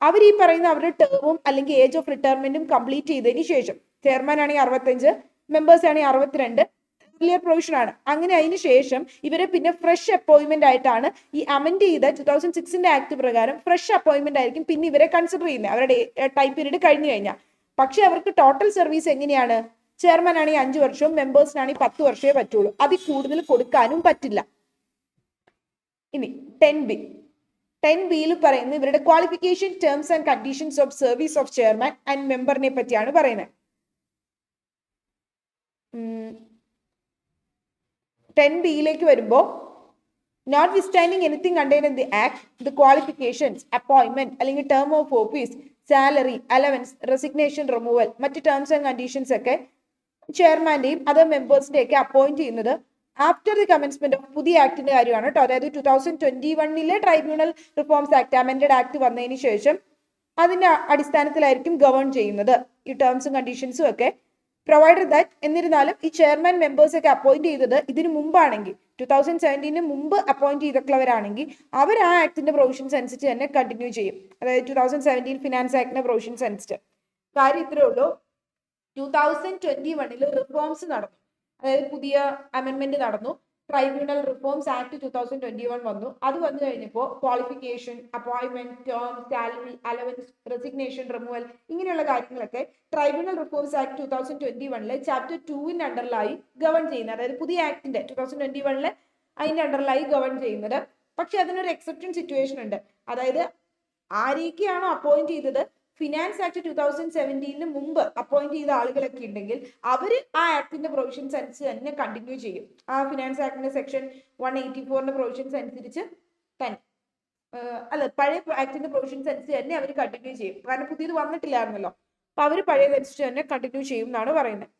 അവർ ഈ പറയുന്ന അവരുടെ ടേമും അല്ലെങ്കിൽ ഏജ് ഓഫ് റിട്ടയർമെന്റും കംപ്ലീറ്റ് ചെയ്തതിന് ശേഷം, ചെയർമാൻ ആണെങ്കിൽ 65, മെമ്പേഴ്സ് ആണെങ്കിൽ 62, ക്ലിയർ പ്രൊവിഷൻ ആണ്. അങ്ങനെ അതിന് ശേഷം ഇവരെ പിന്നെ ഫ്രഷ് അപ്പോയിന്റ്മെന്റ് ആയിട്ടാണ് ഈ അമെന്റ് ചെയ്ത 2006 ആക്ട് പ്രകാരം ഫ്രഷ് അപ്പോയിന്റ്മെന്റ് ആയിരിക്കും പിന്നെ ഇവരെ കൺസിഡർ ചെയ്യുന്നത്, അവരുടെ ടൈം പീരീഡ് കഴിഞ്ഞു കഴിഞ്ഞാൽ. പക്ഷെ അവർക്ക് ടോട്ടൽ സർവീസ് എങ്ങനെയാണ്? ചെയർമാൻ ആണെങ്കിൽ 5 വർഷവും മെമ്പേഴ്സിനാണെങ്കിൽ 10 വർഷമേ പറ്റുള്ളൂ, അതിൽ കൂടുതൽ കൊടുക്കാനും പറ്റില്ല. ഇനി 10Bയിൽ പറയുന്നത് ഇവരുടെ qualification, terms and conditions of service of chairman and മെമ്പറിനെ പറ്റിയാണ് പറയുന്നത്. 10Bയിലേക്ക് വരുമ്പോൾ notwithstanding anything contained in the act, the qualifications, appointment അല്ലെങ്കിൽ term of office, salary, allowance, resignation, removal, മറ്റ് ടേംസ് ആൻഡ് കണ്ടീഷൻസ് ഒക്കെ ചെയർമാന്റെയും അതർ മെമ്പേഴ്സിന്റെയും ഒക്കെ അപ്പോയിന്റ് ചെയ്യുന്നത് ആഫ്റ്റർ ദി കമൻസ്മെന്റ് ഓഫ് പുതിയ ആക്ടിന്റെ കാര്യമാണ് കേട്ടോ. അതായത് 2021 tribunal reforms act, amended act വന്നതിന് ശേഷം അതിന്റെ അടിസ്ഥാനത്തിലായിരിക്കും ഗവേൺ ചെയ്യുന്നത് ഈ ടേംസും കണ്ടീഷൻസും ഒക്കെ. പ്രൊവൈഡഡ് ദാറ്റ്, എന്നിരുന്നാലും ഈ ചെയർമാൻ മെമ്പേഴ്സ് ഒക്കെ അപ്പോയിന്റ് ചെയ്തത് ഇതിനു മുമ്പാണെങ്കിൽ 2017 മുമ്പ് അപ്പോയിന്റ് ചെയ്തിട്ടുള്ളവരാണെങ്കിൽ അവർ ആ ആക്ടിന്റെ പ്രൊവിഷൻസ് അനുസരിച്ച് തന്നെ കണ്ടിന്യൂ ചെയ്യും. അതായത് 2017 ഫിനാൻസ് ആക്ടിന്റെ പ്രൊവിഷൻസ് അനുസരിച്ച്. കാര്യം ഇത്രേ ഉള്ളൂ, 2021 റിഫോംസ് നടന്നു, അതായത് പുതിയ അമെന്റ്മെന്റ് നടന്നു, ട്രൈബ്യൂണൽ റിഫോംസ് ആക്ട് 2021 വന്നു. അത് വന്നു കഴിഞ്ഞപ്പോൾ qualification, appointment, term, salary, allowance, resignation, removal ഇങ്ങനെയുള്ള കാര്യങ്ങളൊക്കെ ട്രൈബ്യൂണൽ റിഫോംസ് ആക്ട് 2021 ചാപ്റ്റർ 2 അണ്ടറിലായി ഗവൺ ചെയ്യുന്നത്, അതായത് പുതിയ ആക്ടിന്റെ 2021 അതിന്റെ അണ്ടറിലായി ഗവൺ ചെയ്യുന്നത്. പക്ഷെ അതിനൊരു എക്സെപ്ഷൻ സിറ്റുവേഷൻ ഉണ്ട്. അതായത് ആരൊക്കെയാണോ അപ്പോയിന്റ് ചെയ്തത് ഫിനാൻസ് ആക്ട് 2017 മുമ്പ് അപ്പോയിന്റ് ചെയ്ത ആളുകളൊക്കെ ഉണ്ടെങ്കിൽ അവര് ആ ആക്ടിന്റെ പ്രൊവിഷൻസ് അനുസരിച്ച് തന്നെ കണ്ടിന്യൂ ചെയ്യും. ആ ഫിനാൻസ് ആക്ടിന്റെ സെക്ഷൻ 184 പ്രൊവിഷൻസ് അനുസരിച്ച് തന്നെ, അല്ല പഴയ ആക്ടിന്റെ പ്രൊവിഷൻസ് അനുസരിച്ച് തന്നെ അവർ കണ്ടിന്യൂ ചെയ്യും. കാരണം പുതിയത് വന്നിട്ടില്ലായിരുന്നല്ലോ, അപ്പൊ അവർ പഴയതനുസരിച്ച് തന്നെ കണ്ടിന്യൂ ചെയ്യും എന്നാണ് പറയുന്നത്.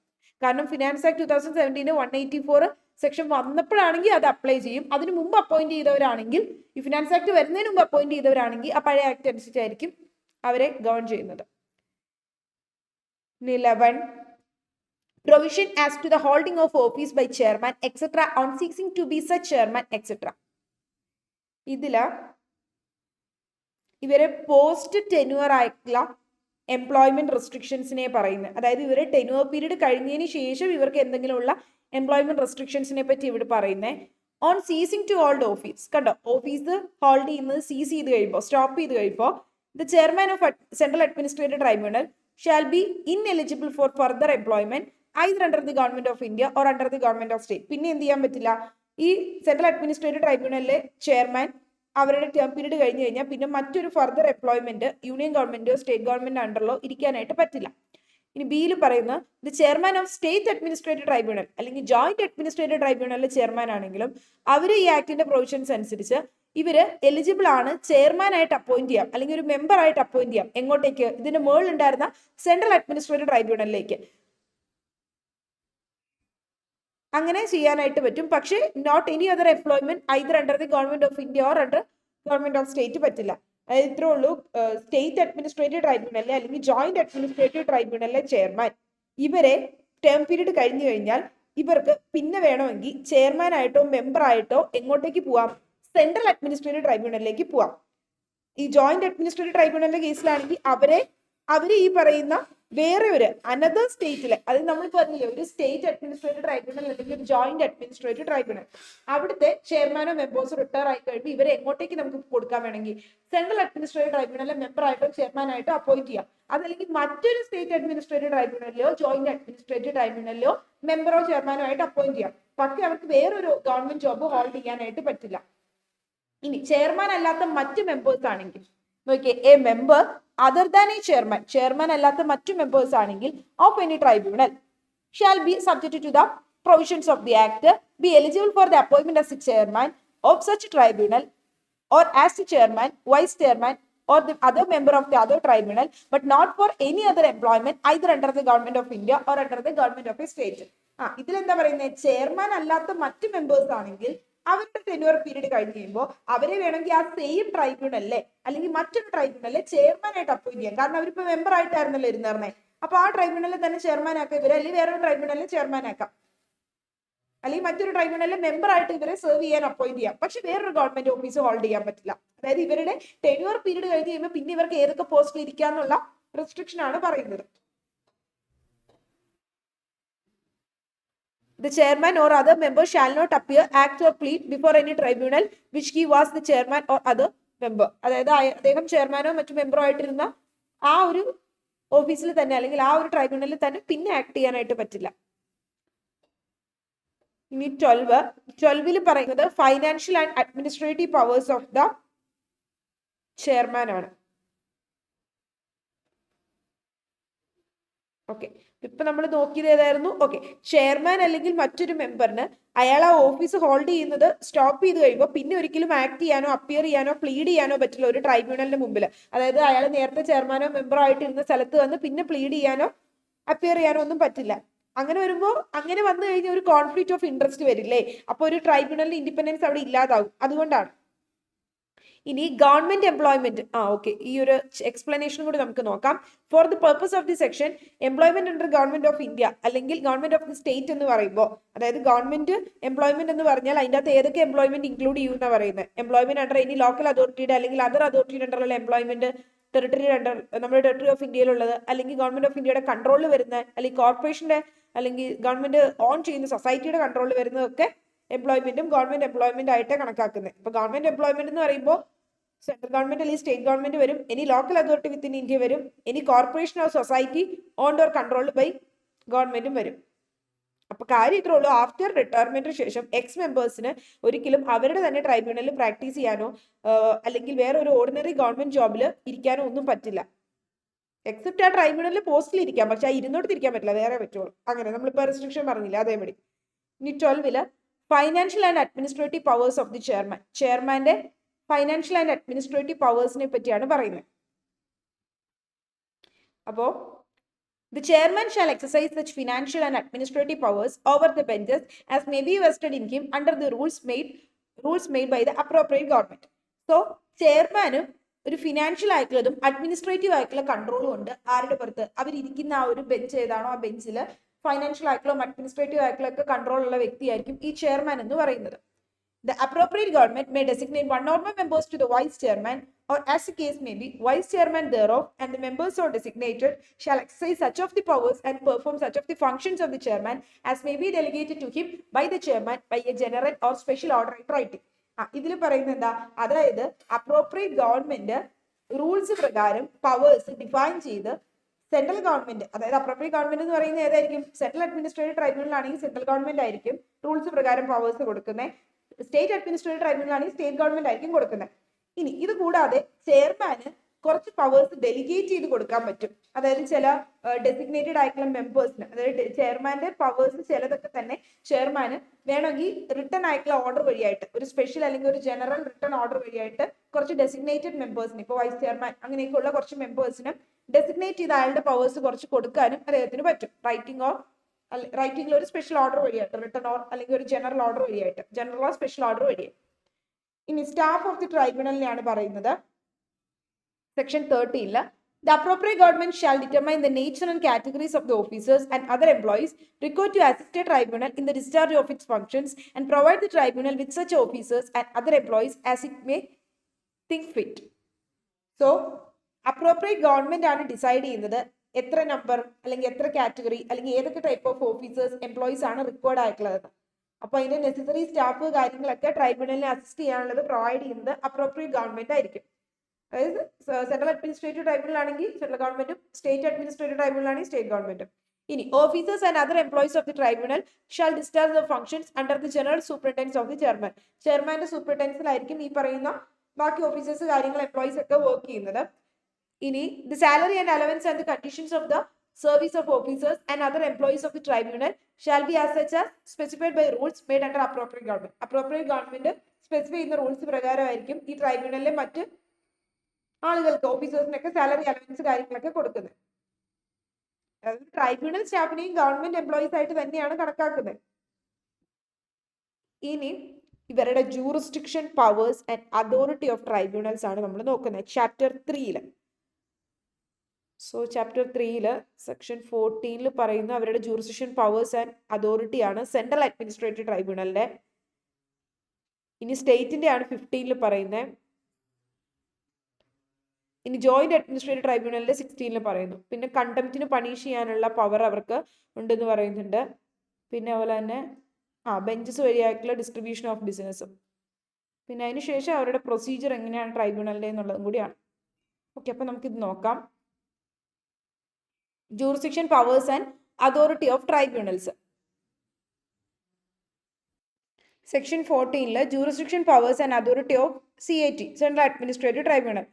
കാരണം ഫിനാൻസ് ആക്ട് 2017 184 സെക്ഷൻ വന്നപ്പോഴാണെങ്കിൽ അത് അപ്ലൈ ചെയ്യും. അതിന് മുമ്പ് അപ്പോയിന്റ് ചെയ്തവരാണെങ്കിൽ, ഈ ഫിനാൻസ് ആക്ട് വരുന്നതിന് മുമ്പ് അപ്പോയിന്റ് ചെയ്തവരാണെങ്കിൽ ആ പഴയ ആക്ട് അനുസരിച്ചായിരിക്കും അവരെ ഗവൺ ചെയ്യുന്നത്. 11 provision as to the holding of office by chairman etc on ceasing to be such chairman etc. ഇതില ഇവരെ പോസ്റ്റ് ടെന്യൂർ ആയിട്ടുള്ള എംപ്ലോയ്മെന്റ് റെസ്ട്രിക്ഷൻസിനെ പറയുന്നത്. അതായത് ഇവരെ ടെന്യൂർ പീരീഡ് കഴിഞ്ഞതിന് ശേഷം ഇവർക്ക് എന്തെങ്കിലും ഉള്ള എംപ്ലോയ്മെന്റ് റെസ്ട്രിക്ഷൻസിനെ പറ്റി ഇവിടെ പറയുന്നത്. On ceasing to hold office, കണ്ടോ, ഓഫീസ് ഹോൾഡ് ചെയ്യുന്നത് സീസ് ചെയ്ത് കഴിയുമ്പോൾ, സ്റ്റോപ്പ് ചെയ്ത് കഴിയുമ്പോൾ the chairman of central administrative tribunal shall be ineligible for further employment either under the government of India or under the government of state. പിന്നെ എന്ത് ചെയ്യാൻ പറ്റില്ല, ഈ സെൻട്രൽ അഡ്മിനിസ്ട്രേറ്റീവ് ട്രൈബ്യൂണലിലെ ചെയർമാൻ അവരുടെ ടേം പീരീഡ് കഴിഞ്ഞ് കഴിഞ്ഞാൽ പിന്നെ മറ്റൊരു ഫർദർ എംപ്ലോയ്മെന്റ് യൂണിയൻ ഗവൺമെന്റോ സ്റ്റേറ്റ് ഗവൺമെന്റ് അണ്ടറിലോ ഇരിക്കാനായിട്ട് പറ്റില്ല. ഇനി ബിയിൽ പറയുന്ന the chairman of state administrative tribunal അല്ലെങ്കിൽ ജോയിന്റ് അഡ്മിനിസ്ട്രേറ്റീവ് ട്രൈബ്യൂണലിലെ ചെയർമാൻ ആണെങ്കിലും അവർ ഈ ആക്ടിന്റെ പ്രൊവിഷൻസ് അനുസരിച്ച് ഇവര് എലിജിബിൾ ആണ് ചെയർമാൻ ആയിട്ട് അപ്പോയിന്റ് ചെയ്യാം അല്ലെങ്കിൽ ഒരു മെമ്പർ ആയിട്ട് അപ്പോയിന്റ് ചെയ്യാം. എങ്ങോട്ടേക്ക്, ഇതിന്റെ മുകളിൽ ഉണ്ടായിരുന്ന സെൻട്രൽ അഡ്മിനിസ്ട്രേറ്റീവ് ട്രൈബ്യൂണലിലേക്ക് അങ്ങനെ ചെയ്യാനായിട്ട് പറ്റും. പക്ഷേ not any other employment either under the government of India or under government of state പറ്റില്ല. അതായത് ഇത്രേ ഉള്ളൂ, സ്റ്റേറ്റ് അഡ്മിനിസ്ട്രേറ്റീവ് ട്രൈബ്യൂണലിലെ അല്ലെങ്കിൽ ജോയിന്റ് അഡ്മിനിസ്ട്രേറ്റീവ് ട്രൈബ്യൂണലിലെ ചെയർമാൻ ഇവരെ ടേം പീരീഡ് കഴിഞ്ഞു കഴിഞ്ഞാൽ ഇവർക്ക് പിന്നെ വേണമെങ്കിൽ ചെയർമാൻ ആയിട്ടോ മെമ്പർ ആയിട്ടോ എങ്ങോട്ടേക്ക് പോവാം, സെൻട്രൽ അഡ്മിനിസ്ട്രേറ്റീവ് ട്രൈബ്യൂണലിലേക്ക് പോവാം. ഈ ജോയിന്റ് അഡ്മിനിസ്ട്രേറ്റീവ് ട്രൈബ്യൂണലിന്റെ കേസിലാണെങ്കിൽ അവര് ഈ പറയുന്ന വേറെ ഒരു അനദർ സ്റ്റേറ്റിലെ, അത് നമ്മൾ പറഞ്ഞില്ലേ ഒരു സ്റ്റേറ്റ് അഡ്മിനിസ്ട്രേറ്റീവ് ട്രൈബ്യൂണൽ അല്ലെങ്കിൽ ഒരു ജോയിന്റ് അഡ്മിനിസ്ട്രേറ്റീവ് ട്രൈബ്യൂണൽ, അവിടുത്തെ ചെയർമാനോ മെമ്പേഴ്സോ റിട്ടയർ ആയി കഴിയുമ്പോൾ ഇവരെ എങ്ങോട്ടേക്ക് നമുക്ക് കൊടുക്കാൻ വേണമെങ്കിൽ സെൻട്രൽ അഡ്മിനിസ്ട്രേറ്റീവ് ട്രൈബ്യൂണലിലെ മെമ്പർ ആയിട്ടോ ചെയർമാൻ ആയിട്ടോ അപ്പോയിന്റ് ചെയ്യാം. അതല്ലെങ്കിൽ മറ്റൊരു സ്റ്റേറ്റ് അഡ്മിനിസ്ട്രേറ്റീവ് ട്രൈബ്യൂണലിലോ ജോയിന്റ് അഡ്മിനിസ്ട്രേറ്റീവ് ട്രൈബ്യൂണലിലോ മെമ്പറോ ചെയർമാനോ ആയിട്ട് അപ്പോയിന്റ് ചെയ്യാം. പക്ഷെ അവർക്ക് വേറൊരു ഗവൺമെന്റ് ജോബ് ഹോൾഡ് ചെയ്യാനായിട്ട് പറ്റില്ല. ഇനി ചെയർമാൻ അല്ലാത്ത മറ്റ് മെമ്പേഴ്സ് ആണെങ്കിൽ നോക്കിയേ, a member other than a chairman, chairman അല്ലാത്ത മറ്റു മെമ്പേഴ്സ് ആണെങ്കിൽ of any tribunal shall be subject to the provisions of the act be eligible for the appointment as a chairman of such tribunal or as a chairman, vice chairman or the other member of the other tribunal, but not for any other employment either under the government of India or under the government of a state. ഇതിൽ എന്താ പറയുന്നത്, chairman അല്ലാത്ത മറ്റ് members ആണെങ്കിൽ അവരുടെ tenure period കഴിഞ്ഞ് കഴിയുമ്പോൾ അവരെ വേണമെങ്കിൽ ആ സെയിം ട്രൈബ്യൂണലിലെ അല്ലെങ്കിൽ മറ്റൊരു ട്രൈബ്യൂണലിലെ ചെയർമാൻ ആയിട്ട് അപ്പോയിന്റ് ചെയ്യാം. കാരണം അവരിപ്പോ മെമ്പർ ആയിട്ടായിരുന്നല്ലോ ഇരുന്നേ, അപ്പൊ ആ ട്രൈബ്യൂണലിൽ തന്നെ ചെയർമാൻ ആക്കാം ഇവരെ, അല്ലെങ്കിൽ വേറൊരു ട്രൈബ്യൂണലിൽ ചെയർമാൻ ആക്കാം, അല്ലെങ്കിൽ മറ്റൊരു ട്രൈബ്യൂണലിൽ മെമ്പർ ആയിട്ട് ഇവരെ സെർവ് ചെയ്യാൻ അപ്പോയിന്റ് ചെയ്യാം. പക്ഷെ വേറൊരു ഗവൺമെന്റ് ഓഫീസ് ഹോൾഡ് ചെയ്യാൻ പറ്റില്ല. അതായത് ഇവരുടെ ടെന്യൂർ പീരീഡ് കഴിഞ്ഞ് കഴിയുമ്പോൾ പിന്നെ ഇവർക്ക് ഏതൊക്കെ പോസ്റ്റിൽ ഇരിക്കാന്നുള്ള റെസ്ട്രിക്ഷൻ ആണ് പറയുന്നത്. The chairman or other member shall not appear, act or plead before any tribunal which he was the chairman or other member. അതായത് അദ്ദേഹം ചെയർമാനോ മറ്റു മെമ്പറോ ആയിട്ടിരുന്ന ആ ഒരു ഓഫീസിൽ തന്നെ അല്ലെങ്കിൽ ആ ഒരു ട്രൈബ്യൂണലിൽ തന്നെ പിന്നെ ആക്ട് ചെയ്യാനായിട്ട് പറ്റില്ല. ഇനി 12 പറയുന്നത് financial and administrative powers of the chairman ആണ്. ഓക്കെ, ഇപ്പൊ നമ്മൾ നോക്കിയത് ഏതായിരുന്നു? ഓക്കെ, ചെയർമാൻ അല്ലെങ്കിൽ മറ്റൊരു മെമ്പറിന് അയാൾ ആ ഓഫീസ് ഹോൾഡ് ചെയ്യുന്നത് സ്റ്റോപ്പ് ചെയ്ത് കഴിയുമ്പോൾ പിന്നെ ഒരിക്കലും ആക്ട് ചെയ്യാനോ അപ്പിയർ ചെയ്യാനോ പ്ലീഡ് ചെയ്യാനോ പറ്റില്ല ഒരു ട്രൈബ്യൂണലിന്റെ മുമ്പിൽ. അതായത് അയാൾ നേരത്തെ ചെയർമാനോ മെമ്പറോ ആയിട്ടിരുന്ന സ്ഥലത്ത് വന്ന് പിന്നെ പ്ലീഡ് ചെയ്യാനോ അപ്പിയർ ചെയ്യാനോ ഒന്നും പറ്റില്ല. അങ്ങനെ വരുമ്പോൾ അങ്ങനെ വന്നു കഴിഞ്ഞാൽ ഒരു കോൺഫ്ലിക്റ്റ് ഓഫ് ഇൻട്രസ്റ്റ് വരില്ലേ, അപ്പൊ ഒരു ട്രൈബ്യൂണലിന്റെ ഇൻഡിപെൻഡൻസ് അവിടെ ഇല്ലാതാവും. അതുകൊണ്ടാണ്. ഇനി ഗവൺമെന്റ് എംപ്ലോയ്മെന്റ്, ഓക്കെ, ഈ ഒരു എക്സ്പ്ലനേഷൻ കൂടി നമുക്ക് നോക്കാം. For the purpose of the section employment under government of India അല്ലെങ്കിൽ ഗവൺമെന്റ് ഓഫ് ദി സ്റ്റേറ്റ് എന്ന് പറയുമ്പോൾ, അതായത് ഗവൺമെന്റ് എംപ്ലോയ്മെന്റ് എന്ന് പറഞ്ഞാൽ അതിൻ്റെ അകത്ത് ഏതൊക്കെ എംപ്ലോയ്മെന്റ് ഇൻക്ലൂഡ് ചെയ്യുന്ന പറയുന്നത്, എംപ്ലോയ്മെന്റ് അണ്ടർ ഇനി ലോക്കൽ അതോറിറ്റിയുടെ അല്ലെങ്കിൽ അതർ അതോറിറ്റിയുടെ അണ്ടറുള്ള എംപ്ലോയ്മെന്റ്, ടെറിട്ടറി അണ്ടർ നമ്മുടെ ടെറിട്ടറി ഓഫ് ഇന്ത്യയിലുള്ളത്, അല്ലെങ്കിൽ ഗവൺമെന്റ് ഓഫ് ഇന്ത്യയുടെ കൺട്രോളിൽ വരുന്ന, അല്ലെങ്കിൽ കോർപ്പറേഷന്റെ അല്ലെങ്കിൽ ഗവൺമെന്റ് ഓൺ ചെയ്യുന്ന സൊസൈറ്റിയുടെ കൺട്രോളിൽ വരുന്നതൊക്കെ എംപ്ലോയ്മെന്റും ഗവൺമെന്റ് എംപ്ലോയ്മെന്റ് ആയിട്ട് കണക്കാക്കുന്നത്. ഇപ്പൊ ഗവൺമെന്റ് എംപ്ലോയ്മെന്റ് എന്ന് പറയുമ്പോൾ സെൻട്രൽ ഗവൺമെന്റ് അല്ലെങ്കിൽ സ്റ്റേറ്റ് ഗവൺമെന്റ് വരും, any local authority within India വരും, any corporation or society owned or controlled by ഗവൺമെന്റും വരും. അപ്പൊ കാര്യം ഇത്രേ ഉള്ളൂ, ആഫ്റ്റർ റിട്ടയർമെന്റിന് ശേഷം എക്സ് മെമ്പേഴ്സിന് ഒരിക്കലും അവരുടെ തന്നെ ട്രൈബ്യൂണലിൽ പ്രാക്ടീസ് ചെയ്യാനോ അല്ലെങ്കിൽ വേറെ ഒരു ഓർഡിനറി ഗവൺമെന്റ് ജോബിൽ ഇരിക്കാനോ ഒന്നും പറ്റില്ല. എക്സെപ്റ്റ് ആ ട്രൈബ്യൂണലിൽ പോസ്റ്റിൽ ഇരിക്കാം, പക്ഷെ ആ ഇരുന്നോടത്ത് ഇരിക്കാൻ പറ്റില്ല, വേറെ പറ്റുള്ളൂ. അങ്ങനെ നമ്മളിപ്പോൾ റെസ്ട്രിക്ഷൻ പറഞ്ഞില്ല, അതേപടി. ഇനി 12 financial and administrative powers of the chairman, ചെയർമാന്റെ ഫൈനാൻഷ്യൽ ആൻഡ് അഡ്മിനിസ്ട്രേറ്റീവ് പവേഴ്സിനെ പറ്റിയാണ് പറയുന്നത്. അപ്പോൾ the chairman shall exercise such financial and administrative powers over the benches as may be vested in him under the rules made by the appropriate government. So ചെയർമാനും ഒരു financial ആയിട്ടുള്ളതും administrative ആയിട്ടുള്ള കൺട്രോളും ഉണ്ട് ആരുടെ പുറത്ത്, അവരിയ്ക്കുന്ന ആ ഒരു ബെഞ്ച് ഏതാണോ ആ ബെഞ്ചിൽ ഫൈനാൻഷ്യൽ ആയിട്ടുള്ള അഡ്മിനിസ്ട്രേറ്റീവ് ആയിട്ടുള്ള ഒക്കെ കൺട്രോൾ ഉള്ള വ്യക്തിയായിരിക്കും ഈ ചെയർമാൻ എന്ന് പറയുന്നത്. The appropriate government may designate one or more members to the vice chairman, or as the case may be, vice chairman thereof, and the members so designated shall exercise such of the powers and perform such of the functions of the chairman as may be delegated to him by the chairman by a general or special order in writing. ഇതിൽ പറയുന്നത് എന്താ, അതായത് appropriate government rules പ്രകാരം powers define ചെയ്ത് central government, അതായത് appropriate government എന്ന് പറയുന്നത് ഏതായിരിക്കും, സെൻട്രൽ അഡ്മിനിസ്ട്രേറ്റീവ് ട്രൈബ്യൂണൽ ആണെങ്കിൽ സെൻട്രൽ ഗവൺമെന്റ് ആയിരിക്കും റൂൾസ് പ്രകാരം പവേഴ്സ് കൊടുക്കുന്നത്. സ്റ്റേറ്റ് അഡ്മിനിസ്ട്രേറ്റീവ് ട്രൈബ്യൂണൽ ആണെങ്കിൽ സ്റ്റേറ്റ് ഗവൺമെന്റ് ആയിരിക്കും കൊടുക്കുന്നത്. ഇനി ഇത് കൂടാതെ ചെയർമാന് കുറച്ച് പവേഴ്സ് ഡെലിഗേറ്റ് ചെയ്ത് കൊടുക്കാൻ പറ്റും. അതായത് ചില ഡെസിഗ്നേറ്റഡ് ആയിട്ടുള്ള മെമ്പേഴ്സിന്, അതായത് ചെയർമാന്റെ പവേഴ്സ് ചിലതൊക്കെ തന്നെ ചെയർമാന് വേണമെങ്കിൽ റിട്ടേൺ ആയിട്ടുള്ള ഓർഡർ വഴിയായിട്ട്, ഒരു സ്പെഷ്യൽ അല്ലെങ്കിൽ ഒരു ജനറൽ റിട്ടേൺ ഓർഡർ വഴിയായിട്ട് കുറച്ച് ഡെസിഗ്നേറ്റഡ് മെമ്പേഴ്സിന്, ഇപ്പോൾ വൈസ് ചെയർമാൻ അങ്ങനെയൊക്കെയുള്ള കുറച്ച് മെമ്പേഴ്സിന് ഡെസിഗ്നേറ്റ് ചെയ്ത അയാളുടെ പവേഴ്സ് കുറച്ച് കൊടുക്കാനും അദ്ദേഹത്തിന് പറ്റും. റൈറ്റിംഗിൽ ഒരു സ്പെഷ്യൽ ഓർഡർ വഴിയായിട്ട്, റിട്ടേൺ ഓർ അല്ലെങ്കിൽ ഒരു ജനറൽ ഓർഡർ വഴിയായിട്ട്, ജനറൽ ഓർ സ്പെഷ്യൽ ഓർഡർ വഴിയായിട്ട്. ഇനി സ്റ്റാഫ് ഓഫ് ദി ട്രൈബ്യൂണലിനെയാണ് പറയുന്നത് section 13. The appropriate government shall determine the nature and categories of the officers and other employees required to assist a tribunal in the discharge of its functions and provide the tribunal with such officers and other employees as it may think fit. So, appropriate government ആണ് decide ചെയ്യുന്നത് എത്ര number അല്ലെങ്കിൽ എത്ര category അല്ലെങ്കിൽ ഏതൊക്കെ type of officers employees ആണ് required ആയിട്ടുള്ളത്. അപ്പോൾ അതിന്റെ നെസസറി സ്റ്റാഫ് കാര്യങ്ങളൊക്കെ ട്രൈബ്യൂണലിനെ അസിസ്റ്റ് ചെയ്യാനുള്ളത് പ്രൊവൈഡ് ചെയ്യുന്നത് അപ്രോപ്രിയേറ്റ് ഗവൺമെന്റ് ആയിരിക്കും. അതായത് സെൻട്രൽ അഡ്മിനിസ്ട്രേറ്റീവ് ട്രൈബ്യൂണൽ ആണെങ്കിൽ സെൻട്രൽ ഗവൺമെന്റും, സ്റ്റേറ്റ് അഡ്മിനിസ്ട്രേറ്റീവ് ട്രൈബ്യൂണൽ ആണെങ്കിൽ സ്റ്റേറ്റ് ഗവൺമെന്റും. ഇനി officers and other employees of the tribunal shall discharge the functions under the general superintendence of the chairman. ചെയർമാന്റെ സൂപ്രണ്ടൻസിലായിരിക്കും ഈ പറയുന്ന ബാക്കി ഓഫീസേഴ്സ് കാര്യങ്ങൾ എംപ്ലോയീസ് ഒക്കെ വർക്ക് ചെയ്യുന്നത്. ഇനി the salary and allowance and the conditions of the service of officers and other employees of the tribunal shall be as such as specified by rules made under appropriate government. Appropriate government specify ചെയ്യുന്ന rules പ്രകാരമായിരിക്കും ഈ ട്രൈബ്യൂണലിലെ മറ്റ് ആളുകൾക്ക്, ഓഫീസേഴ്സിനൊക്കെ salary allowance കാര്യങ്ങളൊക്കെ കൊടുക്കുന്നത്. അതായത് tribunal സ്റ്റാഫിനെയും government employees ആയിട്ട് തന്നെയാണ് കണക്കാക്കുന്നത്. ഇനി ഇവരുടെ jurisdiction powers and authority of tribunals ആണ് നമ്മൾ നോക്കുന്നത് ചാപ്റ്റർ 3. സോ ചാപ്റ്റർ 3 സെക്ഷൻ 14 പറയുന്ന അവരുടെ ജൂറിസ്ഡിക്ഷൻ പവേഴ്സ് ആൻഡ് അതോറിറ്റി ആണ് സെൻട്രൽ അഡ്മിനിസ്ട്രേറ്റീവ് ട്രൈബ്യൂണലിന്റെ. ഇനി സ്റ്റേറ്റിന്റെ ആണ് 15 പറയുന്നത്. ഇനി ജോയിന്റ് അഡ്മിനിസ്ട്രേറ്റീവ് ട്രൈബ്യൂണലിന്റെ 16 പറയുന്നു. പിന്നെ കണ്ടംപ്റ്റിന് പണിഷ് ചെയ്യാനുള്ള പവർ അവർക്ക് ഉണ്ടെന്ന് പറയുന്നുണ്ട്. പിന്നെ അതുപോലെ തന്നെ ബെഞ്ചസ് വഴിയായിട്ടുള്ള ഡിസ്ട്രിബ്യൂഷൻ ഓഫ് ബിസിനസ്സും. പിന്നെ അതിനുശേഷം അവരുടെ പ്രൊസീജിയർ എങ്ങനെയാണ് ട്രൈബ്യൂണലിന്റെ എന്നുള്ളതും കൂടിയാണ്. ഓക്കെ, അപ്പോൾ നമുക്കിത് നോക്കാം. jurisdiction powers and authority of tribunals. Section 14 jurisdiction powers and authority of CAT, Central Administrative Tribunal.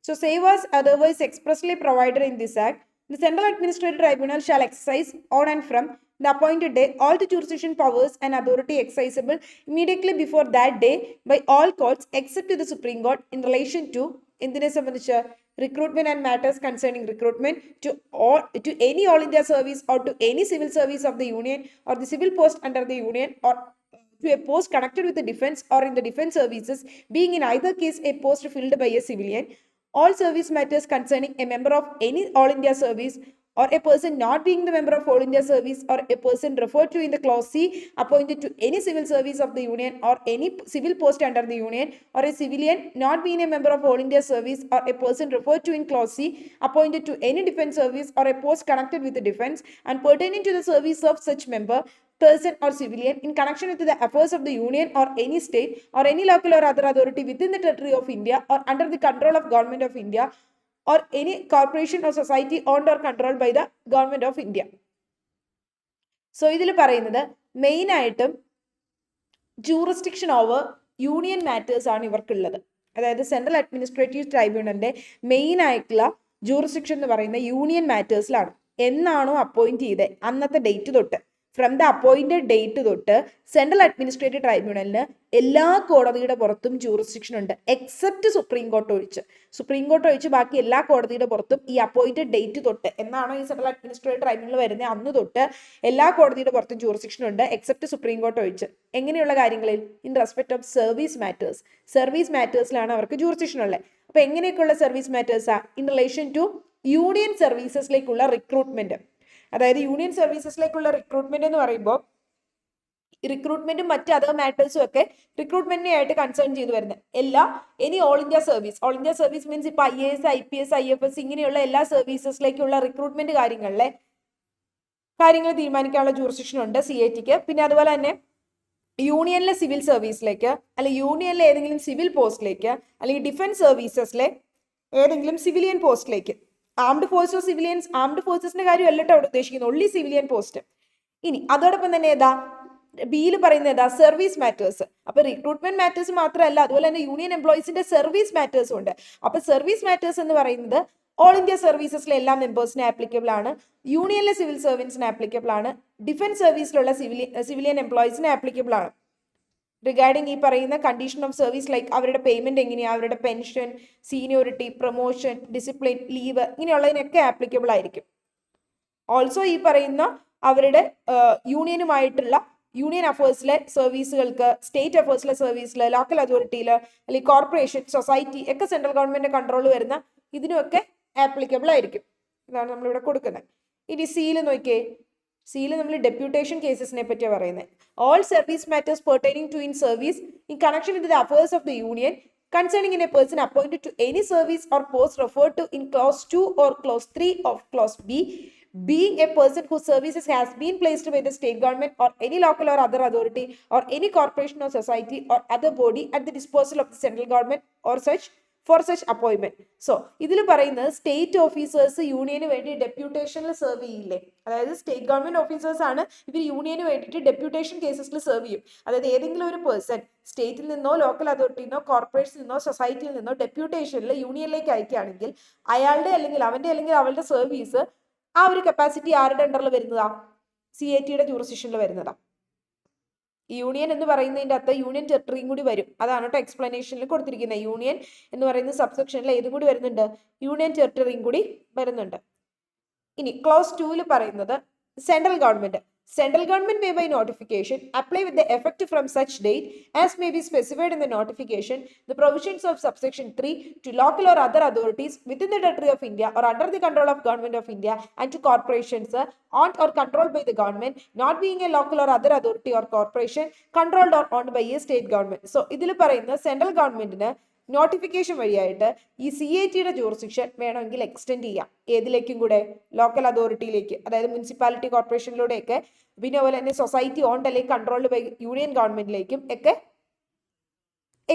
So save as otherwise expressly provided in this act, the Central Administrative Tribunal shall exercise on and from the appointed day all the jurisdiction powers and authority exercisable immediately before that day by all courts except to the Supreme Court in relation to recruitment and matters concerning recruitment to any all India service or to any civil service of the union or the civil post under the union or to a post connected with the defense or in the defense services, being in either case a post filled by a civilian. All service matters concerning a member of any all India service or a person not being the member of all India service or a person referred to in the clause C appointed to any civil service of the union or any civil post under the union or a civilian not being a member of all India service or a person referred to in clause C appointed to any defense service or a post connected with the defense and pertaining to the service of such member, person or civilian in connection with the affairs of the union or any state or any local or other authority within the territory of India or under the control of government of India or any corporation or society owned or controlled by the government of India. So ഇതിൽ പറയുന്നത് main ആയിട്ടും jurisdiction over union matters ആണ് ഇവർക്കുള്ളത്. അതായത് central administrative ട്രൈബ്യൂണലിന്റെ main ആയിട്ടുള്ള jurisdiction എന്ന് പറയുന്ന union മാറ്റേഴ്സിലാണ്. എന്നാണോ appoint ചെയ്തത് അന്നത്തെ ഡേറ്റ് തൊട്ട്, ഫ്രം ദ അപ്പോയിന്റഡ് ഡേറ്റ് തൊട്ട് സെൻട്രൽ അഡ്മിനിസ്ട്രേറ്റീവ് ട്രൈബ്യൂണലിന് എല്ലാ കോടതിയുടെ പുറത്തും ജൂറിസ്ഡിക്ഷൻ ഉണ്ട്, എക്സെപ്റ്റ് സുപ്രീം കോർട്ട് ഒഴിച്ച്. സുപ്രീം കോർട്ട് ഒഴിച്ച് ബാക്കി എല്ലാ കോടതിയുടെ പുറത്തും ഈ അപ്പോയിന്റഡ് ഡേറ്റ് തൊട്ട്, എന്നാണോ ഈ സെൻട്രൽ അഡ്മിനിസ്ട്രേറ്റീവ് ട്രൈബ്യൂണൽ വരുന്നത് അന്ന് തൊട്ട് എല്ലാ കോടതിയുടെ പുറത്തും ജൂറിസ്ഡിക്ഷൻ ഉണ്ട്, എക്സെപ്റ്റ് സുപ്രീം കോർട്ട് ഒഴിച്ച്. എങ്ങനെയുള്ള കാര്യങ്ങളിൽ? In respect of service matters. Service മാറ്റേഴ്സിലാണ് അവർക്ക് ജൂറിസ്ഡിക്ഷൻ ഉള്ളത്. അപ്പൊ എങ്ങനെയൊക്കെയുള്ള സർവീസ് മാറ്റേഴ്സാ? ഇൻ റിലേഷൻ ടു യൂണിയൻ സർവീസസിലേക്കുള്ള റിക്രൂട്ട്മെന്റ്. അതായത് യൂണിയൻ സർവീസസിലേക്കുള്ള റിക്രൂട്ട്മെന്റ് എന്ന് പറയുമ്പോൾ റിക്രൂട്ട്മെന്റും മറ്റ് അതർ മാറ്റേഴ്സും ഒക്കെ റിക്രൂട്ട്മെന്റിനെ ആയിട്ട് കൺസേൺ ചെയ്ത് വരുന്നത് any all India service means ഇപ്പൊ IAS IPS IFS ഇങ്ങനെയുള്ള എല്ലാ സർവീസസിലേക്കുള്ള റിക്രൂട്ട്മെന്റ് കാര്യങ്ങൾ തീരുമാനിക്കാനുള്ള ജൂറിസ്ഡിക്ഷൻ ഉണ്ട് CATക്ക്. പിന്നെ അതുപോലെ തന്നെ യൂണിയനിലെ സിവിൽ സർവീസിലേക്ക് അല്ലെങ്കിൽ യൂണിയനിലെ ഏതെങ്കിലും സിവിൽ പോസ്റ്റിലേക്ക് അല്ലെങ്കിൽ ഡിഫൻസ് സർവീസസിലെ ഏതെങ്കിലും സിവിലിയൻ പോസ്റ്റിലേക്ക്, ആംഡ് ഫോഴ്സസിന്റെ കാര്യം അല്ലട്ടോ അവിടെ ഉദ്ദേശിക്കുന്നത്, ഒൺലി സിവിലിയൻ പോസ്റ്റ്. ഇനി അതോടൊപ്പം തന്നെ ബിയിൽ പറയുന്നത് സർവീസ് മാറ്റേഴ്സ്. അപ്പൊ റിക്രൂട്ട്മെന്റ് മാറ്റേഴ്സ് മാത്രമല്ല, അതുപോലെ തന്നെ യൂണിയൻ എംപ്ലോയീസിന്റെ സർവീസ് മാറ്റേഴ്സും ഉണ്ട്. അപ്പൊ സർവീസ് മാറ്റേഴ്സ് എന്ന് പറയുന്നത് ഓൾ ഇന്ത്യ സർവീസസിലെ എല്ലാ മെമ്പേഴ്സിന് ആപ്ലിക്കബിൾ ആണ്, യൂണിയനിലെ സിവിൽ സർവീസിന് ആപ്ലിക്കബിൾ ആണ്, ഡിഫൻസ് സർവീസിലുള്ള സിവിലിയൻ എംപ്ലോയീസിന് ആപ്ലിക്കബിൾ ആണ്. റിഗാർഡിങ് ഈ പറയുന്ന കണ്ടീഷൻ ഓഫ് സർവീസ് ലൈക്ക് അവരുടെ പേയ്മെന്റ് എങ്ങനെയാണ്, അവരുടെ pension, seniority, promotion, discipline, leave ഇങ്ങനെയുള്ളതിനൊക്കെ ആപ്ലിക്കബിൾ ആയിരിക്കും. ഓൾസോ ഈ പറയുന്ന അവരുടെ യൂണിയനുമായിട്ടുള്ള യൂണിയൻ അഫേഴ്സിലെ സർവീസുകൾക്ക്, സ്റ്റേറ്റ് അഫേഴ്സിലെ സർവീസിൽ, ലോക്കൽ അതോറിറ്റിയിൽ അല്ലെങ്കിൽ കോർപ്പറേഷൻ, സൊസൈറ്റി ഒക്കെ സെൻട്രൽ ഗവൺമെന്റ് കൺട്രോൾ വരുന്ന ഇതിനുമൊക്കെ ആപ്ലിക്കബിൾ ആയിരിക്കും. ഇതാണ് നമ്മളിവിടെ കൊടുക്കുന്നത്. ഇനി സിയിൽ നോക്കിയേ, സിയിൽ നമ്മൾ ഡെപ്യൂട്ടേഷൻ കേസസിനെ പറ്റിയാണ് പറയുന്നത്. All service matters pertaining to in service in connection with the affairs of the union concerning in a person appointed to any service or post referred to in clause 2 or clause 3 of clause B, being a person whose services has been placed by the state government or any local or other authority or any corporation or society or other body at the disposal of the central government or for such appointment. So ഇതിൽ പറയുന്നത് state officers യൂണിയന് വേണ്ടി ഡെപ്യൂട്ടേഷനിൽ serve ചെയ്യില്ലേ, അതായത് state government officers ആണ് ഇവർ യൂണിയന് വേണ്ടിയിട്ട് deputation കേസസിൽ serve ചെയ്യും. അതായത് ഏതെങ്കിലും ഒരു പേഴ്സൺ സ്റ്റേറ്റിൽ നിന്നോ ലോക്കൽ അതോറിറ്റിയിൽ നിന്നോ കോർപ്പറേഷനിൽ നിന്നോ സൊസൈറ്റിയിൽ നിന്നോ ഡെപ്യൂട്ടേഷനിൽ യൂണിയനിലേക്ക് അയക്കുകയാണെങ്കിൽ അയാളുടെ അല്ലെങ്കിൽ അവന്റെ അല്ലെങ്കിൽ അവളുടെ സർവീസ് ആ ഒരു കപ്പാസിറ്റി ആരുടെ അണ്ടറിൽ വരുന്നതാ? CATയുടെ ജൂറിസ്ഡിക്ഷനിൽ വരുന്നതാ. യൂണിയൻ എന്ന് പറയുന്നതിൻ്റെ അകത്ത് യൂണിയൻ ടെറിട്ടറിയും കൂടി വരും. അതാണ് കേട്ടോ എക്സ്പ്ലനേഷനിൽ കൊടുത്തിരിക്കുന്നത്. യൂണിയൻ എന്ന് പറയുന്ന സബ്സെക്ഷനിൽ ഏതും കൂടി വരുന്നുണ്ട്? യൂണിയൻ ടെറിട്ടറിയും കൂടി വരുന്നുണ്ട്. ഇനി ക്ലോസ് 2 പറയുന്നത് central government may by notification apply with the effect from such date as may be specified in the notification the provisions of subsection 3 to local or other authorities within the territory of India or under the control of government of India and to corporations owned or controlled by the government not being a local or other authority or corporation controlled or owned by a state government. So ഇതിൽ പറയുന്ന central ഗവൺമെന്റിന് notification വഴിയായിട്ട് ഈ CATയുടെ jurisdiction വേണമെങ്കിൽ extend ചെയ്യാം. ഏതിലേക്കും കൂടെ? Local അതോറിറ്റിയിലേക്ക്, അതായത് municipality കോർപ്പറേഷനിലൂടെയൊക്കെ, പിന്നെ അതുപോലെ തന്നെ സൊസൈറ്റി ഓൺഡ് അല്ലെങ്കിൽ കൺട്രോൾഡ് ബൈ യൂണിയൻ ഗവൺമെന്റിലേക്കും ഒക്കെ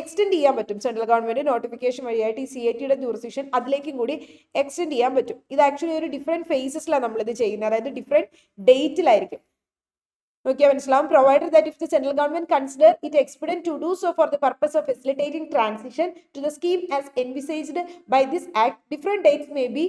എക്സ്റ്റെൻഡ് ചെയ്യാൻ പറ്റും. സെൻട്രൽ ഗവൺമെന്റ് നോട്ടിഫിക്കേഷൻ വഴിയായിട്ട് ഈ CATയുടെ ജൂറിസ്ഡിക്ഷൻ അതിലേക്കും കൂടി എക്സ്റ്റെൻഡ് ചെയ്യാൻ പറ്റും. ഇത് ആക്ച്വലി ഒരു ഡിഫറെന്റ് ഫേസസിലാണ് നമ്മളിത് ചെയ്യുന്നത്, അതായത് ഡിഫറെന്റ് ഡേറ്റിലായിരിക്കും. നോക്കിയാൽ മനസ്സിലാവും. provided that if the central government consider it expedient to do so for the purpose of facilitating transition to the scheme as envisaged by this act, different dates may be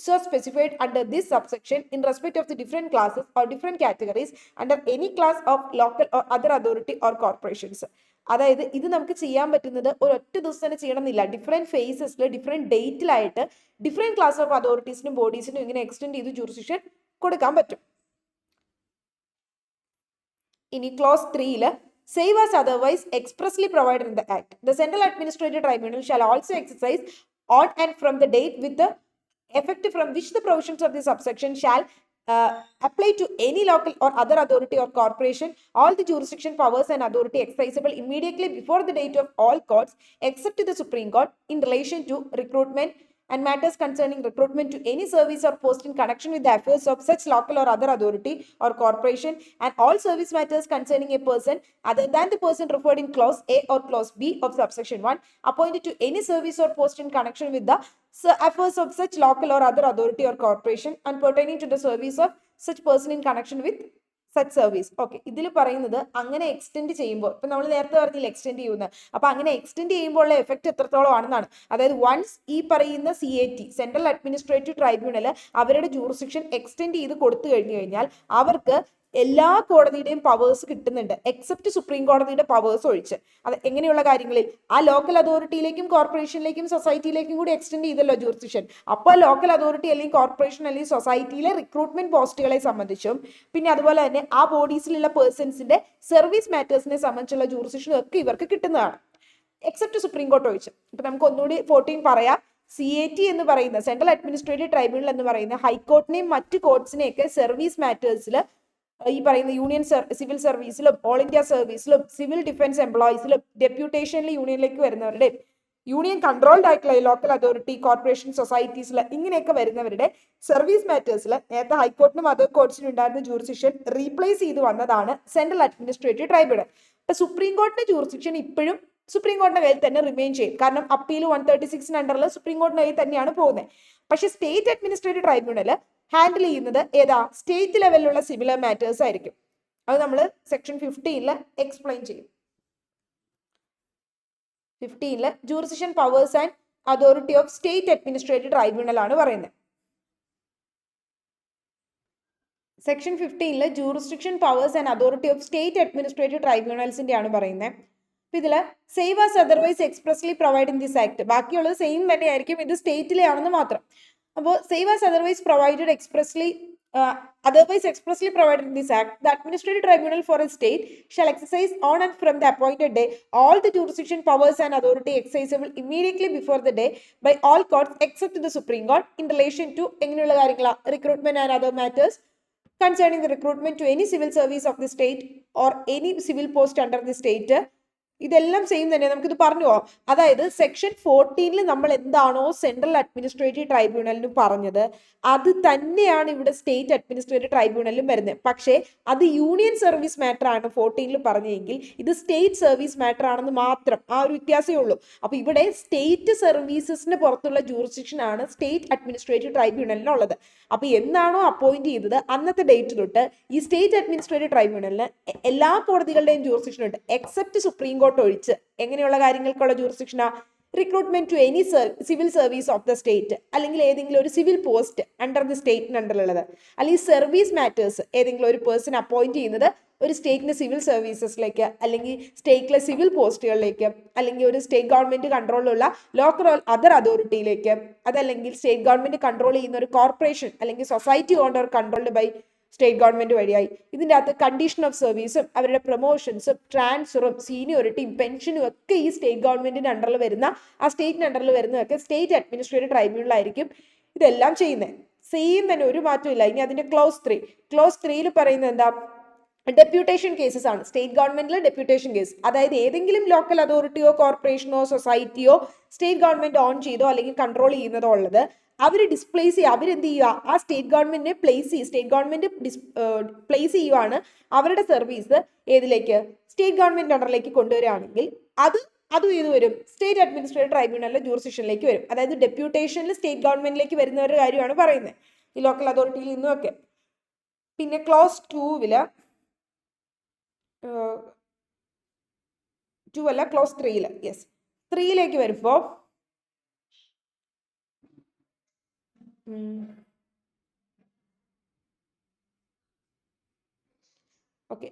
so specified under this subsection in respect of the different classes or different categories under any class of local or other authority or corporations. അതായത് ഇത് നമുക്ക് ചെയ്യാൻ പറ്റുന്നത് ഒരൊറ്റ ദിവസം തന്നെ ചെയ്യണമെന്നില്ല. Different ഫേസസിൽ ഡിഫറെന്റ് ഡേറ്റിലായിട്ട് ഡിഫറെന്റ് ക്ലാസ് ഓഫ് അതോറിറ്റീസിനും ബോഡീസിനും ഇങ്ങനെ എക്സ്റ്റെൻഡ് ചെയ്ത് ജൂറിസ്ഡിക്ഷൻ കൊടുക്കാൻ പറ്റും. ഇനി clause 3 save as otherwise expressly provided in the act, the central administrative tribunal shall also exercise on and from the date with the effect from which the provisions of this subsection shall apply to any local or other authority or corporation all the jurisdiction powers and authority exercisable immediately before the date of all courts except the Supreme Court in relation to recruitment and matters concerning recruitment to any service or post in connection with the affairs of such local or other authority or corporation, and all service matters concerning a person other than the person referred in clause A or clause B of subsection 1 appointed to any service or post in connection with the affairs of such local or other authority or corporation and pertaining to the service of such person in connection with such service. Okay, ഇതിൽ പറയുന്നത് അങ്ങനെ extend ചെയ്യുമ്പോൾ, ഇപ്പം നമ്മൾ നേരത്തെ പറഞ്ഞില്ല extend ചെയ്യുന്നത്, അപ്പം അങ്ങനെ എക്സ്റ്റെൻഡ് ചെയ്യുമ്പോൾ ഉള്ള എഫക്റ്റ് എത്രത്തോളം ആണെന്നാണ്. അതായത് വൺസ് ഈ പറയുന്ന CAT സെൻട്രൽ അഡ്മിനിസ്ട്രേറ്റീവ് ട്രൈബ്യൂണൽ അവരുടെ ജൂറിസ്ഡിക്ഷൻ എക്സ്റ്റെൻഡ് ചെയ്ത് കൊടുത്തു കഴിഞ്ഞാൽ അവർക്ക് എല്ലാ കോടതിയുടെയും പവേഴ്സ് കിട്ടുന്നുണ്ട്, എക്സെപ്റ്റ് സുപ്രീം കോടതിയുടെ പവേഴ്സ് ഒഴിച്ച്. അത് എങ്ങനെയുള്ള കാര്യങ്ങളിൽ? ആ ലോക്കൽ അതോറിറ്റിയിലേക്കും കോർപ്പറേഷനിലേക്കും സൊസൈറ്റിയിലേക്കും കൂടി എക്സ്റ്റെൻഡ് ചെയ്തല്ലോ ജൂറിസ്ഡിക്ഷൻ. അപ്പോൾ ലോക്കൽ അതോറിറ്റി അല്ലെങ്കിൽ കോർപ്പറേഷൻ അല്ലെങ്കിൽ സൊസൈറ്റിയിലെ റിക്രൂട്ട്മെന്റ് പോസ്റ്റുകളെ സംബന്ധിച്ചും പിന്നെ അതുപോലെ തന്നെ ആ ബോഡീസിലുള്ള പേഴ്സൺസിന്റെ സർവീസ് മാറ്റേഴ്സിനെ സംബന്ധിച്ചുള്ള ജൂറിസ്ഡിക്ഷനും ഒക്കെ ഇവർക്ക് കിട്ടുന്നതാണ്, എക്സെപ്റ്റ് സുപ്രീം കോർട്ട് ഒഴിച്ച്. ഇപ്പൊ നമുക്ക് ഒന്നുകൂടി 14 പറയാം. CAT എന്ന് പറയുന്ന സെൻട്രൽ അഡ്മിനിസ്ട്രേറ്റീവ് ട്രൈബ്യൂണൽ എന്ന് പറയുന്ന ഹൈക്കോർട്ടിനെയും മറ്റ് കോർട്സിനെയൊക്കെ സർവീസ് മാറ്റേഴ്സിൽ ഈ പറയുന്ന യൂണിയൻ സിവിൽ സർവീസിലും ഓൾ ഇന്ത്യ സർവീസിലും സിവിൽ ഡിഫൻസ് എംപ്ലോയീസിലും ഡെപ്യൂട്ടേഷനിൽ യൂണിയനിലേക്ക് വരുന്നവരുടെ യൂണിയൻ കൺട്രോൾഡ് ആയിട്ടുള്ള ലോക്കൽ അതോറിറ്റി കോർപ്പറേഷൻ സൊസൈറ്റീസിൽ ഇങ്ങനെയൊക്കെ വരുന്നവരുടെ സർവീസ് മാറ്റേഴ്സിൽ നേരത്തെ ഹൈക്കോർട്ടിനും അതർ കോർട്സിനും ഉണ്ടായിരുന്ന ജൂറിസ്ഡിക്ഷൻ റീപ്ലേസ് ചെയ്ത് വന്നതാണ് സെൻട്രൽ അഡ്മിനിസ്ട്രേറ്റീവ് ട്രൈബ്യൂണൽ. ഇപ്പൊ സുപ്രീം കോടതിയുടെ ജൂറിസ്ഡിക്ഷൻ ഇപ്പോഴും സുപ്രീം കോടതിയുടെ കയ്യിൽ തന്നെ റിമെയിൻ ചെയ്യും. കാരണം അപ്പീൽ 136 അണ്ടറിൽ സുപ്രീം കോടതിയുടെ കയ്യിൽ തന്നെയാണ് പോകുന്നത്. പക്ഷെ സ്റ്റേറ്റ് അഡ്മിനിസ്ട്രേറ്റീവ് ട്രൈബ്യൂണൽ ഹാൻഡിൽ ചെയ്യുന്നത് ഏതാ? സ്റ്റേറ്റ് ലെവലിലുള്ള സിമിലർ മാറ്റേഴ്സ് ആയിരിക്കും. അത് നമ്മൾ സെക്ഷൻ 15 എക്സ്പ്ലെയിൻ ചെയ്യും. 15 jurisdiction powers and authority of state administrative tribunal ആണ് പറയുന്നത്. Section 15 jurisdiction powers and authority of state administrative ട്രൈബ്യൂണൽസിന്റെ ആണ് പറയുന്നത്. അപ്പൊ ഇതില് save as otherwise expressly provide in this act, ബാക്കിയുള്ളത് സെയിം തന്നെ ആയിരിക്കും, ഇത് സ്റ്റേറ്റിലെ ആണെന്ന് മാത്രം. അപ്പോൾ save as otherwise provided expressly provided in this act, the administrative tribunal for a state shall exercise on and from the appointed day all the jurisdiction powers and authority exercisable immediately before the day by all courts except the Supreme Court in relation to recruitment and other matters concerning the recruitment to any civil service of the state or any civil post under the state. ഇതെല്ലാം same തന്നെ, നമുക്കിത് പറഞ്ഞു പോവാം. അതായത് section 14 നമ്മൾ എന്താണോ central administrative ട്രൈബ്യൂണലിന് പറഞ്ഞത് അത് തന്നെയാണ് ഇവിടെ സ്റ്റേറ്റ് അഡ്മിനിസ്ട്രേറ്റീവ് ട്രൈബ്യൂണലിലും വരുന്നത്. പക്ഷേ അത് യൂണിയൻ സർവീസ് മാറ്റർ ആണ് 14 പറഞ്ഞെങ്കിൽ ഇത് സ്റ്റേറ്റ് സർവീസ് മാറ്റർ ആണെന്ന് മാത്രം, ആ ഒരു വ്യത്യാസമേ ഉള്ളൂ. അപ്പൊ ഇവിടെ സ്റ്റേറ്റ് സർവീസസിന് പുറത്തുള്ള ജൂറിസ്ഡിക്ഷൻ ആണ് സ്റ്റേറ്റ് അഡ്മിനിസ്ട്രേറ്റീവ് ട്രൈബ്യൂണലിനുള്ളത്. അപ്പൊ എന്നാണോ അപ്പോയിന്റ് ചെയ്തത് അന്നത്തെ ഡേറ്റ് തൊട്ട് ഈ സ്റ്റേറ്റ് അഡ്മിനിസ്ട്രേറ്റീവ് ട്രൈബ്യൂണലിന് എല്ലാ കോടതികളുടെയും ജൂറിസ്ഡിക്ഷൻ ഉണ്ട് എക്സെപ്റ്റ് സുപ്രീം കോടതി ഒഴിച്ച്. എങ്ങനെയുള്ള കാര്യങ്ങൾക്കുള്ള ജൂറിസ്ഡിക്ഷനാ? Recruitment to any civil service of the state, അല്ലെങ്കിൽ ഏതെങ്കിലും ഒരു സിവിൽ പോസ്റ്റ് അണ്ടർ ദി സ്റ്റേറ്റിന് അണ്ടറിലുള്ളത്, അല്ലെങ്കിൽ സർവീസ് മാറ്റേഴ്സ് ഏതെങ്കിലും ഒരു പേഴ്സൺ അപ്പോയിന്റ് ചെയ്യുന്നത് ഒരു സ്റ്റേറ്റിന്റെ സിവിൽ സർവീസസിലേക്ക്, അല്ലെങ്കിൽ സ്റ്റേറ്റിലെ സിവിൽ പോസ്റ്റുകളിലേക്ക്, അല്ലെങ്കിൽ ഒരു സ്റ്റേറ്റ് ഗവൺമെന്റ് കൺട്രോളിലുള്ള ലോക്കൽ അതർ അതോറിറ്റിയിലേക്ക്, അതല്ലെങ്കിൽ സ്റ്റേറ്റ് ഗവൺമെന്റ് കൺട്രോൾ ചെയ്യുന്ന ഒരു കോർപ്പറേഷൻ അല്ലെങ്കിൽ society owner controlled by state government വഴിയായി. ഇതിൻ്റെ അകത്ത് കണ്ടീഷൻ ഓഫ് സർവീസും അവരുടെ പ്രൊമോഷൻസും ട്രാൻസ്ഫറും സീനിയോറിറ്റിയും പെൻഷനും ഒക്കെ ഈ സ്റ്റേറ്റ് ഗവൺമെന്റിന്റെ അണ്ടറിൽ വരുന്ന, ആ സ്റ്റേറ്റിന്റെ അണ്ടറിൽ വരുന്നതൊക്കെ സ്റ്റേറ്റ് അഡ്മിനിസ്ട്രേറ്റീവ് ട്രൈബ്യൂണലായിരിക്കും ഇതെല്ലാം ചെയ്യുന്നത്. സെയിം തന്നെ, ഒരു മാറ്റവും ഇല്ല. ഇനി അതിന്റെ ക്ലോസ് 3 പറയുന്നത് എന്താ? ഡെപ്യൂട്ടേഷൻ കേസസ് ആണ്. സ്റ്റേറ്റ് ഗവൺമെന്റിലെ ഡെപ്യൂട്ടേഷൻ കേസ്, അതായത് ഏതെങ്കിലും ലോക്കൽ അതോറിറ്റിയോ കോർപ്പറേഷനോ സൊസൈറ്റിയോ സ്റ്റേറ്റ് ഗവൺമെന്റ് ഓൺ ചെയ്തോ അല്ലെങ്കിൽ കൺട്രോൾ ചെയ്യുന്നതോ ഉള്ളത് അവർ ഡിസ്പ്ലേസ് ചെയ്യുക, അവരെന്ത് ചെയ്യുക, ആ സ്റ്റേറ്റ് ഗവൺമെന്റിനെ സ്റ്റേറ്റ് ഗവൺമെന്റ് പ്ലേസ് ചെയ്യുവാണ് അവരുടെ സർവീസ് ഏതിലേക്ക്? സ്റ്റേറ്റ് ഗവൺമെന്റ് അണ്ടറിലേക്ക് കൊണ്ടുവരികയാണെങ്കിൽ അതും ഇത് വരും സ്റ്റേറ്റ് അഡ്മിനിസ്ട്രേറ്റീവ് ട്രൈബ്യൂണലിലെ ജൂറിസ്ഡിക്ഷനിലേക്ക് വരും. അതായത് ഡെപ്യൂട്ടേഷനിൽ സ്റ്റേറ്റ് ഗവൺമെന്റിലേക്ക് വരുന്നവരുടെ കാര്യമാണ് പറയുന്നത്, ഈ ലോക്കൽ അതോറിറ്റിയിൽ നിന്നുമൊക്കെ. പിന്നെ ക്ലോസ് 2 ക്ലോസ് 3 യെസ് 3 വരുമ്പോ okay,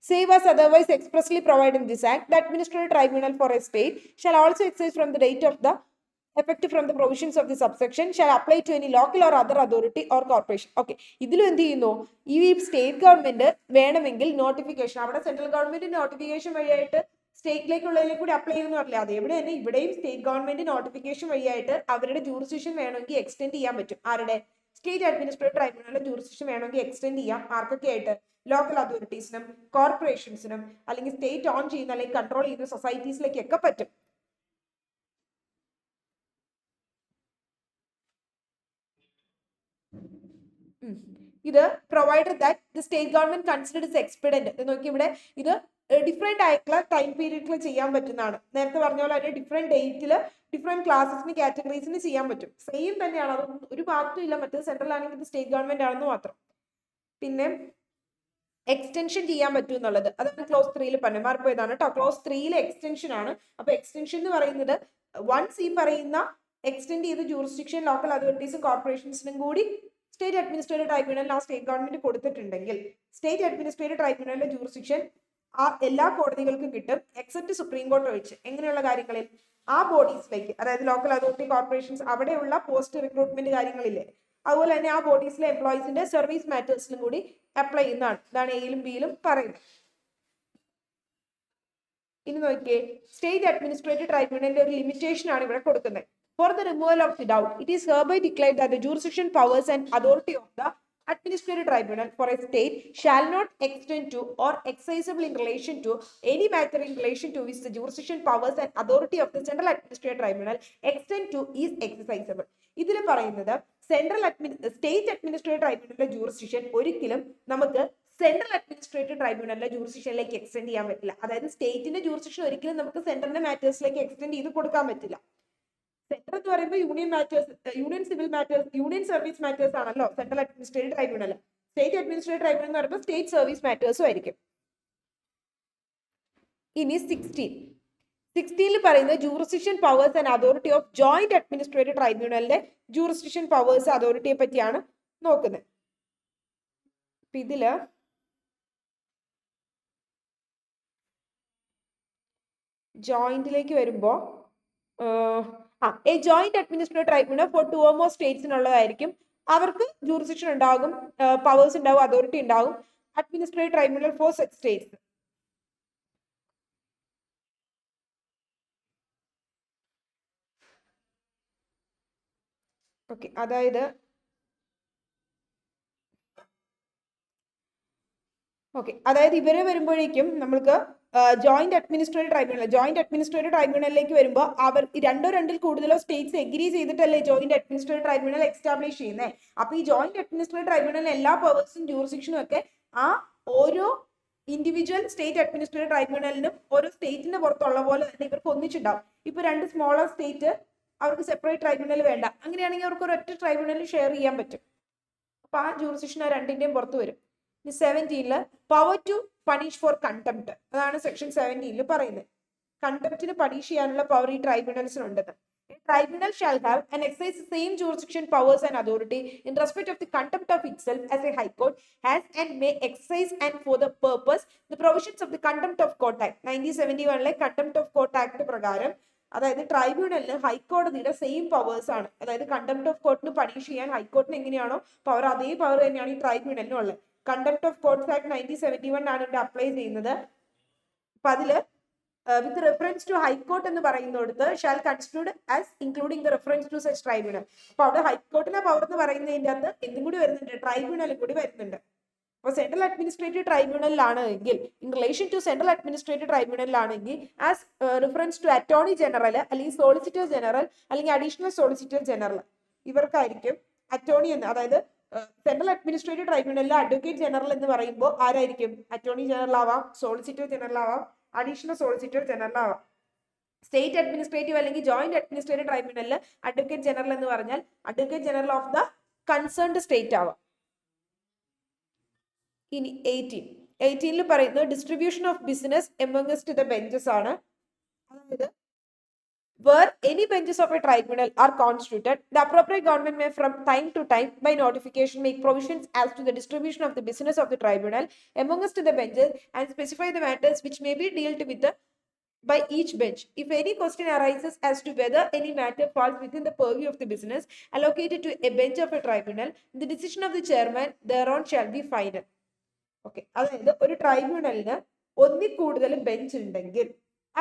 save as otherwise expressly provided in this act, the administrative tribunal for a state shall also exercise from the date of the effective from the provisions of the subsection shall apply to any local or other authority or corporation. Okay, ഇതിലും എന്ത് ചെയ്യുന്നു? ഈ state government വേണമെങ്കിൽ notification, അവിടെ central government notification വഴിയായിട്ട് സ്റ്റേറ്റിലേക്കുള്ളതിലേക്ക് കൂടി apply ചെയ്യുമെന്ന് പറഞ്ഞില്ല, അതേപോലെ തന്നെ ഇവിടെയും സ്റ്റേറ്റ് ഗവൺമെന്റ് നോട്ടിഫിക്കേഷൻ വഴിയായിട്ട് അവരുടെ ജൂറിസ്ഡിക്ഷൻ വേണമെങ്കിൽ എക്സ്റ്റെൻഡ് ചെയ്യാൻ പറ്റും. ആരുടെ? സ്റ്റേറ്റ് അഡ്മിനിസ്ട്രേറ്റീവ് ട്രൈബ്യൂണലിന്റെ ജൂറിസ്ഡിക്ഷൻ വേണമെങ്കിൽ എക്സ്റ്റെൻഡ് ചെയ്യാം. ആർക്കൊക്കെ ആയിട്ട്? ലോക്കൽ അതോറിറ്റീസിനും കോർപ്പറേഷൻസിനും അല്ലെങ്കിൽ സ്റ്റേറ്റ് ഓൺ ചെയ്യുന്ന അല്ലെങ്കിൽ കൺട്രോൾ ചെയ്യുന്ന സൊസൈറ്റീസിലേക്കൊക്കെ പറ്റും. ഇത് provided that the state government considered is expedient. നോക്കി ഇവിടെ ഇത് ഡിഫറെന്റ് ആയിട്ടുള്ള ടൈം പീരീഡിൽ ചെയ്യാൻ പറ്റുന്നതാണ്. നേരത്തെ പറഞ്ഞ പോലെ അതിന്റെ ഡിഫറെന്റ് ഡേറ്റിൽ ഡിഫറെന്റ് ക്ലാസസിന് കാറ്റഗറീസിന് ചെയ്യാൻ പറ്റും. സെയിം തന്നെയാണ്, അതൊന്നും ഒരു മാറ്റം ഇല്ല. മറ്റേത് സെൻട്രൽ ആണെങ്കിൽ ഇത് സ്റ്റേറ്റ് ഗവൺമെന്റ് ആണെന്ന് മാത്രം. പിന്നെ എക്സ്റ്റൻഷൻ ചെയ്യാൻ പറ്റും എന്നുള്ളത് അതാണ് ക്ലോസ് 3 പറഞ്ഞത്, മാറിപ്പോയതാണ് കേട്ടോ. ക്ലോസ് 3 എക്സ്റ്റൻഷൻ ആണ്. അപ്പൊ എക്സ്റ്റൻഷൻ എന്ന് പറയുന്നത് വൺസ് ഈ പറയുന്ന എക്സ്റ്റെൻഡ് ചെയ്ത ജൂറിസ്ഡിക്ഷൻ ലോക്കൽ അതോറിറ്റീസും കോർപ്പറേഷൻസിനും കൂടി സ്റ്റേറ്റ് അഡ്മിനിസ്ട്രേറ്റീവ് ട്രൈബ്യൂണലിൽ ആ സ്റ്റേറ്റ് ഗവൺമെന്റ് കൊടുത്തിട്ടുണ്ടെങ്കിൽ സ്റ്റേറ്റ് അഡ്മിനിസ്ട്രേറ്റീവ് ട്രൈബ്യൂണലിന്റെ ജൂറിസ്ഡിക്ഷൻ ആ എല്ലാ കോടതികൾക്കും കിട്ടും എക്സെപ്റ്റ് സുപ്രീം കോടതി ഒഴിച്ച്. എങ്ങനെയുള്ള കാര്യങ്ങളിൽ? ആ ബോഡീസിലേക്ക്, അതായത് ലോക്കൽ അതോറിറ്റി കോർപ്പറേഷൻസ് അവിടെയുള്ള പോസ്റ്റ് റിക്രൂട്ട്മെന്റ് കാര്യങ്ങളില്ലേ, അതുപോലെ തന്നെ ആ ബോഡീസിലെ എംപ്ലോയീസിന്റെ സർവീസ് മാറ്റേഴ്സിലും കൂടി അപ്ലൈ ചെയ്യുന്നതാണ്. ഇതാണ് എയിലും ബിയിലും പറയുന്നത്. ഇനി നോക്കിയേ, സ്റ്റേറ്റ് അഡ്മിനിസ്ട്രേറ്റീവ് ട്രൈബ്യൂണലിന്റെ ഒരു ലിമിറ്റേഷൻ ആണ് ഇവിടെ കൊടുക്കുന്നത്. For the removal of the doubt, it is hereby declared that the jurisdiction, powers and authority of the Administrative tribunal for a state shall not extend to or exercisable in relation to any matter in relation to which the jurisdiction, powers and authority of the central administrative tribunal extend to is exercisable. ഇതിൽ പറയുന്നത് state administrative ട്രൈബ്യൂണലിന്റെ jurisdiction ഒരിക്കലും നമുക്ക് central administrative ട്രൈബ്യൂണലിന്റെ ജൂറിസ്ഡിക്ഷനിലേക്ക് extend ചെയ്യാൻ പറ്റില്ല. അതായത് സ്റ്റേറ്റിന്റെ jurisdiction ഒരിക്കലും നമുക്ക് സെൻട്രലിന്റെ മാറ്റേഴ്സിലേക്ക് എക്സ്റ്റെൻഡ് ചെയ്ത് കൊടുക്കാൻ പറ്റില്ല. സെൻട്രൽ എന്ന് പറയുമ്പോൾ union matters, union civil matters, union service matters ആണല്ലോ central administrative tribunal. State administrative tribunal എന്ന് പറയുമ്പോൾ സ്റ്റേറ്റ് സർവീസ് മാറ്റേഴ്സും ആയിരിക്കും. ഇനി 16 പറയുന്നത് jurisdiction powers and authority of joint administrative ട്രൈബ്യൂണലിന്റെ ജൂറിസ്ഡിക്ഷൻ പവേഴ്സ് അതോറിറ്റിയെ പറ്റിയാണ് നോക്കുന്നത്. ഇതില് ജോയിന്റിലേക്ക് വരുമ്പോൾ a joint administrative tribunal for 2 or more സ്റ്റേറ്റ്സിനുള്ളതായിരിക്കും. അവർക്ക് ജൂറിസ്ഡിക്ഷൻ ഉണ്ടാകും, പവേഴ്സ് ഉണ്ടാവും, അതോറിറ്റി ഉണ്ടാകും. Administrative tribunal for 6 states. Okay, അതായത് ഇവരെ വരുമ്പോഴേക്കും നമ്മൾക്ക് ജോയിന്റ് അഡ്മിനിസ്ട്രേറ്റീവ് ട്രൈബ്യൂണലിലേക്ക് വരുമ്പോൾ അവർ രണ്ടിൽ കൂടുതലോ സ്റ്റേറ്റ്സ് എഗ്രി ചെയ്തിട്ടല്ലേ ജോയിന്റ് അഡ്മിനിസ്ട്രേറ്റീവ് ട്രൈബ്യൂണൽ എസ്റ്റാബ്ലിഷ് ചെയ്യുന്നത്. അപ്പൊ ഈ ജോയിന്റ് അഡ്മിനിസ്ട്രേറ്റീവ് ട്രൈബ്യൂണലിന് എല്ലാ പവേഴ്സും ജൂറിസ്ഡിക്ഷനും ഒക്കെ ആ ഓരോ ഇൻഡിവിജ്വൽ സ്റ്റേറ്റ് അഡ്മിനിസ്ട്രേറ്റീവ് ട്രൈബ്യൂണലിനും ഓരോ സ്റ്റേറ്റിന്റെ പുറത്തുള്ള പോലെ തന്നെ ഇവർക്ക് ഒന്നിച്ചുണ്ടാവും. ഇപ്പൊ 2 സ്മോളർ സ്റ്റേറ്റ് അവർക്ക് സെപ്പറേറ്റ് ട്രൈബ്യൂണൽ വേണ്ട, അങ്ങനെയാണെങ്കിൽ അവർക്ക് ഒരൊറ്റ ട്രൈബ്യൂണലിൽ ഷെയർ ചെയ്യാൻ പറ്റും. അപ്പൊ ആ ജൂറിസ്ഡിക്ഷൻ ആ രണ്ടിന്റെയും പുറത്ത് വരും. 17 power to punish for contempt, അതാണ് സെക്ഷൻ 17 പറയുന്നത്. കണ്ടംപ്റ്റിന് പണിഷ് ചെയ്യാനുള്ള പവർ ഈ ട്രൈബ്യൂണൽസിനുണ്ടെന്ന്. Tribunal shall have and exercise the same jurisdiction, powers and authority in respect of the contempt of itself as a high court has and may exercise, and for the purpose the provisions of the Contempt of Court Act 1971 Contempt of Court Act പ്രകാരം, അതായത് ട്രൈബ്യൂണലിന് ഹൈക്കോടതിയുടെ same powers ആണ്. അതായത് contempt of കോർട്ടിന് punish ചെയ്യാൻ ഹൈക്കോർട്ടിന് എങ്ങനെയാണോ power, അതേ power തന്നെയാണ് ഈ ട്രൈബ്യൂണലിനും ഉള്ളത്. കണ്ടംപ്റ്റ് ഓഫ് കോർട്ട്സ് ആക്ട് 1971 ആണ് ഇവിടെ അപ്ലൈ ചെയ്യുന്നത്. അപ്പൊ അതില് with reference to High Court എന്ന് പറയുന്നിടത്ത് shall construed as including the reference to such tribunal. അപ്പൊ അവിടെ ഹൈക്കോർട്ടിന്റെ പവർ എന്ന് പറയുന്നതിന്റെ അകത്ത് എന്തും കൂടി വരുന്നുണ്ട്, ട്രൈബ്യൂണലും കൂടി വരുന്നുണ്ട്. അപ്പൊ സെൻട്രൽ അഡ്മിനിസ്ട്രേറ്റീവ് ട്രൈബ്യൂണലിലാണ് എങ്കിൽ, in relation to central administrative ട്രൈബ്യൂണലിലാണെങ്കിൽ as reference to attorney general അല്ലെങ്കിൽ സോളിസിറ്റർ ജനറൽ അല്ലെങ്കിൽ അഡീഷണൽ സോളിസിറ്റർ ജനറൽ, ഇവർക്കായിരിക്കും അറ്റോർണി എന്ന്. അതായത് സെൻട്രൽ അഡ്മിനിസ്ട്രേറ്റീവ് ട്രൈബ്യൂണലിലെ അഡ്വക്കേറ്റ് ജനറൽ എന്ന് പറയുമ്പോൾ ആരായിരിക്കും? അറ്റോർണി ജനറൽ ആവാം, സോളിസിറ്റർ ജനറൽ ആവാം, അഡീഷണൽ സോളിസിറ്റർ ജനറൽ ആവാം. സ്റ്റേറ്റ് അഡ്മിനിസ്ട്രേറ്റീവ് അല്ലെങ്കിൽ ജോയിന്റ് അഡ്മിനിസ്ട്രേറ്റീവ് ട്രൈബ്യൂണലിൽ അഡ്വക്കേറ്റ് ജനറൽ എന്ന് പറഞ്ഞാൽ advocate general of the concerned state ആവാം. ഇനി 18 പറയുന്നത് distribution of business amongst the benches ആണ്. അതായത് where any benches of a tribunal are constituted, the appropriate government may from time to time by notification make provisions as to the distribution of the business of the tribunal amongst the benches and specify the matters which may be dealt with by each bench. If any question arises as to whether any matter falls within the purview of the business allocated to a bench of a tribunal, the decision of the chairman thereon shall be final. Okay, അതായത് ഒരു ട്രൈബ്യൂണലിന് ഒന്നിൽ കൂടുതൽ bench ഉണ്ടെങ്കിൽ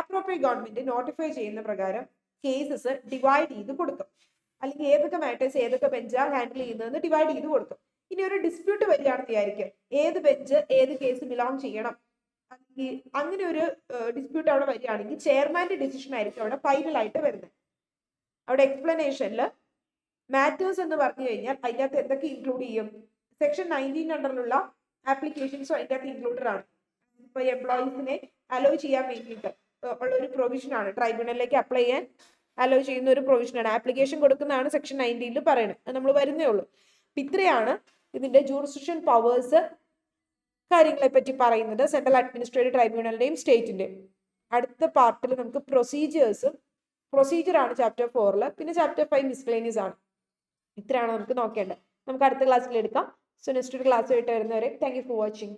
appropriate government notify ചെയ്യുന്ന പ്രകാരം cases divide ചെയ്ത് കൊടുക്കും. അല്ലെങ്കിൽ ഏതൊക്കെ മാറ്റേഴ്സ് ഏതൊക്കെ ബെഞ്ചാണ് ഹാൻഡിൽ ചെയ്യുന്നതെന്ന് ഡിവൈഡ് ചെയ്ത് കൊടുക്കും. ഇനി ഒരു ഡിസ്പ്യൂട്ട് വരികയാണെന്ന് വിചാരിക്കും, ഏത് ബെഞ്ച് ഏത് കേസ് ബിലോങ് ചെയ്യണം, അല്ലെങ്കിൽ അങ്ങനെ ഒരു ഡിസ്പ്യൂട്ട് അവിടെ വരികയാണെങ്കിൽ ചെയർമാന്റെ ഡിസിഷൻ ആയിരിക്കും അവിടെ ഫൈനൽ ആയിട്ട് വരുന്നത്. അവിടെ എക്സ്പ്ലനേഷനിൽ മാറ്റേഴ്സ് എന്ന് പറഞ്ഞു കഴിഞ്ഞാൽ അതിനകത്ത് എന്തൊക്കെ ഇൻക്ലൂഡ് ചെയ്യും? സെക്ഷൻ 19 അണ്ടറിലുള്ള ആപ്ലിക്കേഷൻസും അതിൻ്റെ അകത്ത് ഇൻക്ലൂഡഡ് ആണ്. ഇപ്പൊ എംപ്ലോയീസിനെ അലോ ചെയ്യാൻ വേണ്ടിയിട്ട് ഉള്ള ഒരു പ്രൊവിഷനാണ്, ട്രൈബ്യൂണലിലേക്ക് അപ്ലൈ ചെയ്യാൻ അലോ ചെയ്യുന്ന ഒരു പ്രൊവിഷനാണ്. ആപ്ലിക്കേഷൻ കൊടുക്കുന്നതാണ് സെക്ഷൻ 19 പറയുന്നത്. അത് നമ്മൾ വരുന്നേ ഉള്ളൂ. ഇത്രയാണ് ഇതിന്റെ ജൂറിസ്ഡിക്ഷൻ പവേഴ്സ് കാര്യങ്ങളെ പറ്റി പറയുന്നത്, സെൻട്രൽ അഡ്മിനിസ്ട്രേറ്റീവ് ട്രൈബ്യൂണലിന്റെയും സ്റ്റേറ്റിന്റെയും. അടുത്ത പാർട്ടിൽ നമുക്ക് പ്രൊസീജിയറാണ് ചാപ്റ്റർ 4. പിന്നെ ചാപ്റ്റർ 5 മിസ്ലേനിയസ് ആണ്. ഇത്രയാണ് നമുക്ക് നോക്കേണ്ടത്. നമുക്ക് അടുത്ത ക്ലാസ്സിൽ എടുക്കാം. സോ നെക്സ്റ്റ് ക്ലാസ് ആയിട്ട് വരുന്നവരെ താങ്ക് യു ഫോർ വാച്ചിങ്.